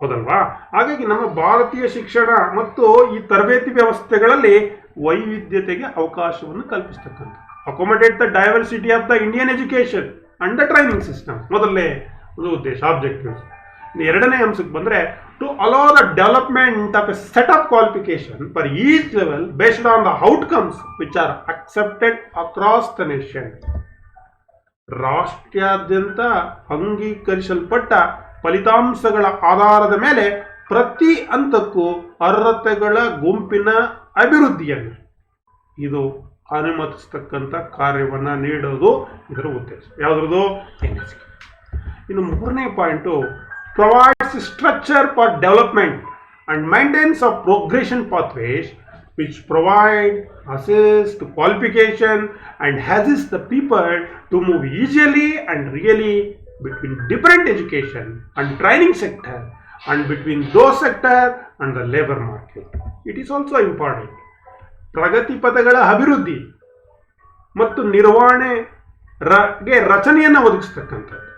ಹೌದಲ್ವಾ? ಹಾಗಾಗಿ ನಮ್ಮ ಭಾರತೀಯ ಶಿಕ್ಷಣ ಮತ್ತು ಈ ತರಬೇತಿ ವ್ಯವಸ್ಥೆಗಳಲ್ಲಿ ವೈವಿಧ್ಯತೆಗೆ ಅವಕಾಶವನ್ನು ಕಲ್ಪಿಸ್ತಕ್ಕಂಥ. Accommodate the diversity of the Indian education and the training system ಮೊದಲನೇ ಒಂದು ಉದ್ದೇಶ, ಆಬ್ಜೆಕ್ಟಿವ್ಸ್. ಎರಡನೇ ಅಂಶಕ್ಕೆ ಬಂದರೆ to allow the development of a set of qualification for each level based on the outcomes which are accepted across the nation. ರಾಷ್ಟ್ರಾದ್ಯಂತ ಅಂಗೀಕರಿಸಲ್ಪಟ್ಟ ಫಲಿತಾಂಶಗಳ ಆಧಾರದ ಮೇಲೆ ಪ್ರತಿ ಹಂತಕ್ಕೂ ಅರ್ಹತೆಗಳ ಗುಂಪಿನ ಅಭಿವೃದ್ಧಿಯನ್ನು ಇದು ಅನುಮತಿಸ್ತಕ್ಕಂಥ ಕಾರ್ಯವನ್ನು ನೀಡೋದು ಇದರ ಉದ್ದೇಶ. ಯಾವುದ್ರದ್ದು? NSQF. ಇನ್ನು ಮೂರನೇ point, provides structure for development and maintenance of progression pathways which provide access to qualification and assist the people to move easily and really between different education and training sector and between those sector and the labor market. It is also important. ಪ್ರಗತಿ ಪಥಗಳ ಅಭಿವೃದ್ಧಿ ಮತ್ತು ನಿರ್ವಹಣೆಗೆ ರಚನೆಯನ್ನು ಒದಗಿಸ್ತಕ್ಕಂಥದ್ದು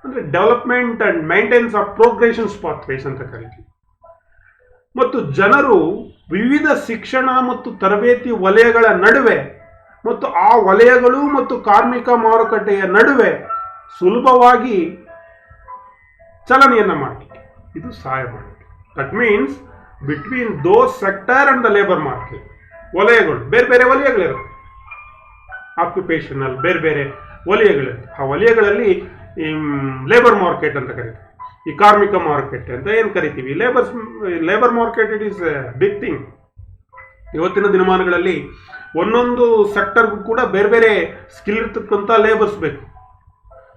ಅಂದರೆ development and maintenance of progressions pathways ಅಂತ ಕರಿತೀವಿ. ಮತ್ತು ಜನರು ವಿವಿಧ ಶಿಕ್ಷಣ ಮತ್ತು ತರಬೇತಿ ವಲಯಗಳ ನಡುವೆ ಮತ್ತು ಆ ವಲಯಗಳು ಮತ್ತು ಕಾರ್ಮಿಕ ಮಾರುಕಟ್ಟೆಯ ನಡುವೆ ಸುಲಭವಾಗಿ ಚಲನೆಯನ್ನು ಮಾಡಲಿಕ್ಕೆ ಇದು ಸಹಾಯ ಮಾಡುತ್ತೆ. That means between those sector and the labour market. ವಲಯಗಳು ಬೇರೆ ಬೇರೆ ವಲಯಗಳಿರುತ್ತೆ, ಆಕ್ಯುಪೇಷನಲ್ ಬೇರೆ ಬೇರೆ ವಲಯಗಳಿರುತ್ತೆ. ಆ ವಲಯಗಳಲ್ಲಿ ಲೇಬರ್ ಮಾರ್ಕೆಟ್ ಅಂತ ಕರಿತೀವಿ, ಈ ಕಾರ್ಮಿಕ ಮಾರುಕಟ್ಟೆ ಅಂತ ಏನು ಕರಿತೀವಿ. Labour market it is big thing. ಇವತ್ತಿನ ದಿನಮಾನಗಳಲ್ಲಿ ಒಂದೊಂದು ಸೆಕ್ಟರ್ಗೂ ಕೂಡ ಬೇರೆ ಬೇರೆ ಸ್ಕಿಲ್ ಇರ್ತಕ್ಕಂಥ ಲೇಬರ್ಸ್ ಬೇಕು.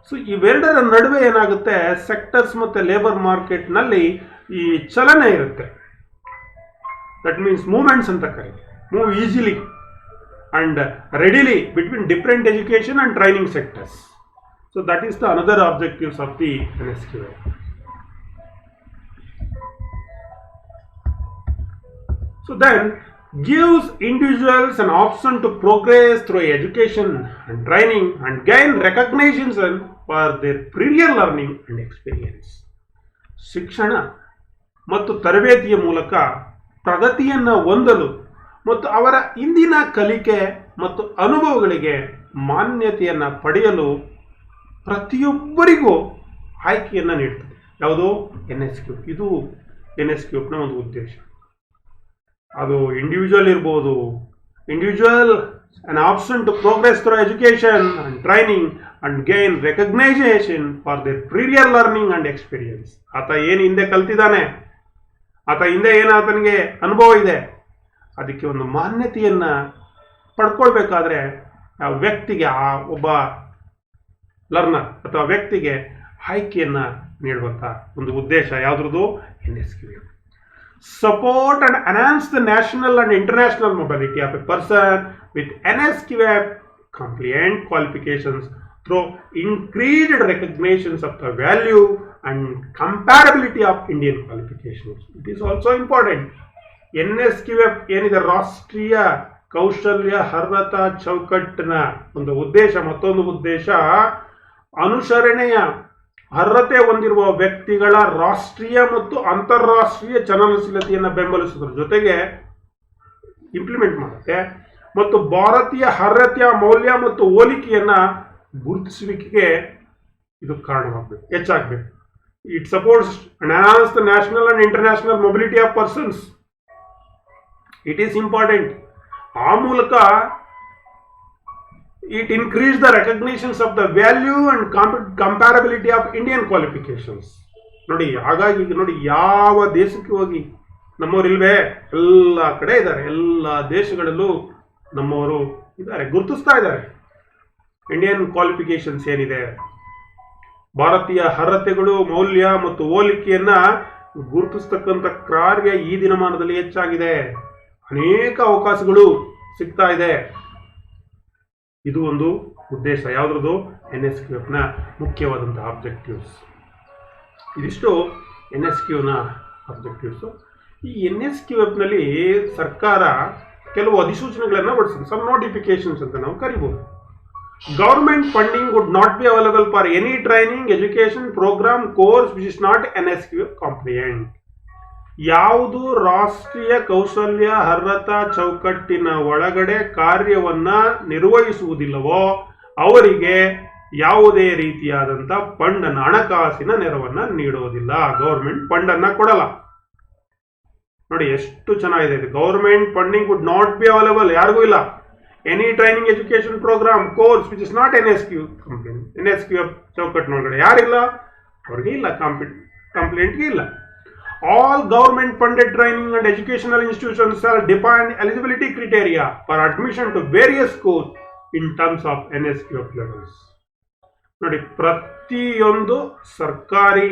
ಸೊ ಇವೆರಡರ ನಡುವೆ ಏನಾಗುತ್ತೆ, ಸೆಕ್ಟರ್ಸ್ ಮತ್ತು ಲೇಬರ್ ಮಾರ್ಕೆಟ್ನಲ್ಲಿ ಈ ಚಲನೆ ಇರುತ್ತೆ. ದಟ್ ಮೀನ್ಸ್ ಮೂವ್ಮೆಂಟ್ಸ್ ಅಂತ ಕರೀತೀವಿ. Move easily and readily between different education and training sectors. So that is the another objectives of the NSQF. So then gives individuals an option to progress through education and training and gain recognition for their prior learning and experience. ಶಿಕ್ಷಣ ಮತ್ತು ತರಬೇತಿಯ ಮೂಲಕ ಪ್ರಗತಿಯನ್ನು ಹೊಂದಲು ಮತ್ತು ಅವರ ಇಂದಿನ ಕಲಿಕೆ ಮತ್ತು ಅನುಭವಗಳಿಗೆ ಮಾನ್ಯತೆಯನ್ನು ಪಡೆಯಲು ಪ್ರತಿಯೊಬ್ಬರಿಗೂ ಆಯ್ಕೆಯನ್ನು ನೀಡ್ತದೆ. ಯಾವುದು? NSQ. ಇದು NSQನ ಒಂದು ಉದ್ದೇಶ. ಅದು ಇಂಡಿವಿಜುವಲ್ ಇರ್ಬೋದು, individual an option to progress through education and training and gain recognition for their prior learning and experience. ಆತ ಏನು ಹಿಂದೆ ಕಲ್ತಿದ್ದಾನೆ, ಆತ ಹಿಂದೆ ಏನು ಆತನಿಗೆ ಅನುಭವ ಇದೆ, ಅದಕ್ಕೆ ಒಂದು ಮಾನ್ಯತೆಯನ್ನು ಪಡ್ಕೊಳ್ಬೇಕಾದ್ರೆ ಆ ವ್ಯಕ್ತಿಗೆ, ಆ ಒಬ್ಬ ಲರ್ನರ್ ಅಥವಾ ವ್ಯಕ್ತಿಗೆ ಆಯ್ಕೆಯನ್ನು ನೀಡುವಂಥ ಒಂದು ಉದ್ದೇಶ ಯಾವುದ್ರದ್ದು? NSQ. Support and enhance the national and international mobility of a person with NSQF compliant qualifications through increased recognitions of the value and comparability of Indian qualifications. It is also important. NSQF ಏನಿದೆ, ರಾಷ್ಟ್ರೀಯ ಕೌಶಲ್ಯ ಅರ್ಹತಾ ಚೌಕಟ್ಟಿನ ಒಂದು ಉದ್ದೇಶ, ಮತ್ತೊಂದು ಉದ್ದೇಶ ಅನುಸರಣೆಯ ಅರ್ಹತೆ ಹೊಂದಿರುವ ವ್ಯಕ್ತಿಗಳ ರಾಷ್ಟ್ರೀಯ ಮತ್ತು ಅಂತಾರಾಷ್ಟ್ರೀಯ ಚಲನಶೀಲತೆಯನ್ನು ಬೆಂಬಲಿಸುವುದರ ಜೊತೆಗೆ ಇಂಪ್ಲಿಮೆಂಟ್ ಮಾಡುತ್ತೆ ಮತ್ತು ಭಾರತೀಯ ಅರ್ಹತೆಯ ಮೌಲ್ಯ ಮತ್ತು ಹೋಲಿಕೆಯನ್ನು ಗುರುತಿಸುವಿಕೆಗೆ ಇದು ಕಾರಣವಾಗಬೇಕು, ಹೆಚ್ಚಾಗಬೇಕು. It supports and enhance the national and international mobility of persons. It is important. ಆ ಮೂಲಕ it increased the recognitions of the value and comparability of Indian qualifications. ನೋಡಿ, ಹಾಗಾಗಿ ನೋಡಿ, ಯಾವ ದೇಶಕ್ಕೆ ಹೋಗಿ ನಮ್ಮವರಿಲ್ವೇ? ಎಲ್ಲ ಕಡೆ ಇದ್ದಾರೆ, ಎಲ್ಲ ದೇಶಗಳಲ್ಲೂ ನಮ್ಮವರು ಇದ್ದಾರೆ, ಗುರುತಿಸ್ತಾ ಇದ್ದಾರೆ. ಇಂಡಿಯನ್ ಕ್ವಾಲಿಫಿಕೇಶನ್ಸ್ ಏನಿದೆ, ಭಾರತೀಯ ಅರ್ಹತೆಗಳು, ಮೌಲ್ಯ ಮತ್ತು ಹೋಲಿಕೆಯನ್ನ ಗುರುತಿಸ್ತಕ್ಕಂಥ ಕಾರ್ಯ ಈ ದಿನಮಾನದಲ್ಲಿ ಹೆಚ್ಚಾಗಿದೆ. ಅನೇಕ ಅವಕಾಶಗಳು ಸಿಗ್ತಾ ಇದೆ. ಇದು ಒಂದು ಉದ್ದೇಶ. ಯಾವುದ್ರದ್ದು? NSQFನ ಮುಖ್ಯವಾದಂತಹ ಆಬ್ಜೆಕ್ಟಿವ್ಸ್. ಇದಿಷ್ಟು NSQನ ಆಬ್ಜೆಕ್ಟಿವ್ಸು. ಈ NSQFನಲ್ಲಿ ಸರ್ಕಾರ ಕೆಲವು ಅಧಿಸೂಚನೆಗಳನ್ನು ಹೊರಡಿಸಿದೆ. ಸಮ್ ನೋಟಿಫಿಕೇಶನ್ಸ್ ಅಂತ ನಾವು ಕರಿಬಹುದು. Government funding would not be available for any training, education programme, course which is not NSQF compliant. ಯಾವುದು ರಾಷ್ಟ್ರೀಯ ಕೌಶಲ್ಯ ಅರ್ಹತಾ ಚೌಕಟ್ಟಿನ ಒಳಗಡೆ ಕಾರ್ಯವನ್ನ ನಿರ್ವಹಿಸುವುದಿಲ್ಲವೋ ಅವರಿಗೆ ಯಾವುದೇ ರೀತಿಯಾದಂಥ ಫಂಡ್ ಅನ್ನು, ಹಣಕಾಸಿನ ನೆರವನ್ನ ನೀಡೋದಿಲ್ಲ. ಗೌರ್ಮೆಂಟ್ ಫಂಡ್ ಅನ್ನ ಕೊಡಲ್ಲ. ನೋಡಿ ಎಷ್ಟು ಚೆನ್ನಾಗಿದೆ ಇದು. Government funding would not be available, ಯಾರಿಗೂ ಇಲ್ಲ. Any training, education programme, course which is not NSQF ಚೌಕಟ್ಟಿನೊಳಗಡೆ ಯಾರಿಲ್ಲ, ಅವ್ರಿಗೆ ಇಲ್ಲ, ಕಂಪ್ಲೇಂಟ್ಗೆ ಇಲ್ಲ. All government funded training and educational institutions shall define eligibility criteria for admission to various schools in terms of NSQF levels. ನೋಡಿ, ಪ್ರತಿಯೊಂದು ಸರ್ಕಾರಿ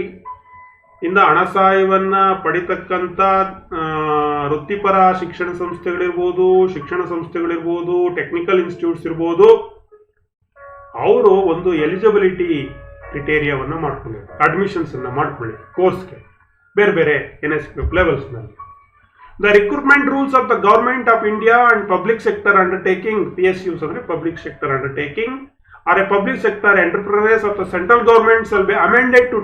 ಇಂದ ಹಣ ಸಹಾಯವನ್ನ ಪಡಿತಕ್ಕಂಥ ವೃತ್ತಿಪರ ಶಿಕ್ಷಣ ಸಂಸ್ಥೆಗಳಿರ್ಬೋದು, ಶಿಕ್ಷಣ ಸಂಸ್ಥೆಗಳಿರ್ಬೋದು, ಟೆಕ್ನಿಕಲ್ ಇನ್ಸ್ಟಿಟ್ಯೂಟ್ಸ್ ಇರ್ಬೋದು, ಅವರು ಒಂದು ಎಲಿಜಿಬಿಲಿಟಿ ಕ್ರಿಟೇರಿಯಾವನ್ನು ಮಾಡ್ಕೊಳ್ಳಿ, ಅಡ್ಮಿಷನ್ಸ್ ಅನ್ನ ಮಾಡ್ಕೊಳ್ಳಿ ಕೋರ್ಸ್ಗೆ ಬೇರೆ ಬೇರೆ NSQF ಲೆವೆಲ್ಸ್ನಲ್ಲಿ. The recruitment rules of the government of India and public sector undertaking, PSUs ಅಂದರೆ public sector undertaking, or a public sector enterprises of the central government shall be amended to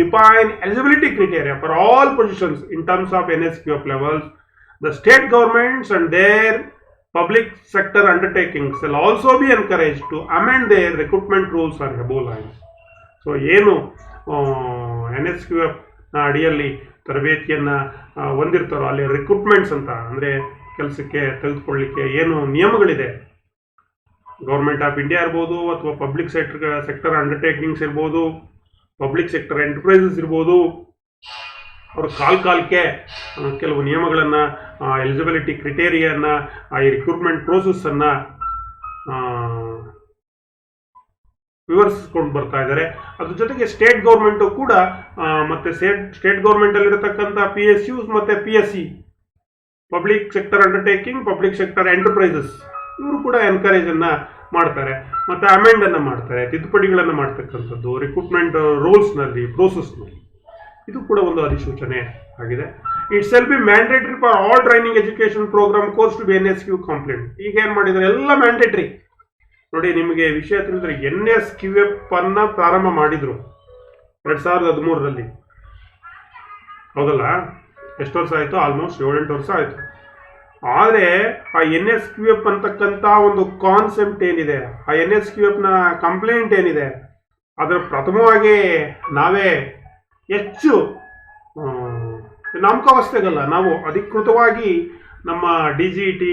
define eligibility criteria for all positions in terms of NSQF levels. The state governments and their public sector undertakings shall also be encouraged to amend their recruitment rules on above lines. So ಏನು NSQF ಅಡಿಯಲ್ಲಿ ತರಬೇತಿಯನ್ನು ಹೊಂದಿರ್ತಾರೋ ಅಲ್ಲಿ recruitments ಅಂತ ಅಂದರೆ ಕೆಲಸಕ್ಕೆ ತೆಗೆದುಕೊಳ್ಳಲಿಕ್ಕೆ ಏನು ನಿಯಮಗಳಿದೆ, government of India ಇರ್ಬೋದು ಅಥವಾ ಪಬ್ಲಿಕ್ ಸೆಕ್ಟರ್ ಅಂಡರ್ಟೇಕಿಂಗ್ಸ್ ಇರ್ಬೋದು, ಪಬ್ಲಿಕ್ ಸೆಕ್ಟರ್ ಎಂಟರ್ಪ್ರೈಸಸ್ ಇರ್ಬೋದು, ಅವರು ಕಾಲಕ್ಕೆ ಕೆಲವು ನಿಯಮಗಳನ್ನು, ಎಲಿಜಿಬಿಲಿಟಿ ಕ್ರಿಟೇರಿಯಾನ, ಈ ರಿಕ್ರೂಟ್ಮೆಂಟ್ ಪ್ರೋಸೆಸ್ಸನ್ನು ವಿವರಿಸಿಕೊಂಡು ಬರ್ತಾ ಇದ್ದಾರೆ. ಅದ್ರ ಜೊತೆಗೆ ಸ್ಟೇಟ್ ಗೌರ್ಮೆಂಟು ಕೂಡ ಮತ್ತೆ ಸ್ಟೇಟ್ ಗೌರ್ಮೆಂಟಲ್ಲಿರತಕ್ಕಂಥ PSUs ಮತ್ತು PSE, public sector undertaking, public sector enterprises, ಇವರು ಕೂಡ ಎನ್ಕರೇಜನ್ನು ಮಾಡ್ತಾರೆ ಮತ್ತು ಅಮೆಂಡನ್ನು ಮಾಡ್ತಾರೆ, ತಿದ್ದುಪಡಿಗಳನ್ನು ಮಾಡ್ತಕ್ಕಂಥದ್ದು ರಿಕ್ರೂಟ್ಮೆಂಟ್ ರೂಲ್ಸ್ನಲ್ಲಿ, ಪ್ರೋಸೆಸ್ನಲ್ಲಿ. ಇದು ಕೂಡ ಒಂದು ಅಧಿಸೂಚನೆ ಆಗಿದೆ. It shall be mandatory for all training education programme course to be NSQF compliant. ಈಗ ಏನು ಮಾಡಿದ್ದಾರೆ, ಎಲ್ಲ ಮ್ಯಾಂಡೇಟರಿ. ನೋಡಿ, ನಿಮಗೆ ವಿಷಯ ತಿಳಿದ್ರೆ NSQF ಅನ್ನ ಪ್ರಾರಂಭ ಮಾಡಿದ್ರು 2013ರಲ್ಲಿ, ಹೌದಲ್ಲ? ಎಷ್ಟು ವರ್ಷ ಆಯಿತು? ಆಲ್ಮೋಸ್ಟ್ 7-8 ವರ್ಷ ಆಯಿತು. ಆದರೆ ಆ NSQF ಅಂತಕ್ಕಂಥ ಒಂದು ಕಾನ್ಸೆಪ್ಟ್ ಏನಿದೆ, ಆ NSQFನ ಕಂಪ್ಲೇಂಟ್ ಏನಿದೆ, ಅದರ ಪ್ರಥಮವಾಗಿ ನಾವೇ ಹೆಚ್ಚು ನಾಮಕಾವಸ್ಥೆಗಲ್ಲ, ನಾವು ಅಧಿಕೃತವಾಗಿ ನಮ್ಮ DGT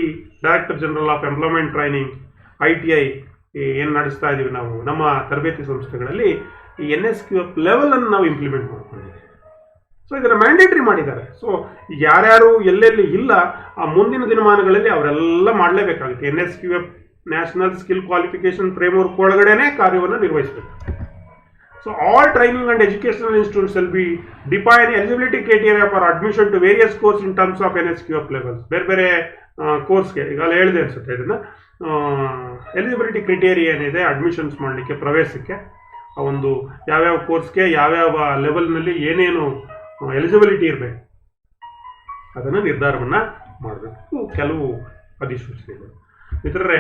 director general of employment training ITI ಏನು ನಡೆಸ್ತಾ ಇದ್ದೀವಿ ನಾವು ನಮ್ಮ ತರಬೇತಿ ಸಂಸ್ಥೆಗಳಲ್ಲಿ ಈ NSQF ಲೆವೆಲನ್ನು ನಾವು ಇಂಪ್ಲಿಮೆಂಟ್ ಮಾಡ್ಕೊಂಡಿದ್ದೀವಿ. ಸೊ ಇದನ್ನು ಮ್ಯಾಂಡೇಟ್ರಿ ಮಾಡಿದ್ದಾರೆ. ಸೊ ಯಾರ್ಯಾರು ಎಲ್ಲೆಲ್ಲಿ ಇಲ್ಲ ಆ ಮುಂದಿನ ದಿನಮಾನಗಳಲ್ಲಿ ಅವರೆಲ್ಲ ಮಾಡಲೇಬೇಕಾಗುತ್ತೆ. NSQF national skill qualification framework ಒಳಗಡೆನೇ ಕಾರ್ಯವನ್ನು ನಿರ್ವಹಿಸಬೇಕು. So all training and educational institutes will be define eligibility criteria for admission to various course in terms of NSQF levels. ಬೇರೆ ಬೇರೆ ಕೋರ್ಸ್ಗೆ ಈಗಾಗಲೇ ಹೇಳಿದೆ ಅನಿಸುತ್ತೆ ಇದನ್ನು. ಎಲಿಜಿಬಿಲಿಟಿ ಕ್ರೈಟೇರಿಯಾ ಏನಿದೆ ಅಡ್ಮಿಷನ್ಸ್ ಮಾಡಲಿಕ್ಕೆ, ಪ್ರವೇಶಕ್ಕೆ, ಆ ಒಂದು ಯಾವ್ಯಾವ ಕೋರ್ಸ್ಗೆ ಯಾವ್ಯಾವ ಲೆವೆಲ್ನಲ್ಲಿ ಏನೇನು ಎಲಿಜಿಬಿಲಿಟಿ ಇರಬೇಕು ಅದನ್ನು ನಿರ್ಧಾರವನ್ನು ಮಾಡಬೇಕು. ಕೆಲವು ಅಧಿಸೂಚನೆಗಳು. ಮಿತ್ರರೇ,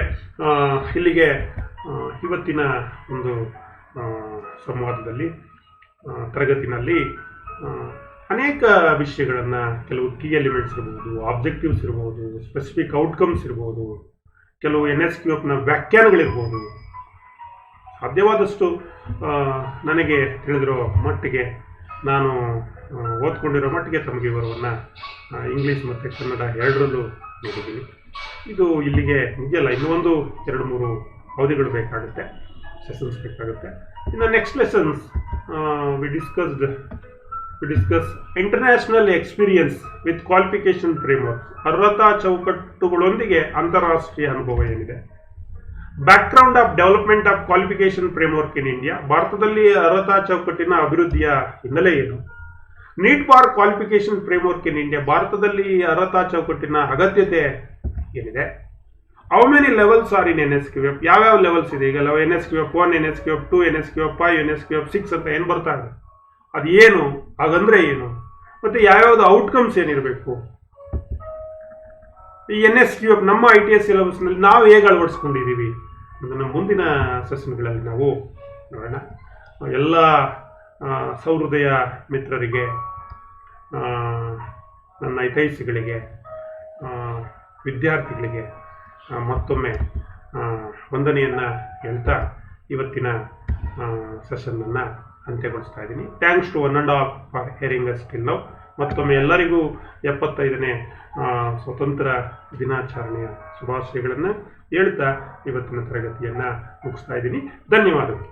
ಇಲ್ಲಿಗೆ ಇವತ್ತಿನ ಒಂದು ಸಂವಾದದಲ್ಲಿ ತರಗತಿನಲ್ಲಿ ಅನೇಕ ವಿಷಯಗಳನ್ನು, ಕೆಲವು ಕೀ ಎಲಿಮೆಂಟ್ಸ್ ಇರ್ಬೋದು, ಆಬ್ಜೆಕ್ಟಿವ್ಸ್ ಇರ್ಬೋದು, ಸ್ಪೆಸಿಫಿಕ್ ಔಟ್ಕಮ್ಸ್ ಇರ್ಬೋದು, ಕೆಲವು NSQFನ ವ್ಯಾಖ್ಯಾನಗಳಿರ್ಬೋದು, ಸಾಧ್ಯವಾದಷ್ಟು ನನಗೆ ತಿಳಿದಿರೋ ಮಟ್ಟಿಗೆ, ನಾನು ಓದ್ಕೊಂಡಿರೋ ಮಟ್ಟಿಗೆ ತಮಗೆ ವಿವರವನ್ನು ಇಂಗ್ಲೀಷ್ ಮತ್ತು ಕನ್ನಡ ಎರಡರಲ್ಲೂ ನೀಡಿದ್ದೀನಿ. ಇದು ಇಲ್ಲಿಗೆ ಮುಗಿಯಲ್ಲ, ಇನ್ನೂ ಒಂದು 2-3 ಅವಧಿಗಳು ಬೇಕಾಗುತ್ತೆ, ಸೆಷನ್ಸ್ ಬೇಕಾಗುತ್ತೆ. ಇನ್ನು next lessons we discuss international experience with qualification framework, ಅರ್ಹತಾ ಚೌಕಟ್ಟುಗಳೊಂದಿಗೆ ಅಂತಾರಾಷ್ಟ್ರೀಯ ಅನುಭವ ಏನಿದೆ. Background of development of qualification framework in India, ಭಾರತದಲ್ಲಿ ಅರ್ಹತಾ ಚೌಕಟ್ಟಿನ ಅಭಿವೃದ್ಧಿಯ ಹಿನ್ನೆಲೆ ಏನು. Need for qualification framework in India, ಭಾರತದಲ್ಲಿ ಅರ್ಹತಾ ಚೌಕಟ್ಟಿನ ಅಗತ್ಯತೆ ಏನಿದೆ. How many levels are in NSQF, ಯಾವ್ಯಾವ ಲೆವೆಲ್ಸ್ ಇದೆ. ಈಗ NSQF 1, NSQF 2, NSQF 5, NSQF 6 ಅಂತ ಏನು ಬರ್ತಾ ಇದೆ, ಅದು ಏನು, ಹಾಗಂದ್ರೆ ಏನು, ಮತ್ತು ಯಾವ್ಯಾವುದು ಔಟ್ಕಮ್ಸ್ ಏನಿರಬೇಕು. ಈ NSQF ನಮ್ಮ ITS ಸಿಲೆಬಸ್ನಲ್ಲಿ ನಾವು ಹೇಗೆ ಅಳವಡಿಸ್ಕೊಂಡಿದ್ದೀವಿ ಅದನ್ನು ಮುಂದಿನ ಸೆಷನ್ಗಳಲ್ಲಿ ನಾವು ನೋಡೋಣ. ಎಲ್ಲ ಸಹೃದಯ ಮಿತ್ರರಿಗೆ, ನನ್ನ ಹಿತೈಷಿಗಳಿಗೆ, ವಿದ್ಯಾರ್ಥಿಗಳಿಗೆ ಮತ್ತೊಮ್ಮೆ ವಂದನೆಯನ್ನು ಹೇಳ್ತಾ ಇವತ್ತಿನ ಸೆಷನ್ನನ್ನು ಅಂತ್ಯಗೊಳಿಸ್ತಾ ಇದ್ದೀನಿ. Thanks to 1.5 for hearing us till now. ಮತ್ತೊಮ್ಮೆ ಎಲ್ಲರಿಗೂ 75ನೇ ಸ್ವತಂತ್ರ ದಿನಾಚರಣೆಯ ಶುಭಾಶಯಗಳನ್ನು ಹೇಳ್ತಾ ಇವತ್ತಿನ ತರಗತಿಯನ್ನು ಮುಗಿಸ್ತಾ ಇದ್ದೀನಿ. ಧನ್ಯವಾದಗಳು.